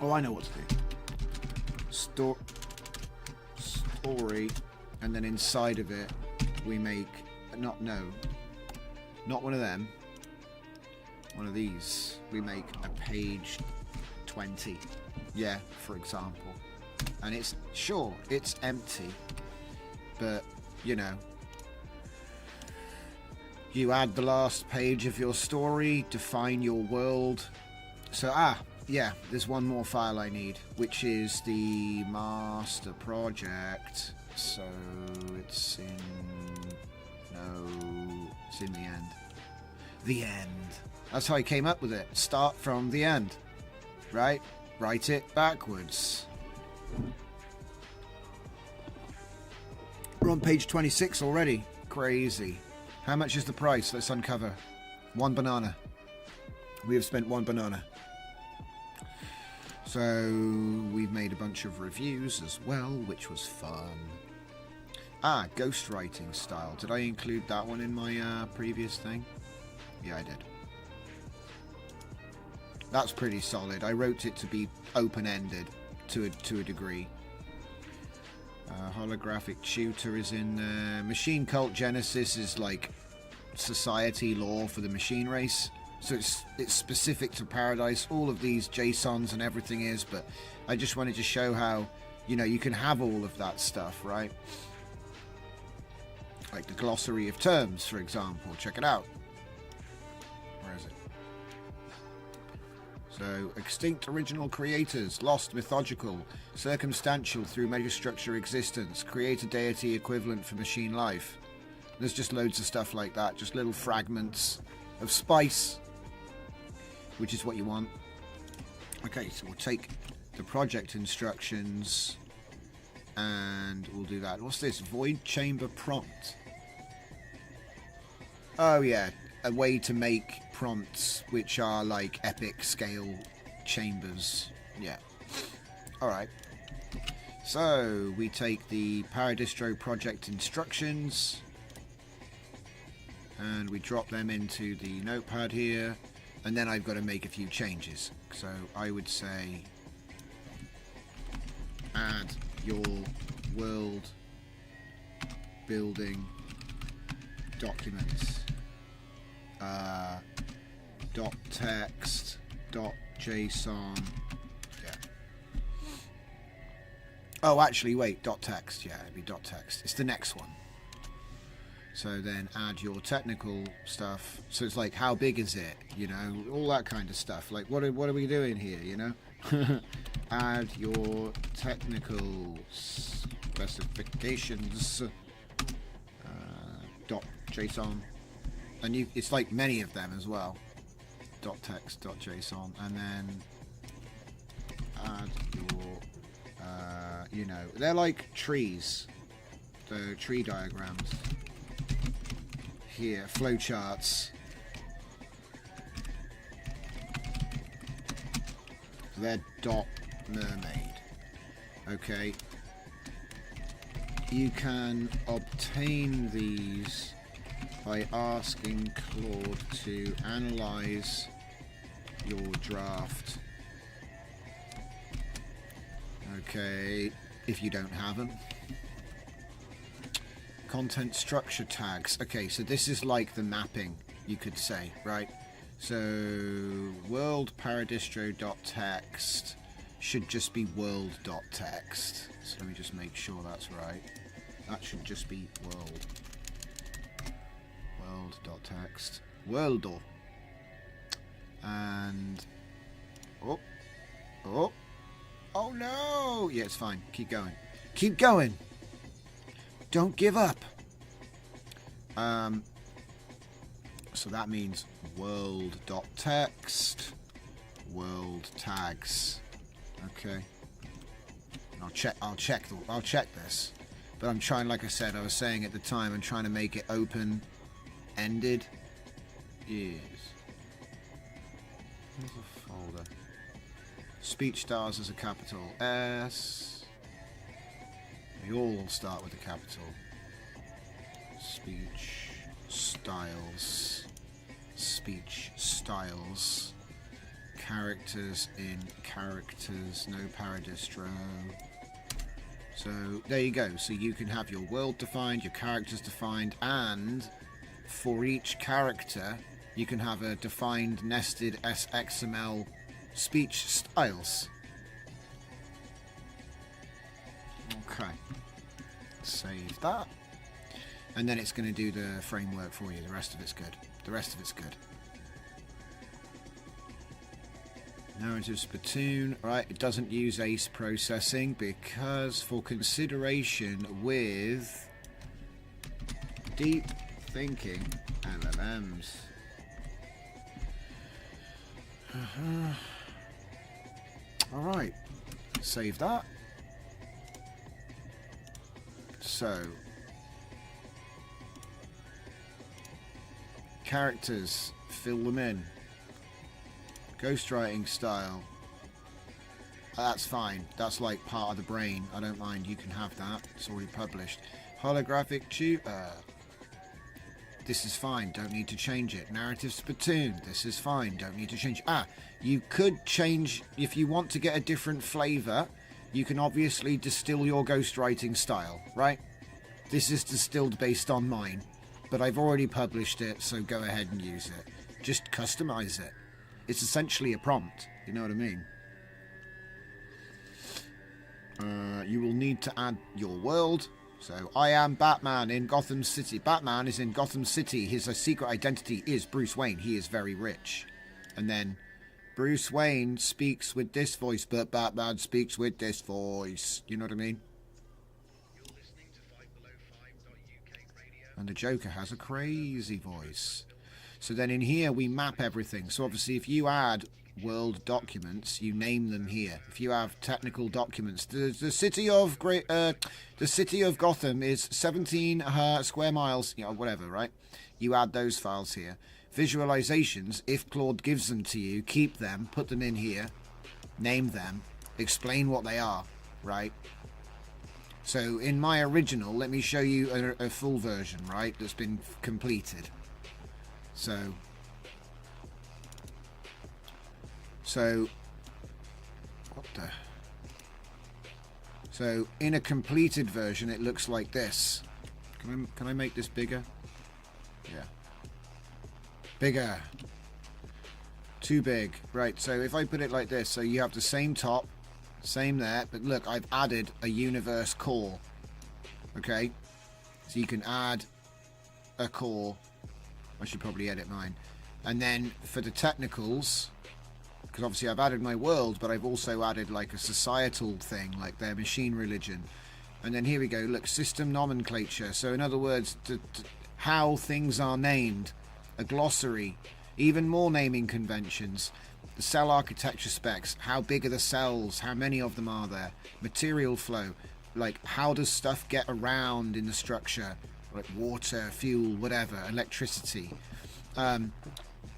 oh, I know what to do. Story, and then inside of it we make not one of them, one of these. We make a page 20, yeah, for example, and it's sure it's empty, but you know, you add the last page of your story, define your world. So, yeah, there's one more file I need, which is the master project. So, it's in the end. The end. That's how I came up with it. Start from the end. Right? Write it backwards. We're on page 26 already. Crazy. How much is the price? Let's uncover. 1 banana. We have spent 1 banana. So we've made a bunch of reviews as well, which was fun. Ghostwriting style. Did I include that one in my previous thing? Yeah, I did. That's pretty solid. I wrote it to be open-ended to a degree. Holographic tutor is in there. Machine Cult Genesis is like society lore for the machine race, so it's specific to Paradise. All of these JSONs and everything is, but I just wanted to show how, you know, you can have all of that stuff, right? Like the glossary of terms, for example. Check it out. Where is it? So, extinct original creators, lost mythological, circumstantial through megastructure existence, create a deity equivalent for machine life. There's just loads of stuff like that, just little fragments of spice, which is what you want. Okay, so we'll take the project instructions and we'll do that. What's this? Void chamber prompt. Oh yeah, a way to make prompts which are like epic scale chambers. Yeah. Alright. So we take the Paradistro project instructions and we drop them into the notepad here, and then I've got to make a few changes. So I would say add your world building documents. .text, .json, yeah. Oh, actually, wait, .text, yeah, it'd be .text. It's the next one. So then add your technical stuff. So it's like, how big is it? You know, all that kind of stuff. Like, what are we doing here, you know? Add your technical specifications, .json. And it's like many of them as well. .text, .json, and then add your, you know, they're like trees, the tree diagrams. Here, flowcharts. They're .mermaid. Okay. You can obtain these by asking Claude to analyze your draft. Okay, if you don't have them. Content structure tags. Okay, so this is like the mapping, you could say, right? So world paradistro.text should just be world.text. So let me just make sure that's right. That should just be world. World.text. Worldo. And oh no! Yeah, it's fine. Keep going. Keep going. Don't give up. So that means world.text, world tags. Okay. I'll check this. But I'm trying, like I said, I was saying at the time, I'm trying to make it open-ended. Yes. Here's a folder. Speech styles as a capital S. They all start with a capital. Speech styles. Speech styles. Characters in characters. No paradistro. So there you go. So you can have your world defined, your characters defined, and for each character you can have a defined nested XML speech styles. Okay. Save that. And then it's going to do the framework for you. The rest of it's good. The rest of it's good. Narrative Spittoon. Right, it doesn't use ACE processing because for consideration with deep thinking LLMs. Alright. Save that. So characters, fill them in. Ghostwriting style. That's fine. That's like part of the brain. I don't mind. You can have that. It's already published. Holographic tutor. This is fine. Don't need to change it. Narrative spittoon. This is fine. Don't need to change it. You could change if you want to get a different flavor. You can obviously distill your ghostwriting style, right? This is distilled based on mine, but I've already published it, so go ahead and use it. Just customize it. It's essentially a prompt, you know what I mean? You will need to add your world. So, I am Batman in Gotham City. Batman is in Gotham City. His secret identity is Bruce Wayne. He is very rich. And then Bruce Wayne speaks with this voice, but Batman speaks with this voice. You know what I mean? And the Joker has a crazy voice. So then in here we map everything. So obviously if you add world documents, you name them here. If you have technical documents, the city of Gotham is 17 square miles, you know, whatever, right? You add those files here. Visualizations, if Claude gives them to you, keep them, put them in here, name them, explain what they are, right? So in my original, let me show you a full version, right, that's been completed. So what the? So in a completed version, it looks like this. Can I make this bigger? Yeah. Bigger. Too big. Right, so if I put it like this, so you have the same top, same there, but look, I've added a universe core. Okay? So you can add a core. I should probably edit mine. And then for the technicals, because obviously I've added my world, but I've also added like a societal thing, like their machine religion. And then here we go, look, system nomenclature. So in other words, how things are named, a glossary, even more naming conventions, the cell architecture specs, how big are the cells, how many of them are there, material flow, like how does stuff get around in the structure, like water, fuel, whatever, electricity.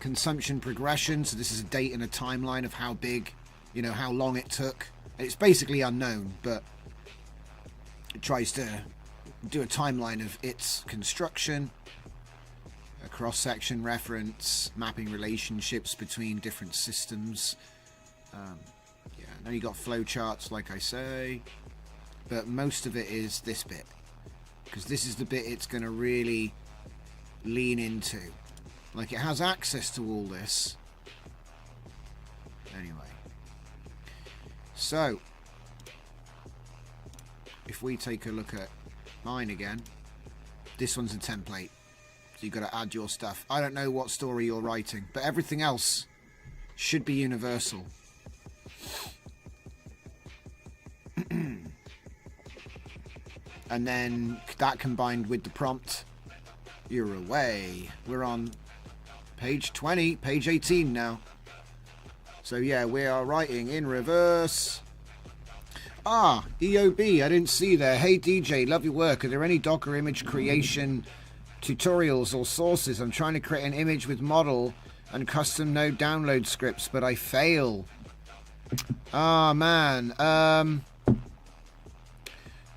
Consumption progression, so this is a date and a timeline of how big, you know, how long it took. It's basically unknown, but it tries to do a timeline of its construction. a cross-section reference, mapping relationships between different systems. Yeah, then you got flowcharts, like I say, but most of it is this bit, because this is the bit it's going to really lean into. Like, it has access to all this. Anyway, so if we take a look at mine again, this one's a template, so you've got to add your stuff. I don't know what story you're writing, but everything else should be universal. And then that combined with the prompt, you're away. We're on page 20, page 18 now. So yeah, we are writing in reverse. Ah, EOB, I didn't see there. Hey DJ, love your work. Are there any Docker image creation tutorials or sources? I'm trying to create an image with model and custom node download scripts, but I fail. Ah, man.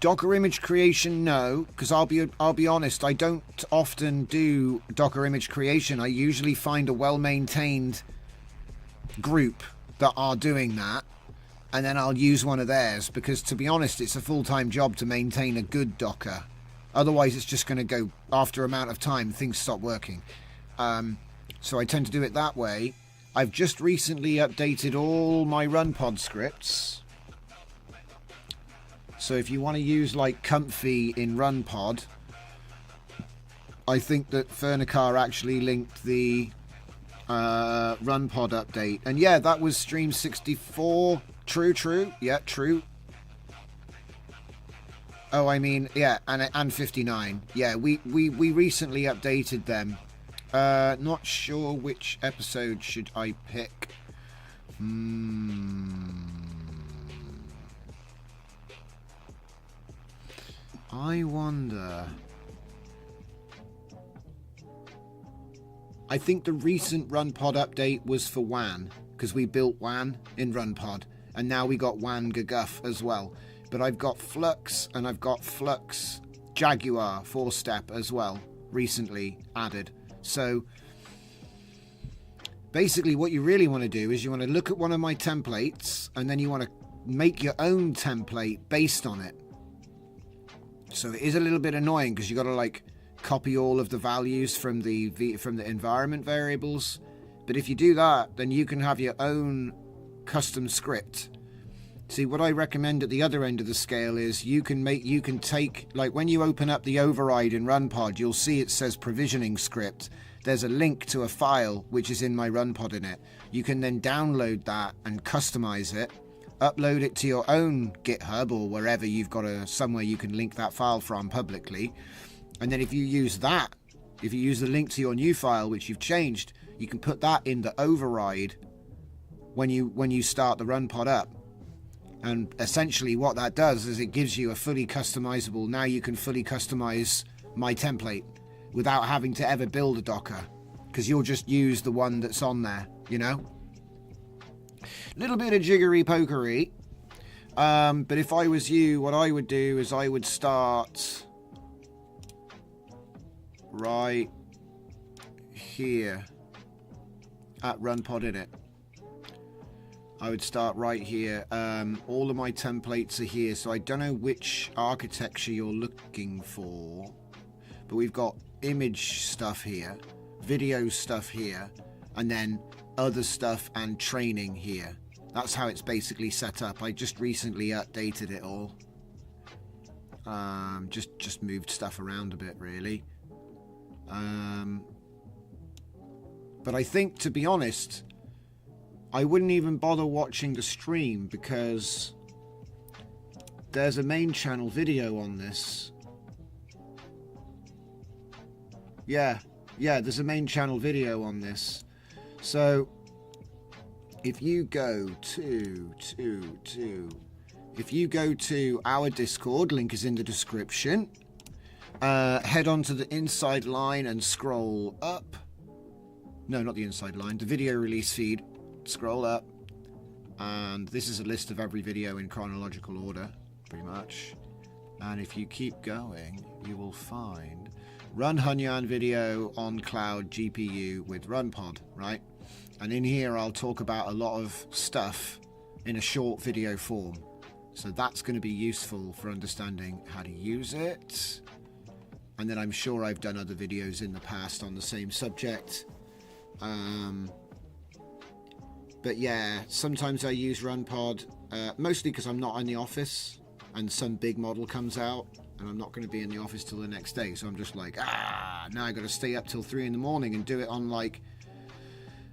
Docker image creation, no, because I'll be honest, I don't often do Docker image creation. I usually find a well-maintained group that are doing that, and then I'll use one of theirs, because to be honest, it's a full-time job to maintain a good Docker. Otherwise, it's just going to go, after an amount of time, things stop working. So I tend to do it that way. I've just recently updated all my runpod scripts. So if you want to use like Comfy in runpod, I think that Fernicar actually linked the runpod update. And yeah, that was stream 64. True. Yeah, true. Oh, I mean, yeah, and 59. Yeah, we recently updated them. Not sure which episode should I pick. I wonder. I think the recent runpod update was for WAN, because we built WAN in runpod, and now we got WAN Gaguff as well. But I've got Flux, and I've got Flux Jaguar 4-step as well, recently added. So basically what you really want to do is you want to look at one of my templates, and then you want to make your own template based on it. So it is a little bit annoying, because you got to like copy all of the values from the environment variables. But if you do that, then you can have your own custom script. See, what I recommend at the other end of the scale is you can take, like when you open up the override in runpod, you'll see it says provisioning script. There's a link to a file which is in my runpod in it. You can then download that and customize it, upload it to your own GitHub or wherever you've got somewhere you can link that file from publicly. And then if you use that, if you use the link to your new file which you've changed, you can put that in the override when you start the runpod up. And essentially what that does is it gives you a fully customizable, now you can fully customize my template without having to ever build a Docker, because you'll just use the one that's on there, you know? Little bit of jiggery pokery. But if I was you, what I would do is I would start right here at runpod init. I would start right here. All of my templates are here, so I don't know which architecture you're looking for, but we've got image stuff here, video stuff here, and then other stuff and training here. That's how it's basically set up. I just recently updated it all. Just moved stuff around a bit, really. But I think, to be honest, I wouldn't even bother watching the stream, because there's a main channel video on this. Yeah, there's a main channel video on this. So if you go to our Discord, link is in the description. Head on to the inside line and scroll up. No, not the inside line, the video release feed. Scroll up, and this is a list of every video in chronological order, pretty much. And if you keep going, you will find run Hunyan video on cloud GPU with RunPod, right? And in here I'll talk about a lot of stuff in a short video form. So that's going to be useful for understanding how to use it. And then I'm sure I've done other videos in the past on the same subject. But yeah, sometimes I use RunPod, mostly because I'm not in the office and some big model comes out and I'm not going to be in the office till the next day. So I'm just like, now I got to stay up till 3 in the morning and do it on like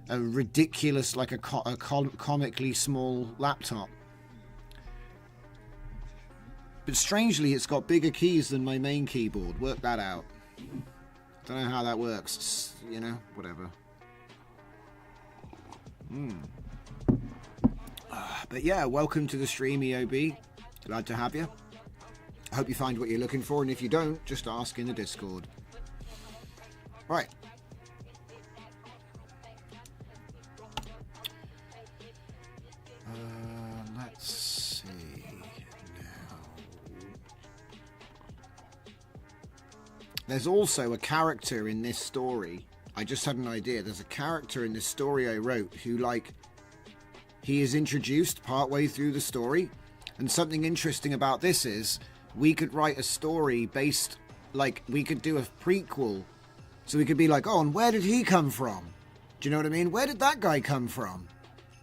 a ridiculous, like a comically small laptop. But strangely, it's got bigger keys than my main keyboard. Work that out. Don't know how that works. You know, whatever. But yeah, welcome to the stream, EOB. Glad to have you. I hope you find what you're looking for, and if you don't, just ask in the Discord. Right. Let's see now. There's also a character in this story. I just had an idea. There's a character in this story I wrote who, like, he is introduced partway through the story. And something interesting about this is we could write a story based, like, we could do a prequel. So we could be like, oh, and where did he come from? Do you know what I mean? Where did that guy come from?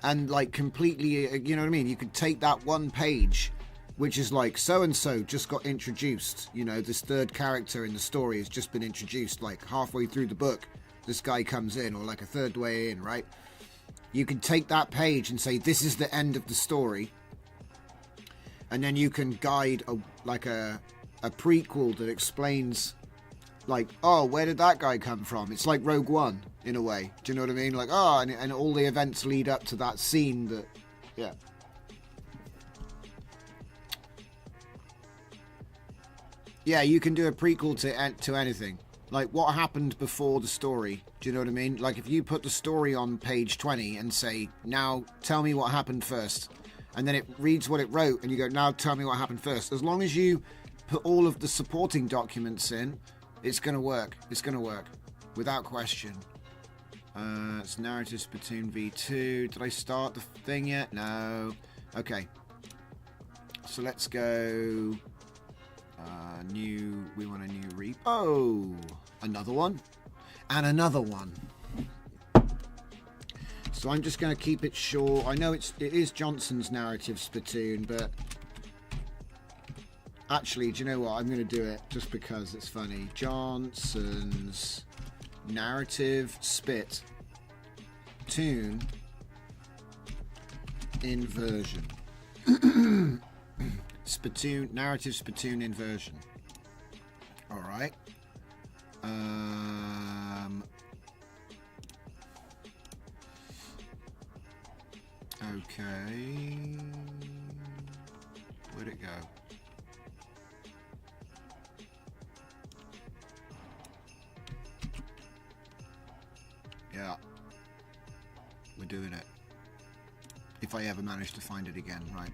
And, like, completely, you know what I mean? You could take that one page, which is like, so-and-so just got introduced. You know, this third character in the story has just been introduced, like, halfway through the book. This guy comes in, or like a third way in, right? You can take that page and say, this is the end of the story. And then you can guide a prequel that explains, like, oh, where did that guy come from? It's like Rogue One, in a way. Do you know what I mean? Like, oh, and all the events lead up to that scene that, yeah. Yeah, you can do a prequel to anything. Like, what happened before the story? Do you know what I mean? Like, if you put the story on page 20 and say, now tell me what happened first. And then it reads what it wrote, and you go, now tell me what happened first. As long as you put all of the supporting documents in, it's going to work. It's going to work. Without question. It's narrative Splatoon V2. Did I start the thing yet? No. Okay. So let's go... we want a new repo. Oh, another one and another one. So I'm just going to keep it short. I know it is Johnson's narrative Splatoon, but actually, do you know what? I'm going to do it just because it's funny. Johnson's narrative Splatoon inversion. Narrative Splatoon inversion. All right. Okay. Where'd it go? Yeah. We're doing it. If I ever manage to find it again, right?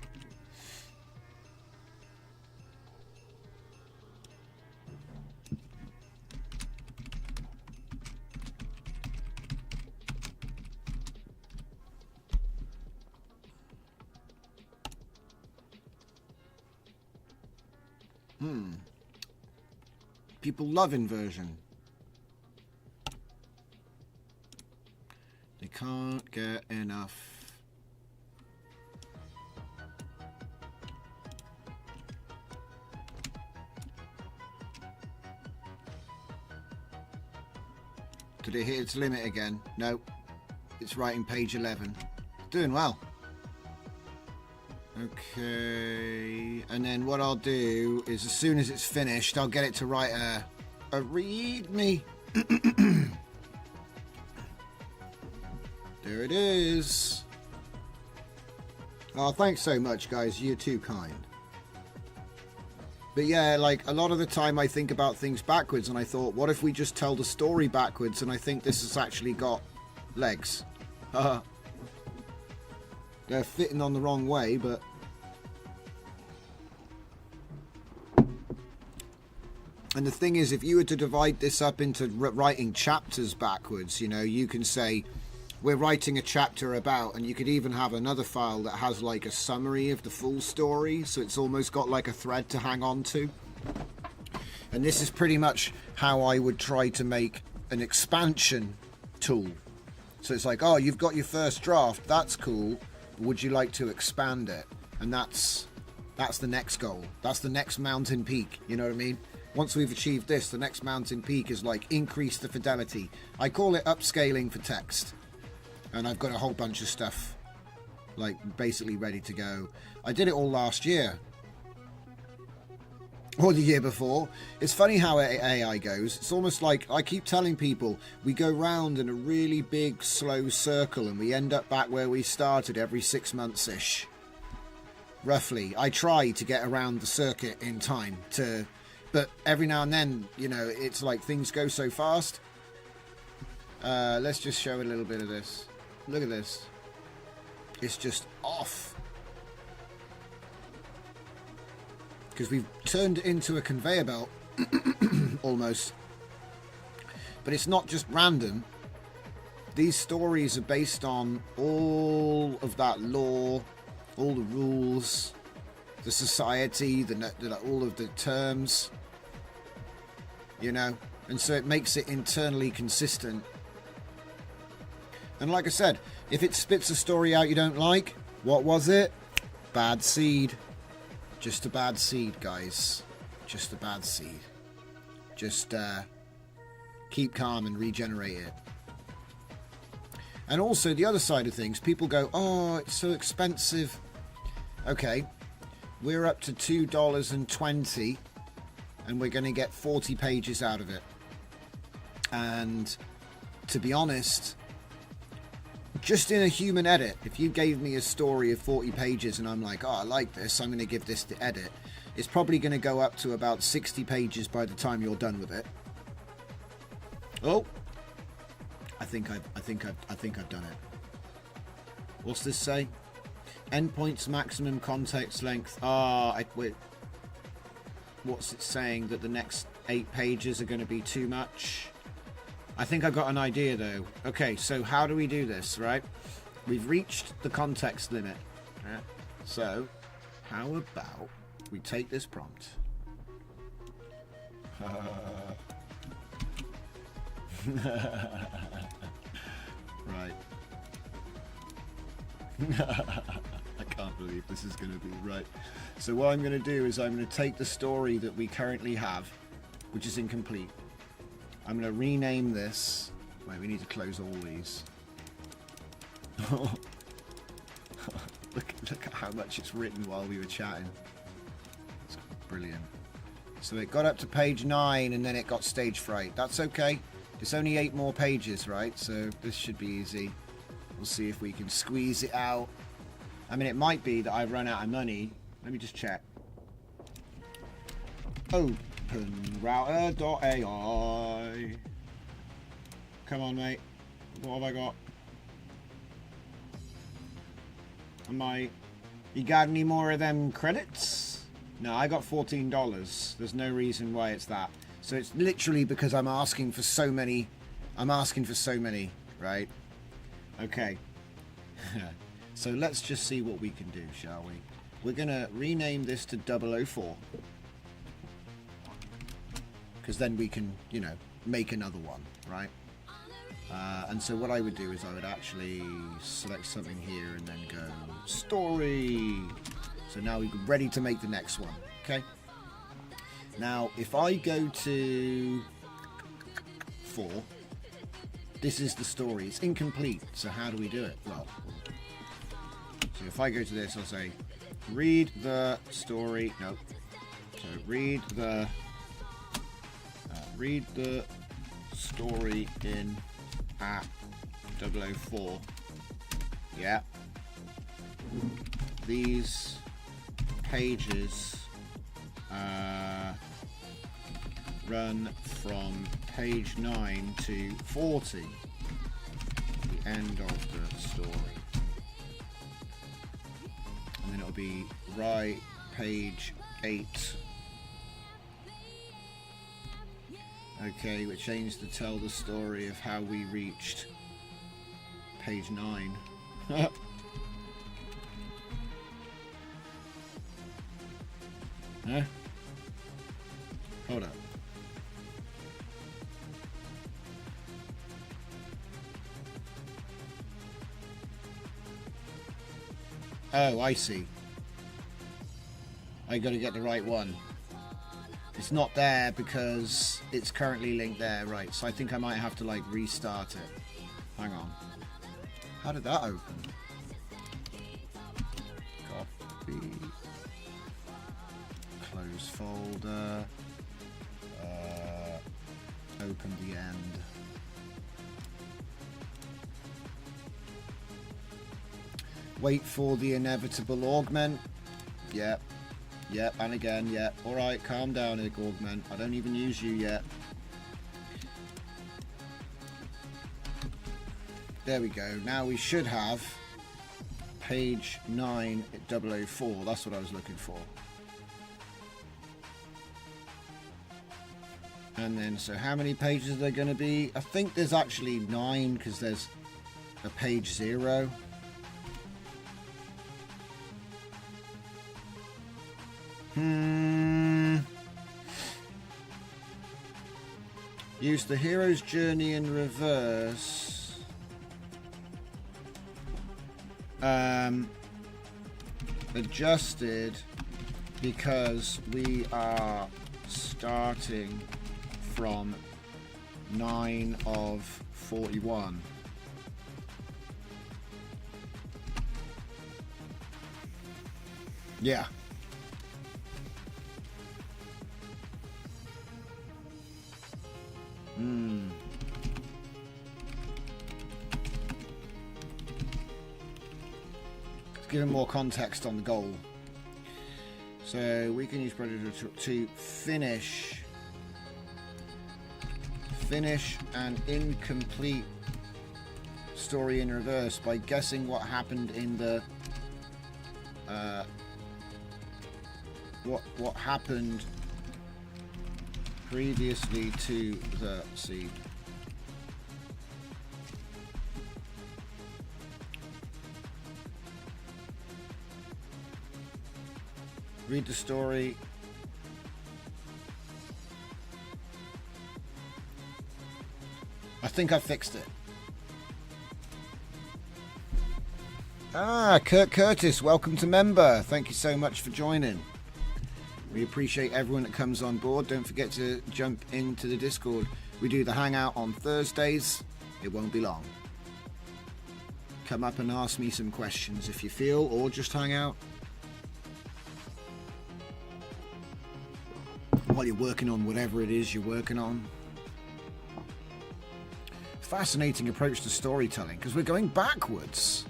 People love inversion. They can't get enough. Did it hit its limit again? No. It's writing page 11. Doing well. Okay, and then what I'll do is as soon as it's finished, I'll get it to write a readme. There it is. Oh, thanks so much, guys. You're too kind. But yeah, like a lot of the time I think about things backwards, and I thought, what if we just tell the story backwards? And I think this has actually got legs. They're fitting on the wrong way, but... And the thing is, if you were to divide this up into writing chapters backwards, you know, you can say, we're writing a chapter about, and you could even have another file that has like a summary of the full story, so it's almost got like a thread to hang on to. And this is pretty much how I would try to make an expansion tool. So it's like, oh, you've got your first draft, that's cool, would you like to expand it? And that's the next goal, that's the next mountain peak, you know what I mean? Once we've achieved this, the next mountain peak is like increase the fidelity. I call it upscaling for text. And I've got a whole bunch of stuff like basically ready to go. I did it all last year. Or the year before. It's funny how AI goes. It's almost like I keep telling people we go round in a really big slow circle and we end up back where we started every 6 months-ish. Roughly. I try to get around the circuit in time to... But every now and then, you know, it's like things go so fast. Let's just show a little bit of this. Look at this. It's just off. Because we've turned it into a conveyor belt. Almost. But it's not just random. These stories are based on all of that lore, all the rules, the society, all of the terms. You know? And so it makes it internally consistent. And like I said, if it spits a story out you don't like, what was it? Bad seed. Just a bad seed, guys. Just a bad seed. Just keep calm and regenerate it. And also the other side of things, people go, oh, it's so expensive. Okay, we're up to $2.20 and we're going to get 40 pages out of it. And to be honest... Just in a human edit, if you gave me a story of 40 pages and I'm like, oh, I like this, I'm going to give this the edit, it's probably going to go up to about 60 pages by the time you're done with it. Oh, I think I've done it. What's this say? Endpoints maximum context length. Wait. What's it saying? That the next 8 pages are going to be too much? I think I've got an idea though. Okay, so how do we do this, right? We've reached the context limit. Right? So, how about we take this prompt? Right. I can't believe this is going to be right. So what I'm going to do is I'm going to take the story that we currently have, which is incomplete. I'm going to rename this. Wait, we need to close all these. Look at how much it's written while we were chatting. It's brilliant. So it got up to page 9 and then it got stage fright. That's okay. It's only 8 more pages, right? So this should be easy. We'll see if we can squeeze it out. I mean, it might be that I've run out of money. Let me just check. OpenRouter.ai. Come on, mate. What have I got? You got any more of them credits? No, I got $14. There's no reason why it's that. So it's literally because I'm asking for so many. I'm asking for so many, right? Okay. So let's just see what we can do, shall we? We're going to rename this to 004. Because then we can, you know, make another one, right? And so what I would do is I would actually select something here and then go story. So now we're ready to make the next one, okay? Now, if I go to 4, this is the story. It's incomplete, so how do we do it? Well, so if I go to this, I'll say, read the story. No. So read the story in at 004. Yeah. These pages run from page 9 to 40, the end of the story. And then it'll be right page 8 Okay, which aims to tell the story of how we reached page 9. Huh? Hold up. Oh, I see. I got to get the right one. It's not there because it's currently linked there, right? So I think I might have to like restart it. Hang on. How did that open? Copy. Close folder. Open the end. Wait for the inevitable augment. Yep. Yep, and again, yep. Alright, calm down, augment. I don't even use you yet. There we go. Now we should have page 9 at 004. That's what I was looking for. And then, so how many pages are there going to be? I think there's actually 9 because there's a page 0. Use the hero's journey in reverse. Adjusted because we are starting from 9 of 41. Yeah. Let's give him more context on the goal. So we can use Predator to finish an incomplete story in reverse by guessing what happened in the what happened previously to the seed. Read the story. I think I fixed it. Ah, Kurt Curtis, welcome to member. Thank you so much for joining. We appreciate everyone that comes on board. Don't forget to jump into the Discord. We do the hangout on Thursdays. It won't be long. Come up and ask me some questions if you feel, or just hang out. While you're working on whatever it is you're working on. Fascinating approach to storytelling because we're going backwards.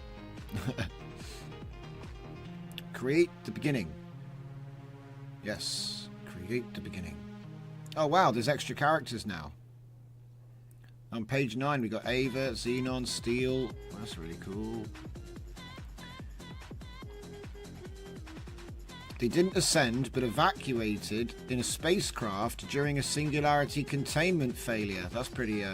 Create the beginning. Yes, create the beginning. Oh wow, there's extra characters now. On page 9 we got Ava, Xenon, Steel. That's really cool. They didn't ascend, but evacuated in a spacecraft during a singularity containment failure. That's pretty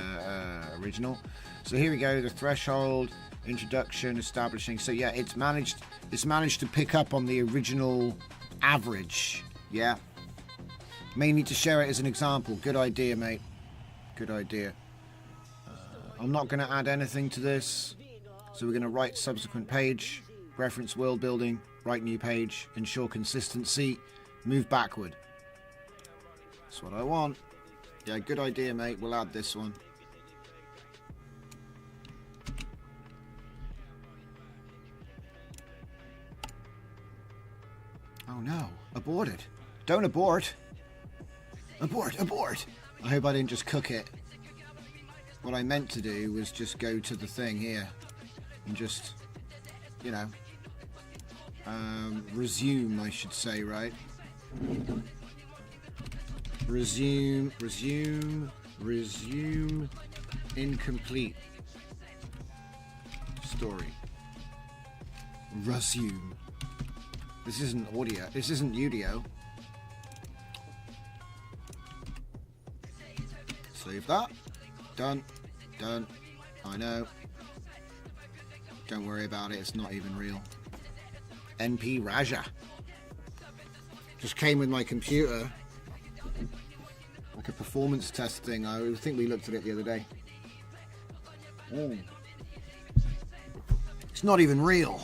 original. So here we go, the threshold, introduction, establishing. So yeah, it's managed to pick up on the original average. Yeah. May need to share it as an example. Good idea, mate. Good idea. I'm not going to add anything to this. So we're going to write subsequent page, reference world building, write new page, ensure consistency, move backward. That's what I want. Yeah, good idea, mate. We'll add this one. Oh no, aborted. Don't abort. Abort, abort. I hope I didn't just cook it. What I meant to do was just go to the thing here and just, you know, resume, I should say, right? Resume, incomplete story. Resume. This isn't audio. This isn't audio. Save that. Done. Done. I know. Don't worry about it. It's not even real. NP Raja. Just came with my computer. Like a performance test thing. I think we looked at it the other day. Oh. It's not even real.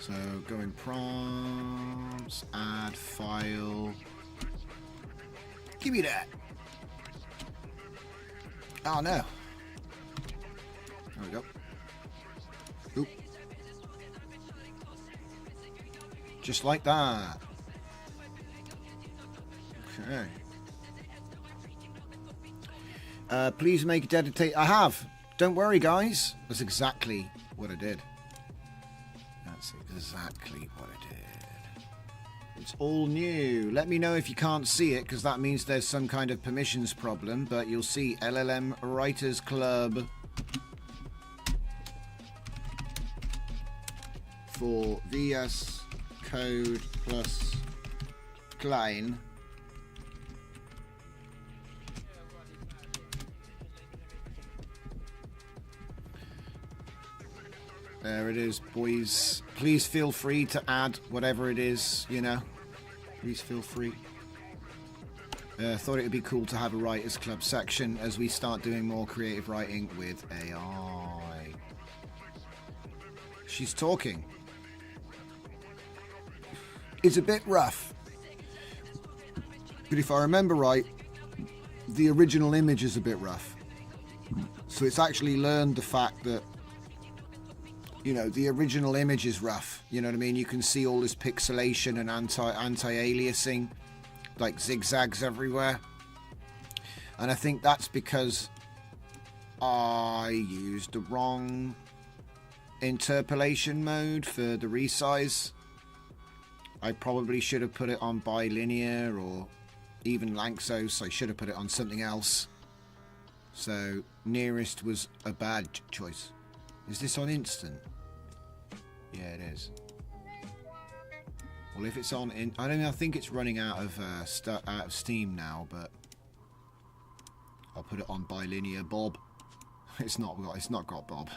So go in prompts, add file. Give me that. Oh no. There we go. Oop. Just like that. Okay. Please make a dedicate. I have. Don't worry, guys. That's exactly what I did. That's exactly what I did. It's all new. Let me know if you can't see it, because that means there's some kind of permissions problem. But you'll see LLM Writers Club for Vscode plus Cline. There it is, boys. Please feel free to add whatever it is, you know. Please feel free. Thought it would be cool to have a Writers Club section as we start doing more creative writing with AI. She's talking. It's a bit rough. But if I remember right, the original image is a bit rough. So it's actually learned the fact that, you know, the original image is rough. You know what I mean? You can see all this pixelation and anti-aliasing, like zigzags everywhere. And I think that's because I used the wrong interpolation mode for the resize. I probably should have put it on bilinear or even Lanczos. I should have put it on something else. So nearest was a bad choice. Is this on instant? Yeah, it is. Well, if it's on in, I think it's running out of Steam now, but I'll put it on bilinear Bob. It's not got Bob.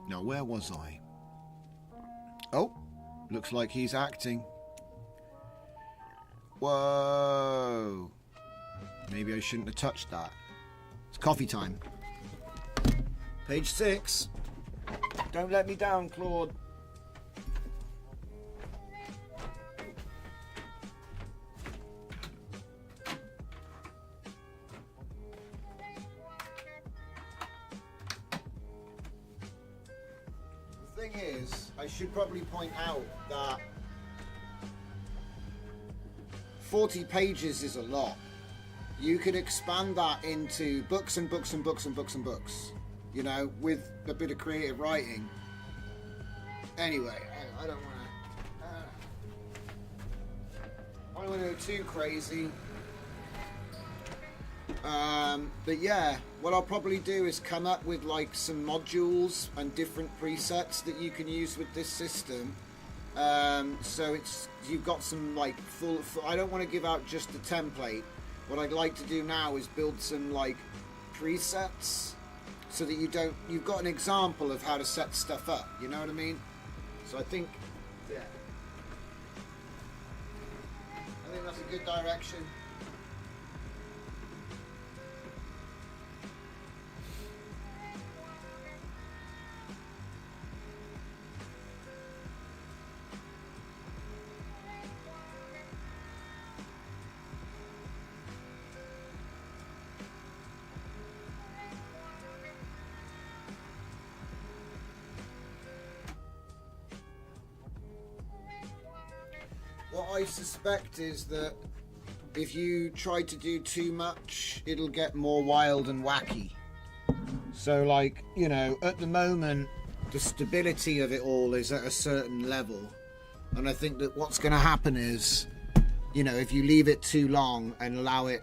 No, where was I? Oh, looks like he's acting. Whoa. Maybe I shouldn't have touched that. It's coffee time. Page 6. Don't let me down, Claude. The thing is, I should probably point out that 40 pages is a lot. You could expand that into books and books and books and books and books, you know, with a bit of creative writing. Anyway, I don't want to go too crazy. But yeah, what I'll probably do is come up with like some modules and different presets that you can use with this system. So you've got some like full. I don't want to give out just a template. What I'd like to do now is build some like presets so that you've got an example of how to set stuff up. You know what I mean? So I think that's a good direction. What I suspect is that if you try to do too much, it'll get more wild and wacky. So like, you know, at the moment, the stability of it all is at a certain level. And I think that what's going to happen is, you know, if you leave it too long and allow it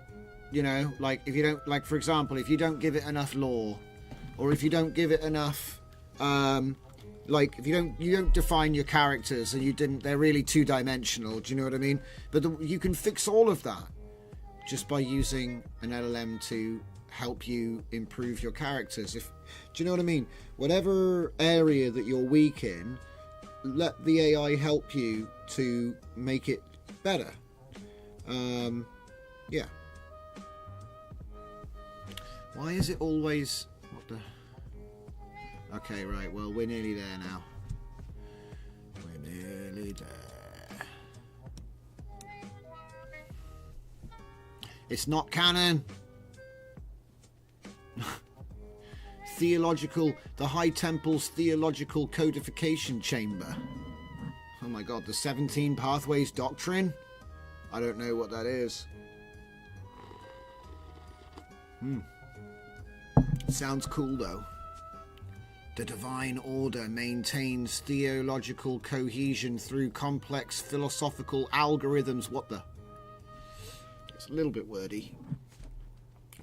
you know, like if you don't, like for example, if you don't give it enough lore, or if you don't give it enough, like if you don't define your characters and they're really two-dimensional. Do you know what I mean? But you can fix all of that just by using an LLM to help you improve your characters. Do you know what I mean? Whatever area that you're weak in, let the AI help you to make it better. Yeah. Why is it always... What the... Okay, right. Well, we're nearly there now. We're nearly there. It's not canon. The High Temple's Theological Codification Chamber. Oh my god, the 17 Pathways Doctrine? I don't know what that is. Sounds cool though. The Divine Order maintains theological cohesion through complex philosophical algorithms. What the? It's a little bit wordy.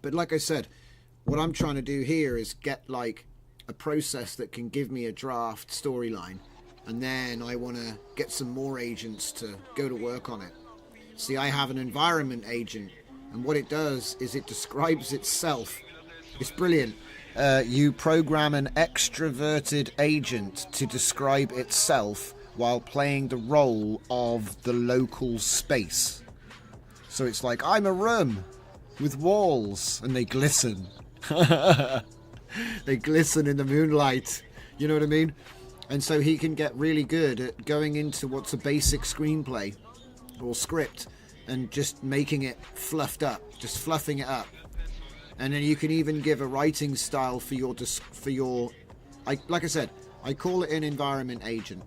But like I said, what I'm trying to do here is get like a process that can give me a draft storyline, and then I want to get some more agents to go to work on it. See, I have an environment agent, and what it does is it describes itself. It's brilliant. You program an extroverted agent to describe itself while playing the role of the local space. So it's like, I'm a room with walls, and they glisten. They glisten in the moonlight. You know what I mean? And so he can get really good at going into what's a basic screenplay or script and just making it fluffed up, just fluffing it up. And then you can even give a writing style for your like I said, I call it an environment agent,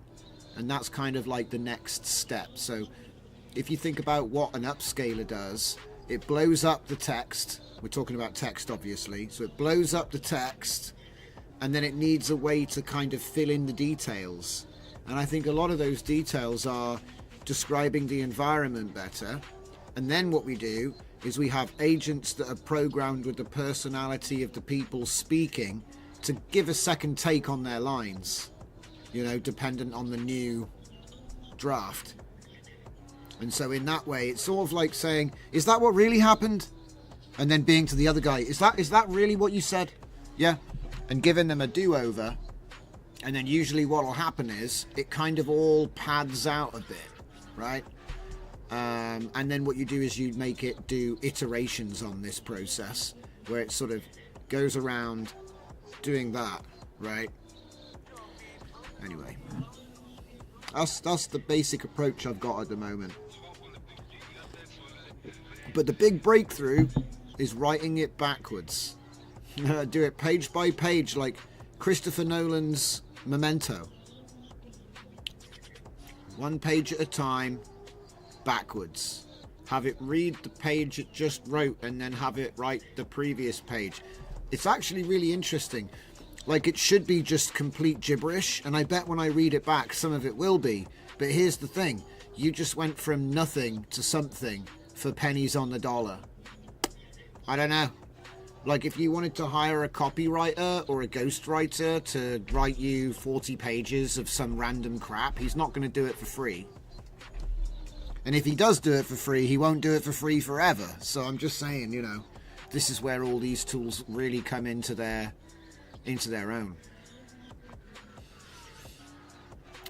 and that's kind of like the next step. So if you think about what an upscaler does, it blows up the text. We're talking about text, obviously. So it blows up the text, and then it needs a way to kind of fill in the details. And I think a lot of those details are describing the environment better. And then what we do is we have agents that are programmed with the personality of the people speaking to give a second take on their lines, you know, dependent on the new draft. And so in that way, it's sort of like saying, is that what really happened? And then being to the other guy, is that really what you said? Yeah. And giving them a do-over. And then usually what will happen is it kind of all pads out a bit, right? And then what you do is you make it do iterations on this process where it sort of goes around doing that, right? Anyway, that's the basic approach I've got at the moment. But the big breakthrough is writing it backwards. Do it page by page like Christopher Nolan's Memento. One page at a time, backwards. Have it read the page it just wrote and then have it write the previous page. It's actually really interesting. Like, it should be just complete gibberish, and I bet when I read it back some of it will be. But here's the thing, you just went from nothing to something for pennies on the dollar. I don't know. Like, if you wanted to hire a copywriter or a ghostwriter to write you 40 pages of some random crap, he's not going to do it for free. And if he does do it for free, he won't do it for free forever. So I'm just saying, you know, this is where all these tools really come into their own.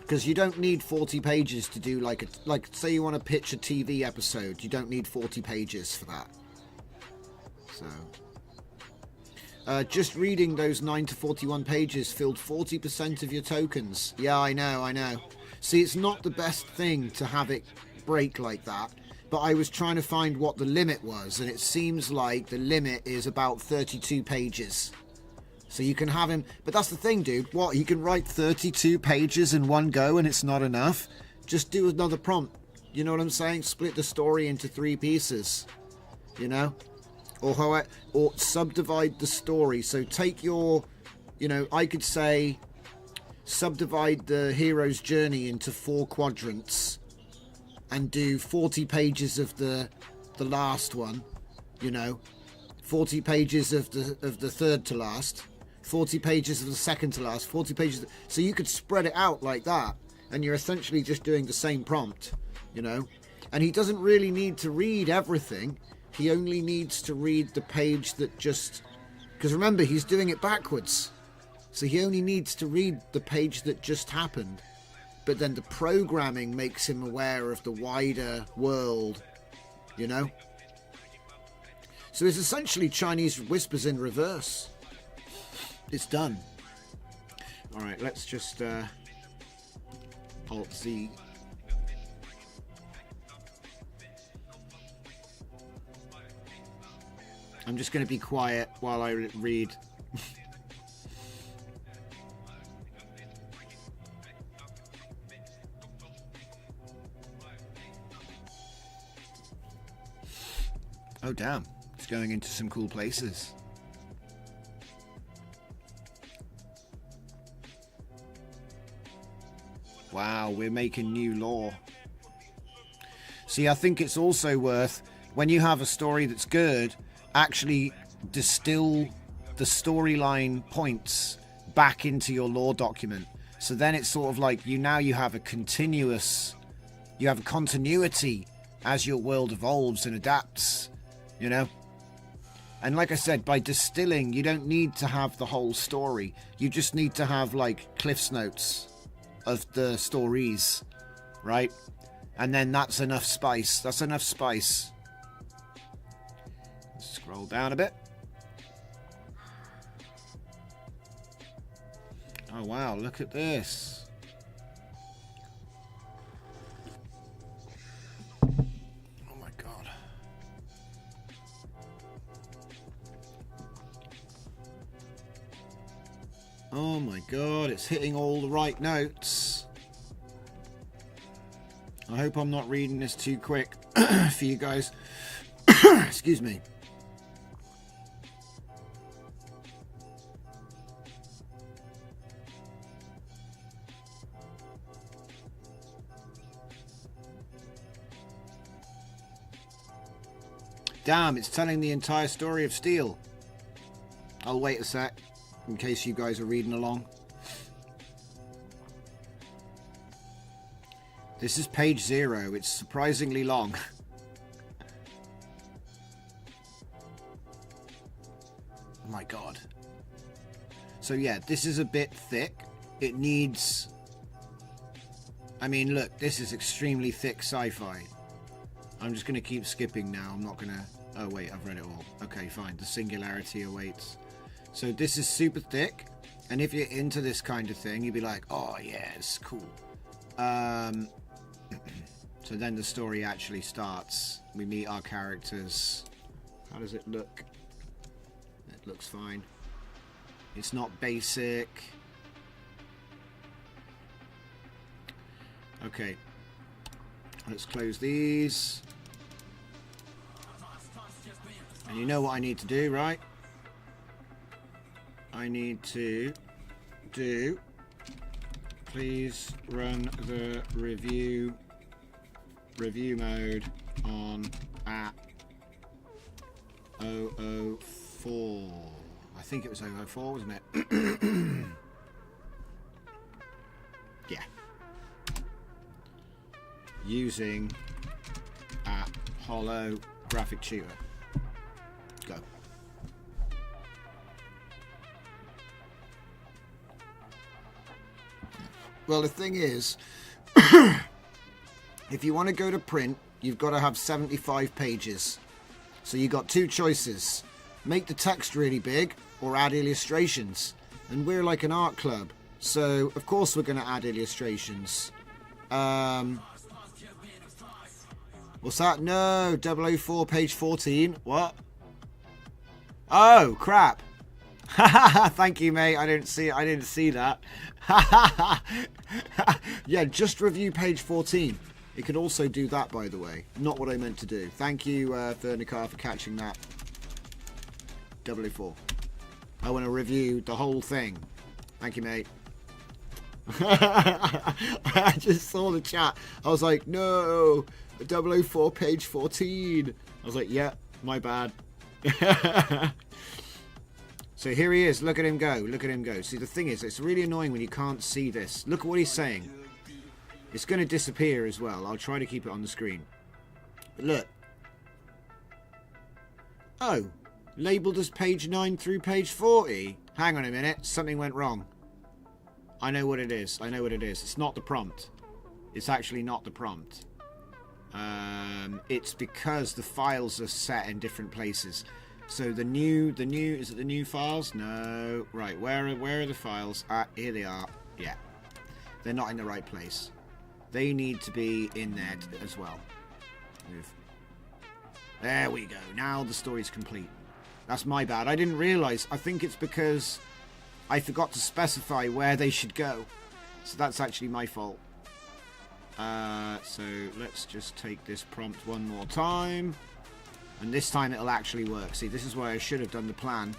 Because you don't need 40 pages to do like say you want to pitch a TV episode, you don't need 40 pages for that. So just reading those 9 to 41 pages filled 40% of your tokens. Yeah, I know. See, it's not the best thing to have it break like that, but I was trying to find what the limit was, and it seems like the limit is about 32 pages. So you can have him, but that's the thing, dude. What, he can write 32 pages in one go and it's not enough? Just do another prompt. You know what I'm saying? Split the story into 3 pieces, you know? Or subdivide the story. So take your, you know, I could say subdivide the hero's journey into 4 quadrants and do 40 pages of the last one, you know, 40 pages of the third to last, 40 pages of the second to last, 40 pages. So you could spread it out like that, and you're essentially just doing the same prompt, you know. And he doesn't really need to read everything. He only needs to read the page that just... Because remember, he's doing it backwards. So he only needs to read the page that just happened. But then the programming makes him aware of the wider world, you know. So it's essentially Chinese whispers in reverse. It's done. All right, let's just Alt-Z. I'm just going to be quiet while I read. Oh, damn. It's going into some cool places. Wow, we're making new lore. See, I think it's also worth, when you have a story that's good, actually distill the storyline points back into your lore document. So then it's sort of like you have a continuous, you have a continuity as your world evolves and adapts, you know. And like I said, by distilling, you don't need to have the whole story. You just need to have like Cliff's Notes of the stories, right? And then that's enough spice. That's enough spice. Scroll down a bit. Oh wow, look at this. Oh my god. Oh my god, it's hitting all the right notes. I hope I'm not reading this too quick for you guys. Excuse me. Damn, it's telling the entire story of Steel. I'll wait a sec, in case you guys are reading along. This is page 0. It's surprisingly long. Oh my god. So yeah, this is a bit thick. It needs... I mean, look, this is extremely thick sci-fi. I'm just going to keep skipping now. I'm not going to... Oh, wait, I've read it all. Okay, fine. The singularity awaits. So this is super thick. And if you're into this kind of thing, you'd be like, oh, yeah, it's cool. So then the story actually starts. We meet our characters. How does it look? It looks fine. It's not basic. Okay. Let's close these. And you know what I need to do, right? I need to do... Please run the review mode on at 004. I think it was 004, wasn't it? Yeah. Using at Holo Graphic Tutor. Go. Well, the thing is, if you want to go to print, you've got to have 75 pages. So you got two choices. Make the text really big or add illustrations. And we're like an art club. So, of course, we're going to add illustrations. What's that? No, 004, page 14. What? Oh, crap. Thank you, mate. I didn't see that. Yeah, just review page 14. It could also do that, by the way. Not what I meant to do. Thank you, Fernicar, for catching that. 004. I want to review the whole thing. Thank you, mate. I just saw the chat. I was like, no, 004, page 14. I was like, yeah, my bad. So here he is. Look at him go. Look at him go. See, the thing is, it's really annoying when you can't see this. Look at what he's saying. It's going to disappear as well. I'll try to keep it on the screen. But look. Oh. Labelled as page 9 through page 40. Hang on a minute. Something went wrong. I know what it is. I know what it is. It's not the prompt. It's actually not the prompt. It's because the files are set in different places. So is it the new files? No. Right, where are the files? Here they are. Yeah. They're not in the right place. They need to be in there as well. Move. There we go. Now the story's complete. That's my bad. I didn't realise. I think it's because I forgot to specify where they should go. So that's actually my fault. So let's just take this prompt one more time. And this time it'll actually work. See, this is why I should have done the plan.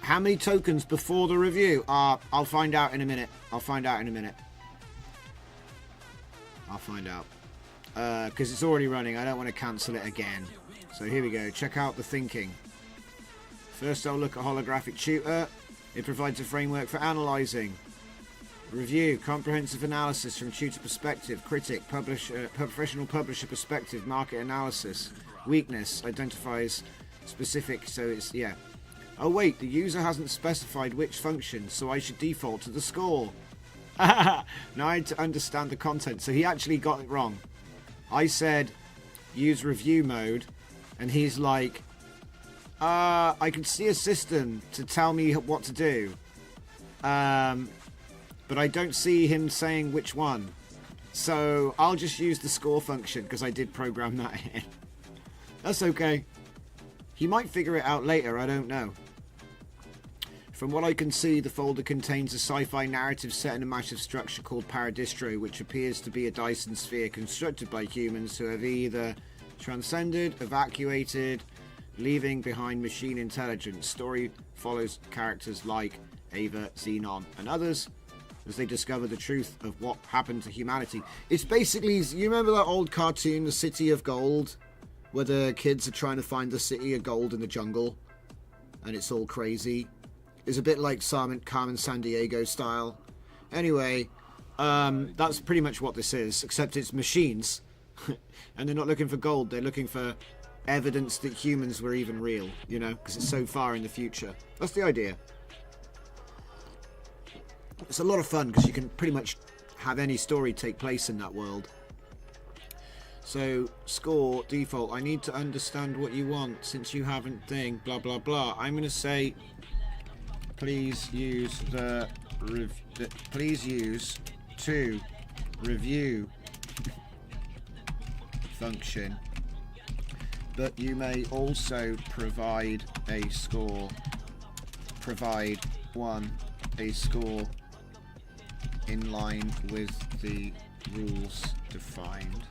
How many tokens before the review? I'll find out in a minute. I'll find out. Because it's already running. I don't want to cancel it again. So here we go. Check out the thinking. First I'll look at holographic tutor. It provides a framework for analysing. Review, comprehensive analysis from tutor perspective, critic, publisher, professional publisher perspective, market analysis. Weakness, identifies specific, so it's, yeah. Oh wait, the user hasn't specified which function, so I should default to the score. Now I had to understand the content, so he actually got it wrong. I said, use review mode, and he's like, I can see a system to tell me what to do. But I don't see him saying which one. So I'll just use the score function because I did program that in. That's okay. He might figure it out later, I don't know. From what I can see, the folder contains a sci-fi narrative set in a massive structure called Paradistro, which appears to be a Dyson sphere constructed by humans who have either transcended, evacuated, leaving behind machine intelligence. Story follows characters like Ava, Xenon, and others as they discover the truth of what happened to humanity. It's basically, you remember that old cartoon, The City of Gold, where the kids are trying to find the city of gold in the jungle, and it's all crazy. It's a bit like Carmen Sandiego style. Anyway, that's pretty much what this is, except it's machines, and they're not looking for gold, they're looking for evidence that humans were even real, you know, because it's so far in the future. That's the idea. It's a lot of fun because you can pretty much have any story take place in that world. So, score, default, I need to understand what you want since you haven't thing, blah blah blah. I'm going to say, please use please use to review function, but you may also provide a score. Provide a score in line with the rules defined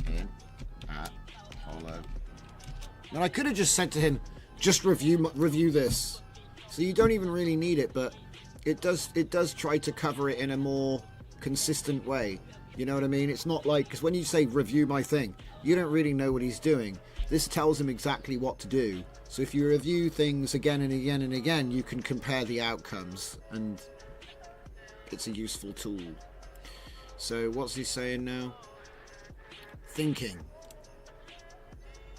in Holo. Now I could have just said to him, just review this. So you don't even really need it, but it does try to cover it in a more consistent way. You know what I mean? It's not like, because when you say review my thing, you don't really know what he's doing. This tells him exactly what to do. So if you review things again and again and again, you can compare the outcomes, and it's a useful tool. So what's he saying now? Thinking.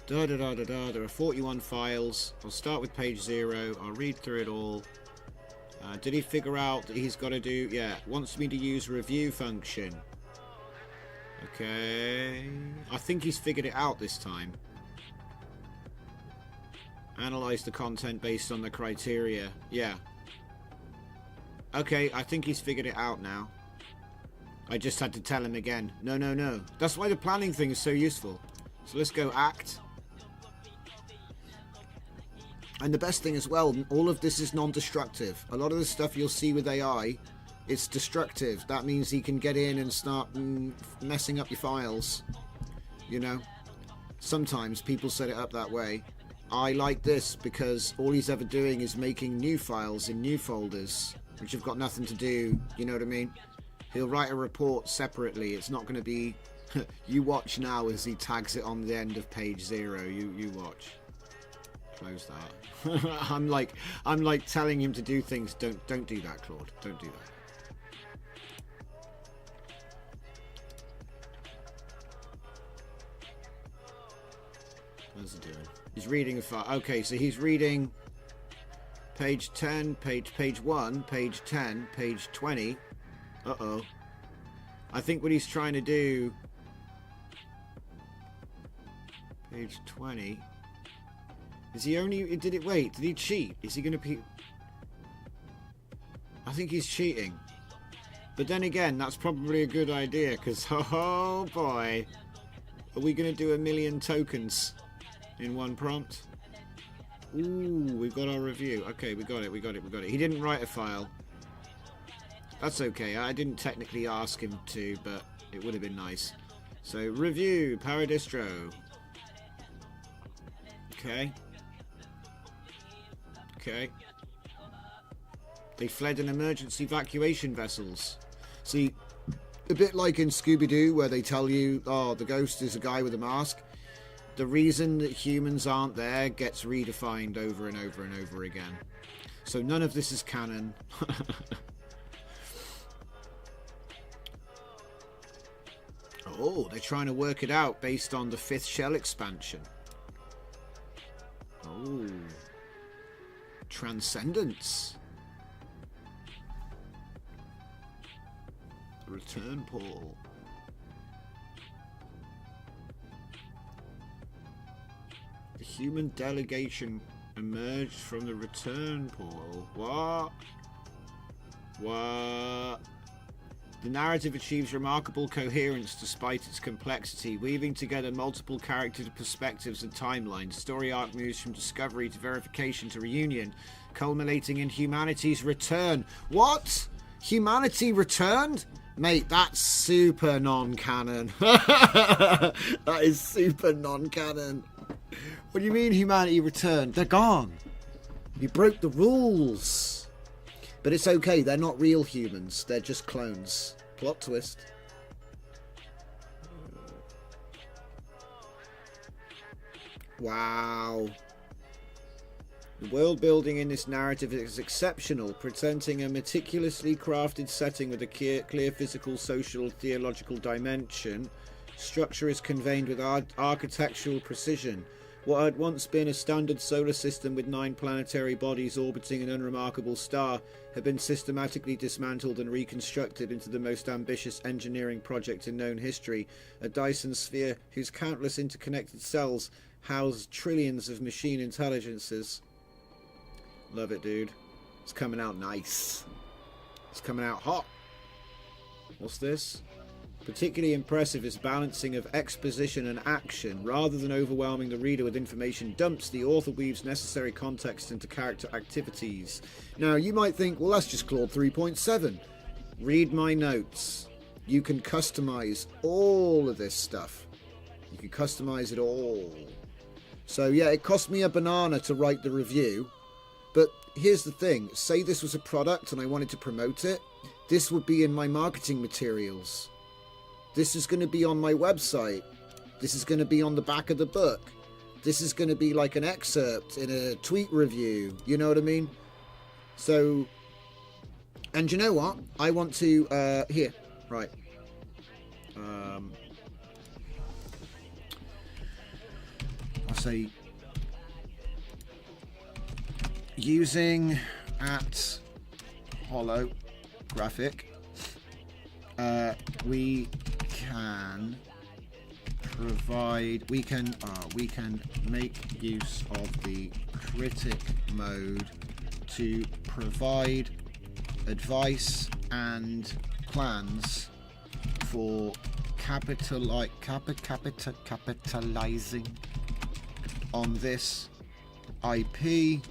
There are 41 files. I'll start with page 0. I'll read through it all. Did he figure out that he's got to do... Yeah, wants me to use review function. Okay. I think he's figured it out this time. Analyze the content based on the criteria. Yeah. Okay, I think he's figured it out now. I just had to tell him again. No. That's why the planning thing is so useful. So let's go act. And the best thing as well, all of this is non-destructive. A lot of the stuff you'll see with AI, it's destructive. That means he can get in and start messing up your files. You know? Sometimes people set it up that way. I like this because all he's ever doing is making new files in new folders, which have got nothing to do, you know what I mean? He'll write a report separately. It's not going to be You watch now as he tags it on the end of page 0. You watch. Close that. I'm like telling him to do things. Don't do that, Claude. Don't do that. What's he doing? He's reading a file. Okay, so he's reading page 10, page 1, page 10, page 20. Uh-oh. I think what he's trying to do... Page 20. Is he only... Did he cheat? Is he going to... I think he's cheating. But then again, that's probably a good idea, because, oh boy, are we going to do 1 million tokens in one prompt? Ooh, we've got our review. Okay, we got it. He didn't write a file. That's okay. I didn't technically ask him to, but it would have been nice. So, review, Paradistro. Okay. They fled in emergency evacuation vessels. See, a bit like in Scooby-Doo, where they tell you, oh, the ghost is a guy with a mask. The reason that humans aren't there gets redefined over and over and over again. So none of this is canon. Oh, they're trying to work it out based on the 5th shell expansion. Oh. Transcendence. Return portal. The human delegation emerged from the return portal. What? The narrative achieves remarkable coherence despite its complexity, weaving together multiple character perspectives and timelines. Story arc moves from discovery to verification to reunion, culminating in humanity's return. What? Humanity returned? Mate, that's super non-canon. That is super non-canon. What do you mean humanity returned? They're gone. You broke the rules. But it's okay, they're not real humans. They're just clones. Plot twist. Wow. The world building in this narrative is exceptional, presenting a meticulously crafted setting with a clear physical, social, theological dimension. Structure is conveyed with architectural precision. What had once been a standard solar system with 9 planetary bodies orbiting an unremarkable star had been systematically dismantled and reconstructed into the most ambitious engineering project in known history, a Dyson sphere whose countless interconnected cells house trillions of machine intelligences. Love it, dude. It's coming out nice. It's coming out hot. What's this? Particularly impressive is balancing of exposition and action. Rather than overwhelming the reader with information dumps, the author weaves necessary context into character activities. Now, you might think, well, that's just Claude 3.7. Read my notes. You can customize all of this stuff. You can customize it all. So, yeah, it cost me a banana to write the review. But here's the thing. Say this was a product and I wanted to promote it. This would be in my marketing materials. This is going to be on my website. This is going to be on the back of the book. This is going to be like an excerpt in a tweet review. You know what I mean? So, and you know what? I want to, here, right. I'll say, using at holographic, we can provide, we can make use of the critic mode to provide advice and plans for capitalizing on this IP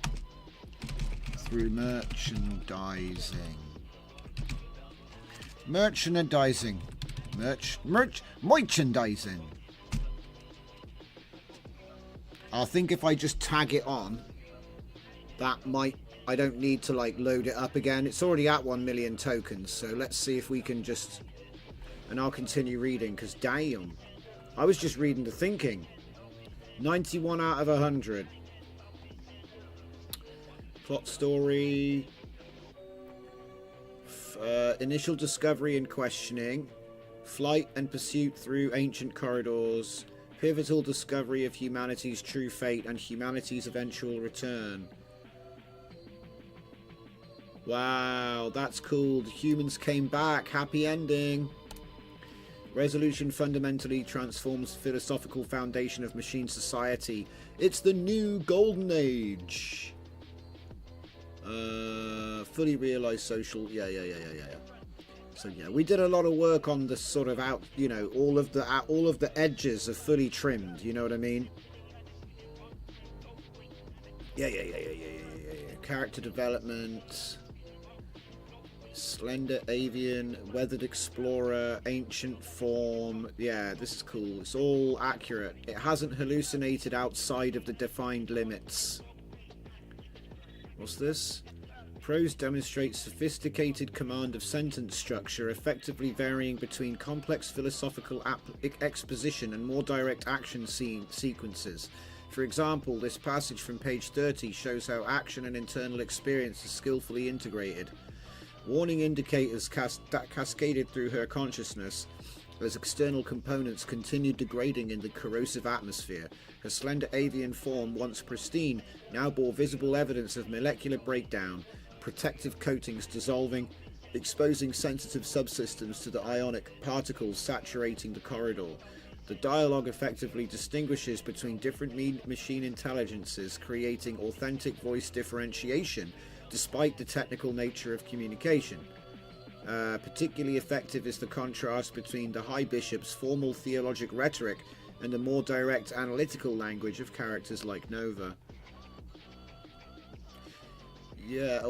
through merchandising. Merchandising. I think if I just tag it on, that might, I don't need to like load it up again. It's already at 1 million tokens, so let's see if we can just and I'll continue reading, because damn, I was just reading the thinking. 91 out of 100. Plot story. Initial discovery and questioning. Flight and pursuit through ancient corridors. Pivotal discovery of humanity's true fate and humanity's eventual return. Wow, that's cool. The humans came back. Happy ending. Resolution fundamentally transforms the philosophical foundation of machine society. It's the new golden age. Fully realized social. Yeah. So yeah, we did a lot of work on the sort of out, you know, all of the edges are fully trimmed. You know what I mean? Yeah. Character development. Slender avian, weathered explorer, ancient form. Yeah, this is cool. It's all accurate. It hasn't hallucinated outside of the defined limits. What's this? Prose demonstrates sophisticated command of sentence structure, effectively varying between complex philosophical exposition and more direct action sequences. For example, this passage from page 30 shows how action and internal experience are skillfully integrated. Warning indicators cascaded through her consciousness as external components continued degrading in the corrosive atmosphere. Her slender avian form, once pristine, now bore visible evidence of molecular breakdown, protective coatings dissolving, exposing sensitive subsystems to the ionic particles saturating the corridor. The dialogue effectively distinguishes between different machine intelligences, creating authentic voice differentiation despite the technical nature of communication. Particularly effective is the contrast between the High Bishop's formal theologic rhetoric and the more direct analytical language of characters like Nova. Yeah,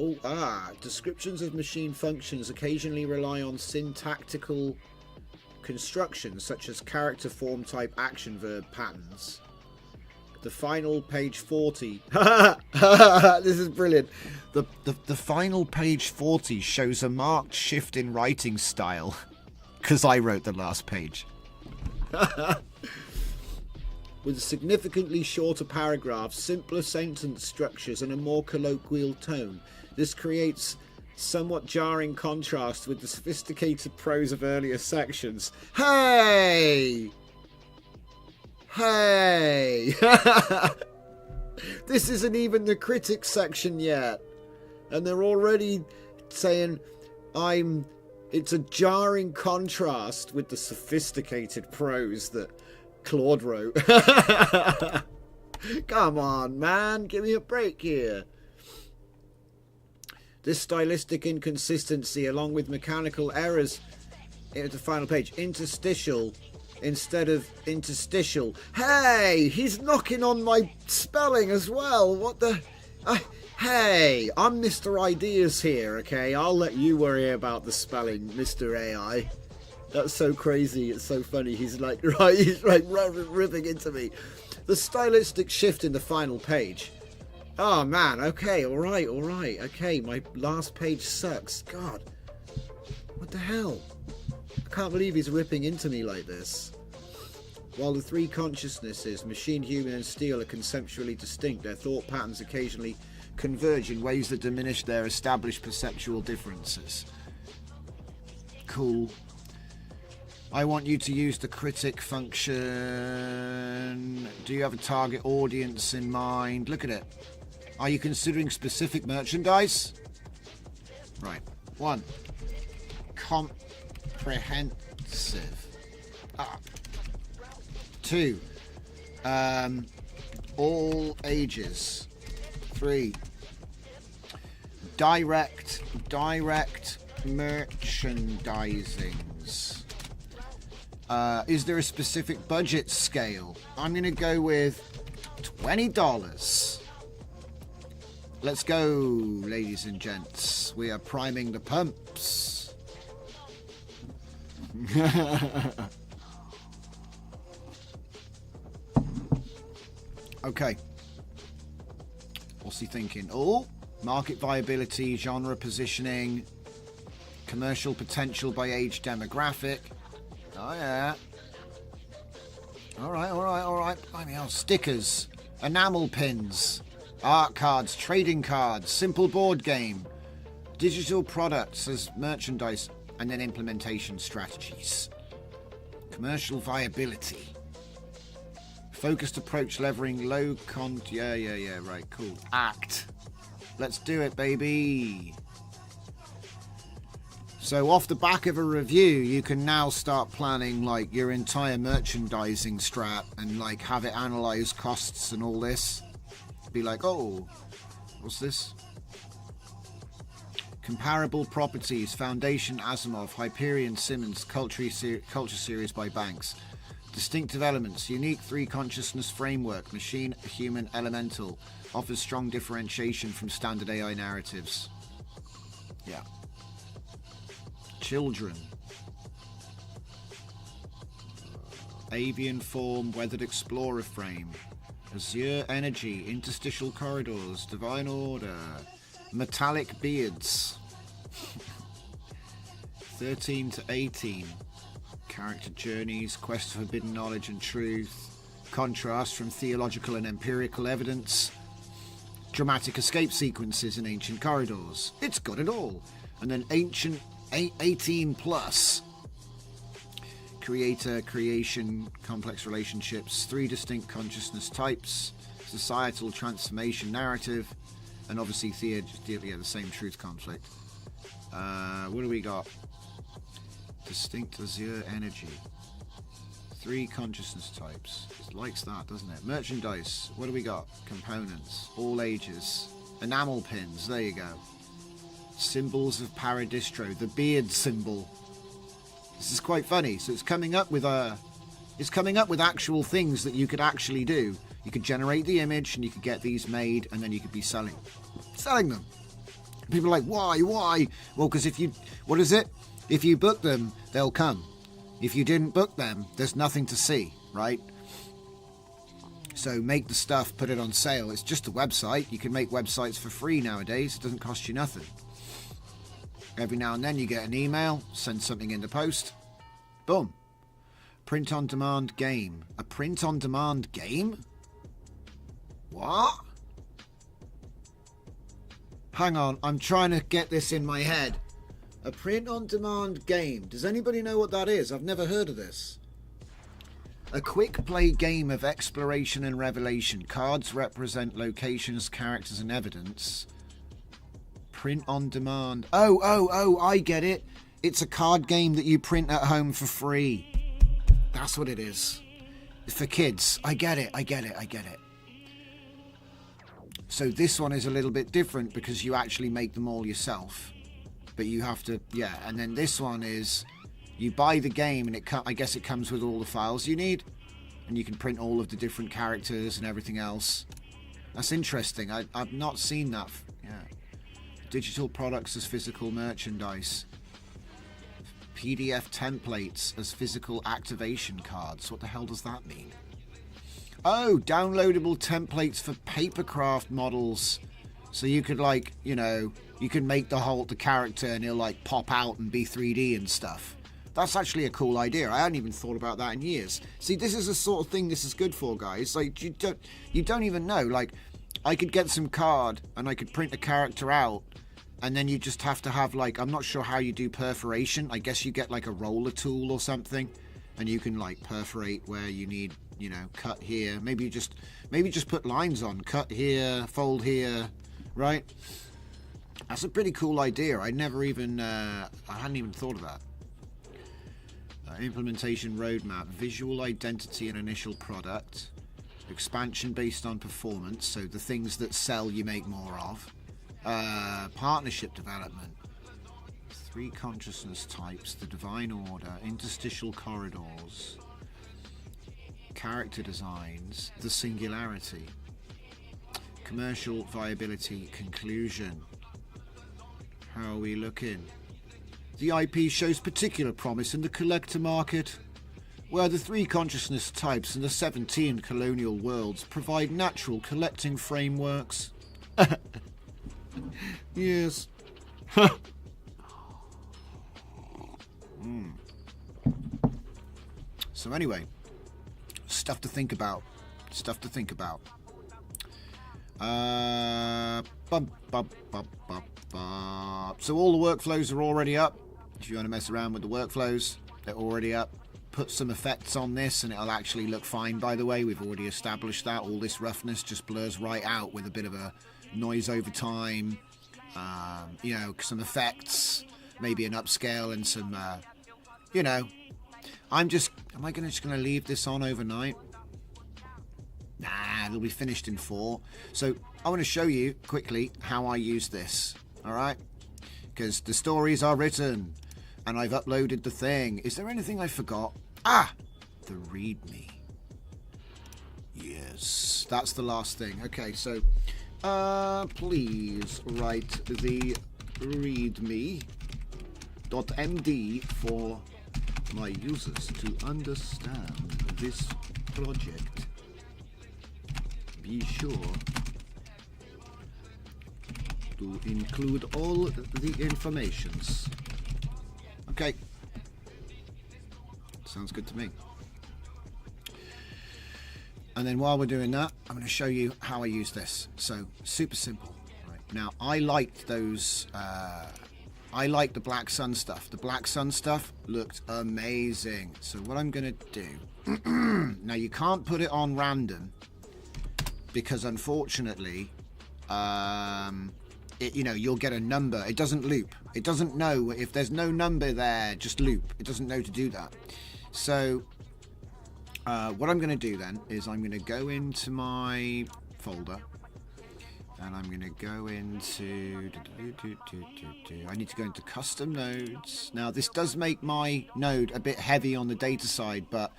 descriptions of machine functions occasionally rely on syntactical constructions such as character form type action verb patterns. The final page 40. This is brilliant. The final page 40 shows a marked shift in writing style. Because I wrote the last page. With significantly shorter paragraphs, simpler sentence structures, and a more colloquial tone. This creates somewhat jarring contrast with the sophisticated prose of earlier sections. Hey! This isn't even the critics section yet, and they're already saying it's a jarring contrast with the sophisticated prose that Claude wrote. Come on, man, give me a break here. This stylistic inconsistency, along with mechanical errors at the final page, interstitial instead of interstitial. Hey, he's knocking on my spelling as well. What the? Hey, I'm Mr. Ideas here, okay? I'll let you worry about the spelling, Mr. AI. That's so crazy. It's so funny. He's like ripping into me. The stylistic shift in the final page. Oh man, okay, all right. Okay, my last page sucks. God, what the hell? I can't believe he's ripping into me like this. While the three consciousnesses, machine, human, and steel, are conceptually distinct, their thought patterns occasionally converge in ways that diminish their established perceptual differences. Cool. I want you to use the critic function. Do you have a target audience in mind? Look at it. Are you considering specific merchandise? Right. 1. Comprehensive. 2. All ages. 3. Direct merchandisings. Is there a specific budget scale? I'm going to go with $20. Let's go, ladies and gents. We are priming the pumps. Okay. What's he thinking? Oh, market viability, genre positioning, commercial potential by age demographic. Oh, yeah. Alright, alright, alright. I mean, stickers, enamel pins, art cards, trading cards, simple board game, digital products as merchandise, and then implementation strategies. Commercial viability. Focused approach levering low yeah, right, cool. Act. Let's do it, baby. So off the back of a review, you can now start planning like your entire merchandising strat and like have it analyze costs and all this. Be like, oh, what's this? Comparable properties, Foundation Asimov, Hyperion Simmons, Culture Series by Banks. Distinctive elements, unique three consciousness framework, machine, human, elemental. Offers strong differentiation from standard AI narratives. Yeah. Children. Avian form, weathered explorer frame. Azure energy, interstitial corridors, divine order. Metallic beards. 13 to 18. Character journeys, quest for forbidden knowledge and truth. Contrast from theological and empirical evidence. Dramatic escape sequences in ancient corridors. It's got it all. And then ancient 18 plus. Creator, creation, complex relationships, three distinct consciousness types, societal transformation narrative, and obviously the same truth conflict. What do we got? Distinct azure energy. Three consciousness types. It likes that, doesn't it? Merchandise. What do we got? Components. All ages. Enamel pins. There you go. Symbols of Paradistro. The beard symbol. This is quite funny. So it's coming up with actual things that you could actually do. You could generate the image and you could get these made and then you could be selling them. People are like, why? Well, because what is it? If you book them, they'll come. If you didn't book them, there's nothing to see, right? So make the stuff, put it on sale. It's just a website. You can make websites for free nowadays. It doesn't cost you nothing. Every now and then you get an email, send something in the post. Boom. Print-on-demand game. A print-on-demand game? What? Hang on, I'm trying to get this in my head. A print-on-demand game. Does anybody know what that is? I've never heard of this. A quick play game of exploration and revelation. Cards represent locations, characters, and evidence. Print-on-demand. Oh, I get it. It's a card game that you print at home for free. That's what it is. For kids. I get it. So this one is a little bit different because you actually make them all yourself. But you have to, yeah. And then this one is, you buy the game and I guess it comes with all the files you need. And you can print all of the different characters and everything else. That's interesting. I've not seen that. Yeah. Digital products as physical merchandise. PDF templates as physical activation cards. What the hell does that mean? Oh, downloadable templates for papercraft models. So you could you can make the character and he'll like pop out and be 3D and stuff. That's actually a cool idea. I hadn't even thought about that in years. See, this is the sort of thing this is good for, guys. Like you don't even know. Like I could get some card and I could print a character out and then you just have to have like, I'm not sure how you do perforation. I guess you get like a roller tool or something and you can like perforate where you need, cut here. Maybe just put lines on, cut here, fold here, right? That's a pretty cool idea. I hadn't even thought of that. Implementation roadmap, visual identity and initial product, expansion based on performance, so the things that sell you make more of, partnership development, three consciousness types, the divine order, interstitial corridors, character designs, the singularity, commercial viability, conclusion. How are we looking? The IP shows particular promise in the collector market, where the three consciousness types and the 17 colonial worlds provide natural collecting frameworks. Yes. So anyway, stuff to think about. Stuff to think about. So all the workflows are already up. If you want to mess around with the workflows, they're already up. Put some effects on this and it'll actually look fine, by the way. We've already established that. All this roughness just blurs right out with a bit of a noise over time. You know, some effects, maybe an upscale and some, you know. Am I just gonna leave this on overnight? Nah, it'll be finished in 4. So I want to show you quickly how I use this, all right? Because the stories are written and I've uploaded the thing. Is there anything I forgot? The README. Yes, that's the last thing. Okay, so please write the README.md for my users to understand this project. Be sure to include all the informations. Okay. Sounds good to me. And then while we're doing that, I'm going to show you how I use this. So, super simple. Right. Now, I liked those... I like the Black Sun stuff. The Black Sun stuff looked amazing. So what I'm going to do... now, you can't put it on random because, unfortunately, you'll get a number. It doesn't loop. It doesn't know. If there's no number there, just loop. It doesn't know to do that. So what I'm going to do then is I'm going to go into my folder and I'm going to go into... I need to go into custom nodes. Now, this does make my node a bit heavy on the data side, but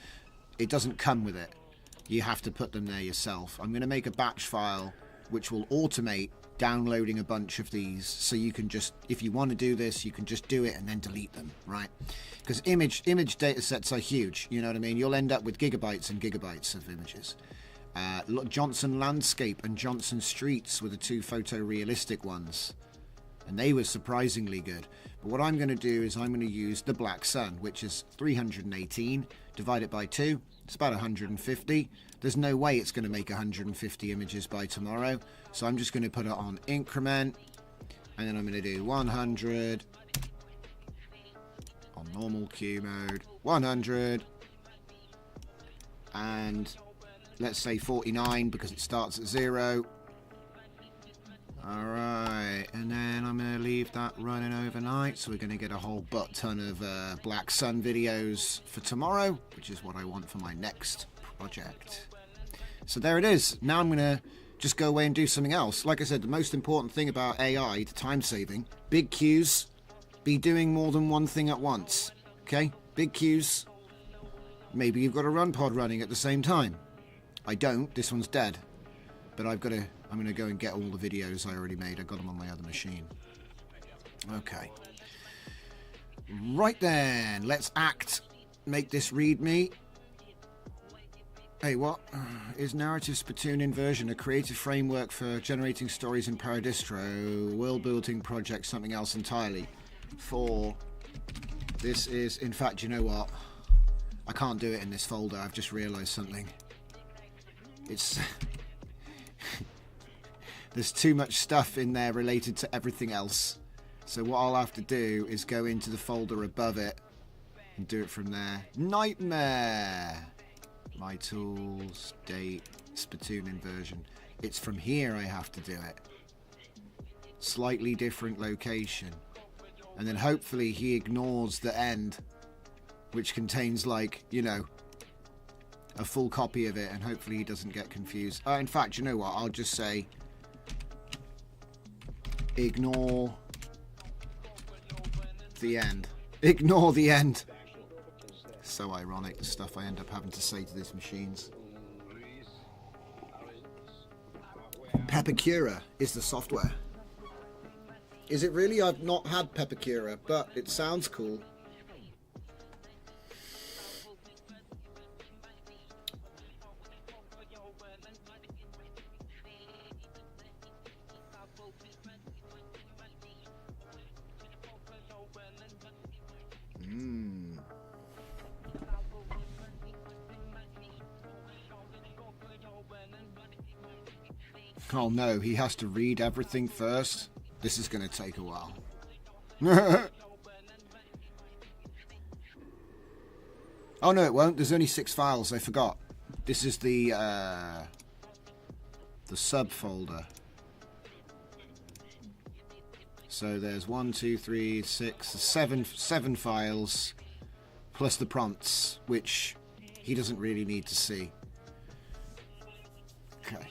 it doesn't come with it. You have to put them there yourself. I'm going to make a batch file which will automate downloading a bunch of these, so you can just, if you want to do this, you can just do it and then delete them, right? Because image data sets are huge, you know what I mean? You'll end up with gigabytes and gigabytes of images. Johnson Landscape and Johnson Streets were the 2 photorealistic ones, and they were surprisingly good. But what I'm going to do is I'm going to use the Black Sun, which is 318, divide it by 2, it's about 150. There's no way it's going to make 150 images by tomorrow, so I'm just going to put it on increment, and then I'm going to do 100 on normal queue mode, 100, and let's say 49 because it starts at 0. Alright, and then I'm going to leave that running overnight, so we're going to get a whole butt ton of Black Sun videos for tomorrow, which is what I want for my next project. So there it is. Now I'm going to just go away and do something else. Like I said, the most important thing about AI, the time saving, big queues, be doing more than one thing at once. Okay? Big queues. Maybe you've got a run pod running at the same time. I don't. This one's dead. But I'm going to go and get all the videos I already made. I got them on my other machine. Okay. Right then. Let's make this README. Hey, what? Is narrative spittoon inversion a creative framework for generating stories in Paradistro? World building project something else entirely? This is, in fact, you know what? I can't do it in this folder. I've just realized something. It's... There's too much stuff in there related to everything else. So what I'll have to do is go into the folder above it and do it from there. Nightmare! My tools, date, spittoon inversion. It's from here I have to do it. Slightly different location. And then hopefully he ignores the end, which contains, like, you know, a full copy of it, and hopefully he doesn't get confused. In fact, you know what? I'll just say ignore the end. Ignore the end. So ironic, the stuff I end up having to say to these machines. Pepacura is the software. Is it really? I've not had Pepacura, but it sounds cool. Oh no, he has to read everything first. This is going to take a while. Oh no, it won't. There's only 6 files. I forgot. This is the subfolder. So there's 1, 2, 3, 6, 7 files, plus the prompts, which he doesn't really need to see. Okay.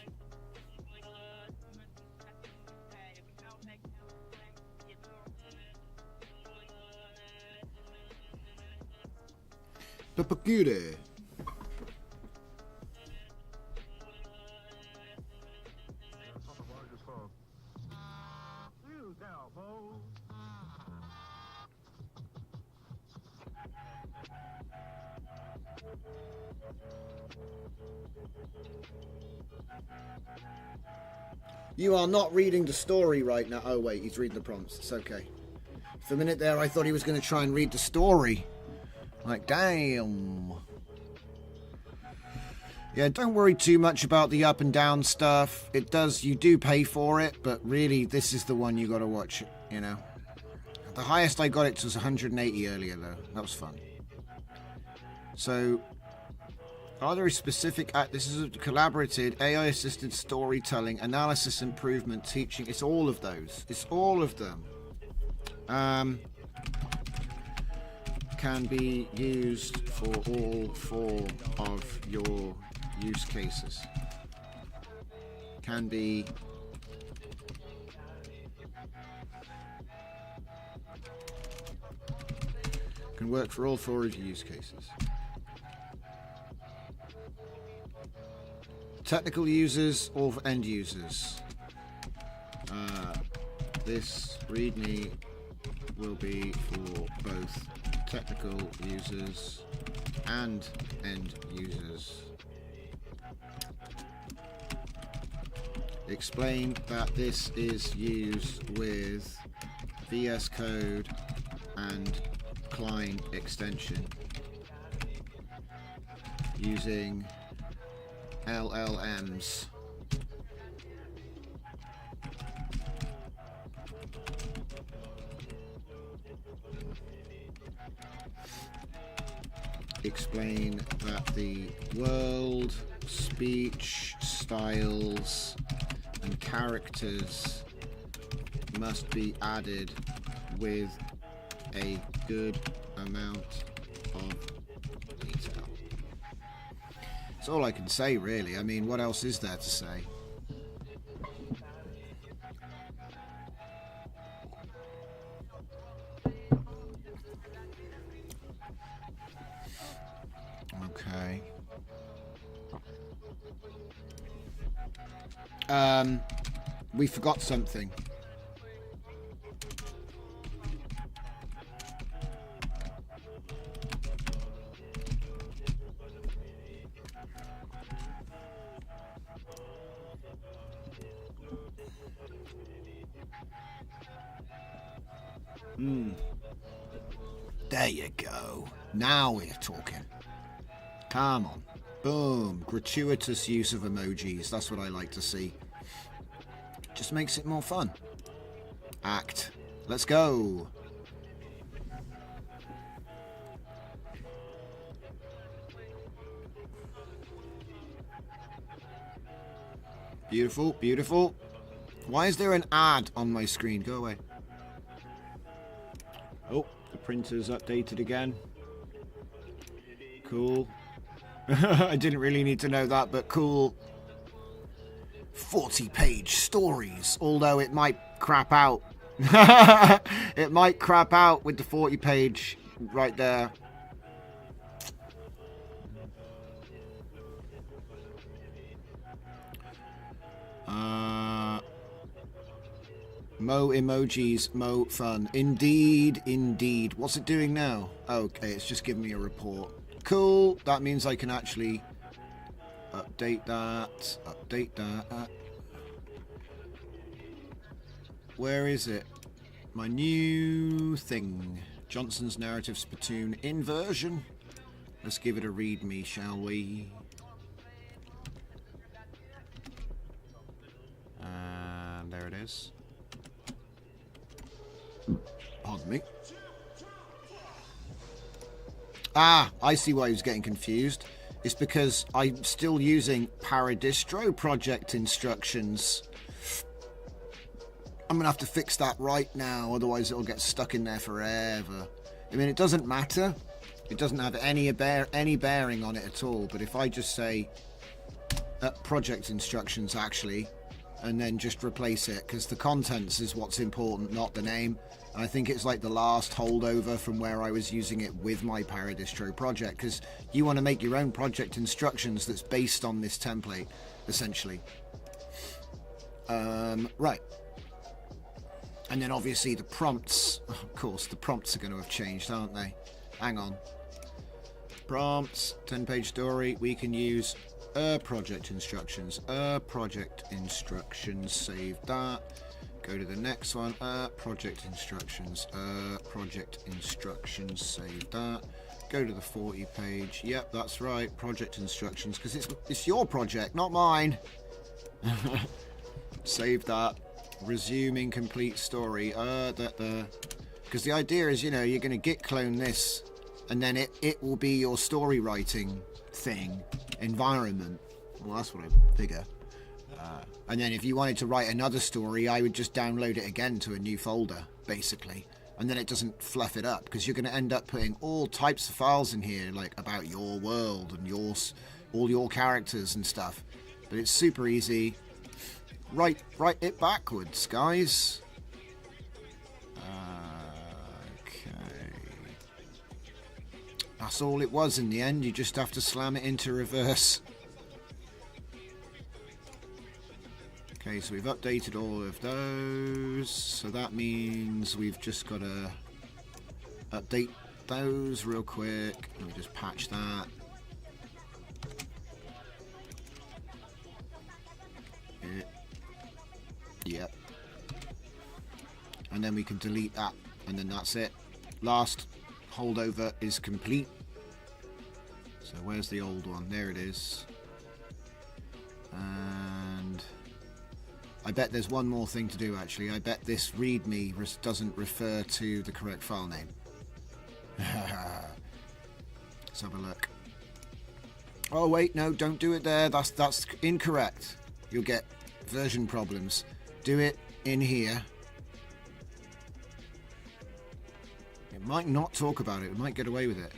Papagure. You are not reading the story right now. Oh wait, he's reading the prompts. It's okay. For a minute there, I thought he was going to try and read the story. Like, damn. Yeah, don't worry too much about the up and down stuff. It does, you do pay for it, but really, this is the one you got to watch, you know. The highest I got it to was 180 earlier, though. That was fun. So, are there specific... this is a collaborative, AI-assisted storytelling, analysis improvement, teaching. It's all of those. It's all of them. Can be used for all 4 of your use cases. Can be... Can work for all 4 of your use cases. Technical users or for end users. This README will be for both technical users and end users. Explain that this is used with Vscode and Cline extension using LLMs. Explain that the world, speech, styles, and characters must be added with a good amount of detail. That's all I can say, really. I mean, what else is there to say? Okay. We forgot something. There you go. Now we're talking. Come on. Boom. Gratuitous use of emojis. That's what I like to see. Just makes it more fun. Act. Let's go. Beautiful, beautiful. Why is there an ad on my screen? Go away. Oh, the printer's updated again. Cool. I didn't really need to know that, but cool. 40-page stories, although it might crap out. It might crap out with the 40-page right there. Mo emojis, mo fun. Indeed, indeed. What's it doing now? Okay, it's just giving me a report. Cool. That means I can actually update that. Update that. Where is it? My new thing. Johnson's Narrative Spittoon inversion. Let's give it a readme, shall we? is. Pardon me. Ah, I see why he was getting confused. It's because I'm still using Paradistro project instructions. I'm going to have to fix that right now, otherwise it'll get stuck in there forever. I mean, it doesn't matter. It doesn't have any bearing on it at all. But if I just say project instructions, actually, and then just replace it, because the contents is what's important, not the name. And I think it's like the last holdover from where I was using it with my Paradistro project, because you want to make your own project instructions that's based on this template, essentially. Right. And then obviously the prompts, of course, the prompts are going to have changed, aren't they? Hang on. Prompts, 10-page story, we can use project instructions, project instructions, save that. Go to the next one, project instructions, save that. Go to the 40 page, yep, that's right, project instructions, because it's your project, not mine. Save that. Resuming complete story, because the idea is, you know, you're going to git clone this, and then it will be your story writing thing, environment. Well, that's what I figure. And then if you wanted to write another story, I would just download it again to a new folder, basically. And then it doesn't fluff it up, because you're going to end up putting all types of files in here, like about your world and all your characters and stuff. But it's super easy. Write it backwards, guys. Okay. That's all it was in the end. You just have to slam it into reverse. Okay, so we've updated all of those. So that means we've just got to update those real quick. Let me just patch that. Yep. And then we can delete that, and then that's it. Last holdover is complete. So where's the old one? There it is. And I bet there's one more thing to do, actually. I bet this README doesn't refer to the correct file name. Let's have a look. Oh wait, no, don't do it there. That's incorrect. You'll get version problems. Do it in here. It might not talk about it. It might get away with it.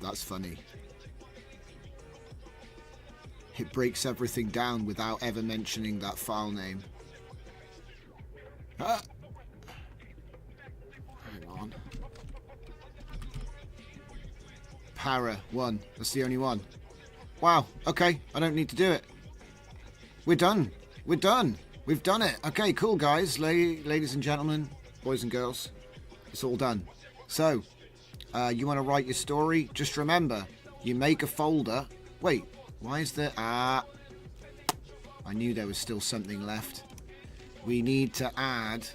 That's funny. It breaks everything down without ever mentioning that file name. Ah! Hang on. Para 1. That's the only one. Wow. Okay. I don't need to do it. We're done. We're done. We've done it. Okay, cool, guys. Ladies and gentlemen, boys and girls. It's all done. So, you want to write your story? Just remember, you make a folder. Wait, why is there... I knew there was still something left. We need to add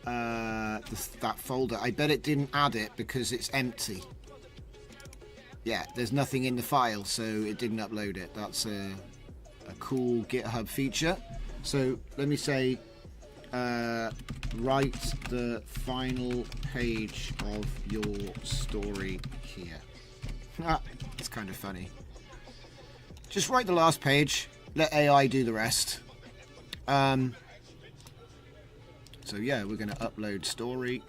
that folder. I bet it didn't add it because it's empty. Yeah, there's nothing in the file, so it didn't upload it. That's a cool GitHub feature. So let me say, write the final page of your story here. It's kind of funny. Just write the last page. Let AI do the rest. So yeah, we're going to upload story.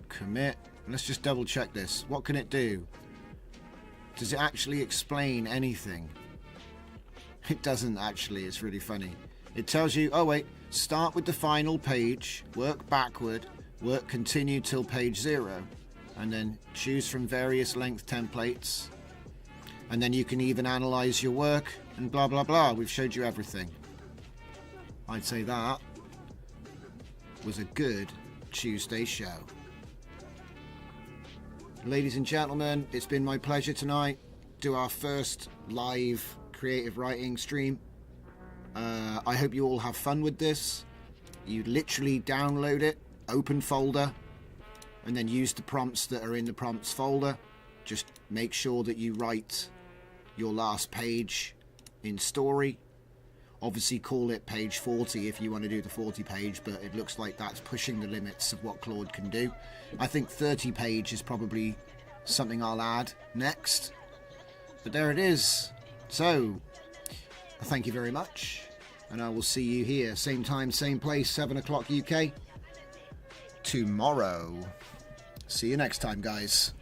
Commit. Let's just double check this. What can it do? Does it actually explain anything? It doesn't actually. It's really funny. It tells you, oh wait, start with the final page, work backward, work continue till page 0, and then choose from various length templates. And then you can even analyze your work and blah blah blah. We've showed you everything. I'd say that was a good Tuesday show. Ladies and gentlemen, it's been my pleasure tonight. Do our first live creative writing stream. I hope you all have fun with this. You literally download it open folder and then use the prompts that are in the prompts folder. Just make sure that you write your last page in story. Obviously call it page 40 if you want to do the 40 page, but it looks like that's pushing the limits of what Claude can do. I think 30 page is probably something I'll add next. But there it is. So, thank you very much. And I will see you here, same time, same place, 7 o'clock UK, tomorrow. See you next time, guys.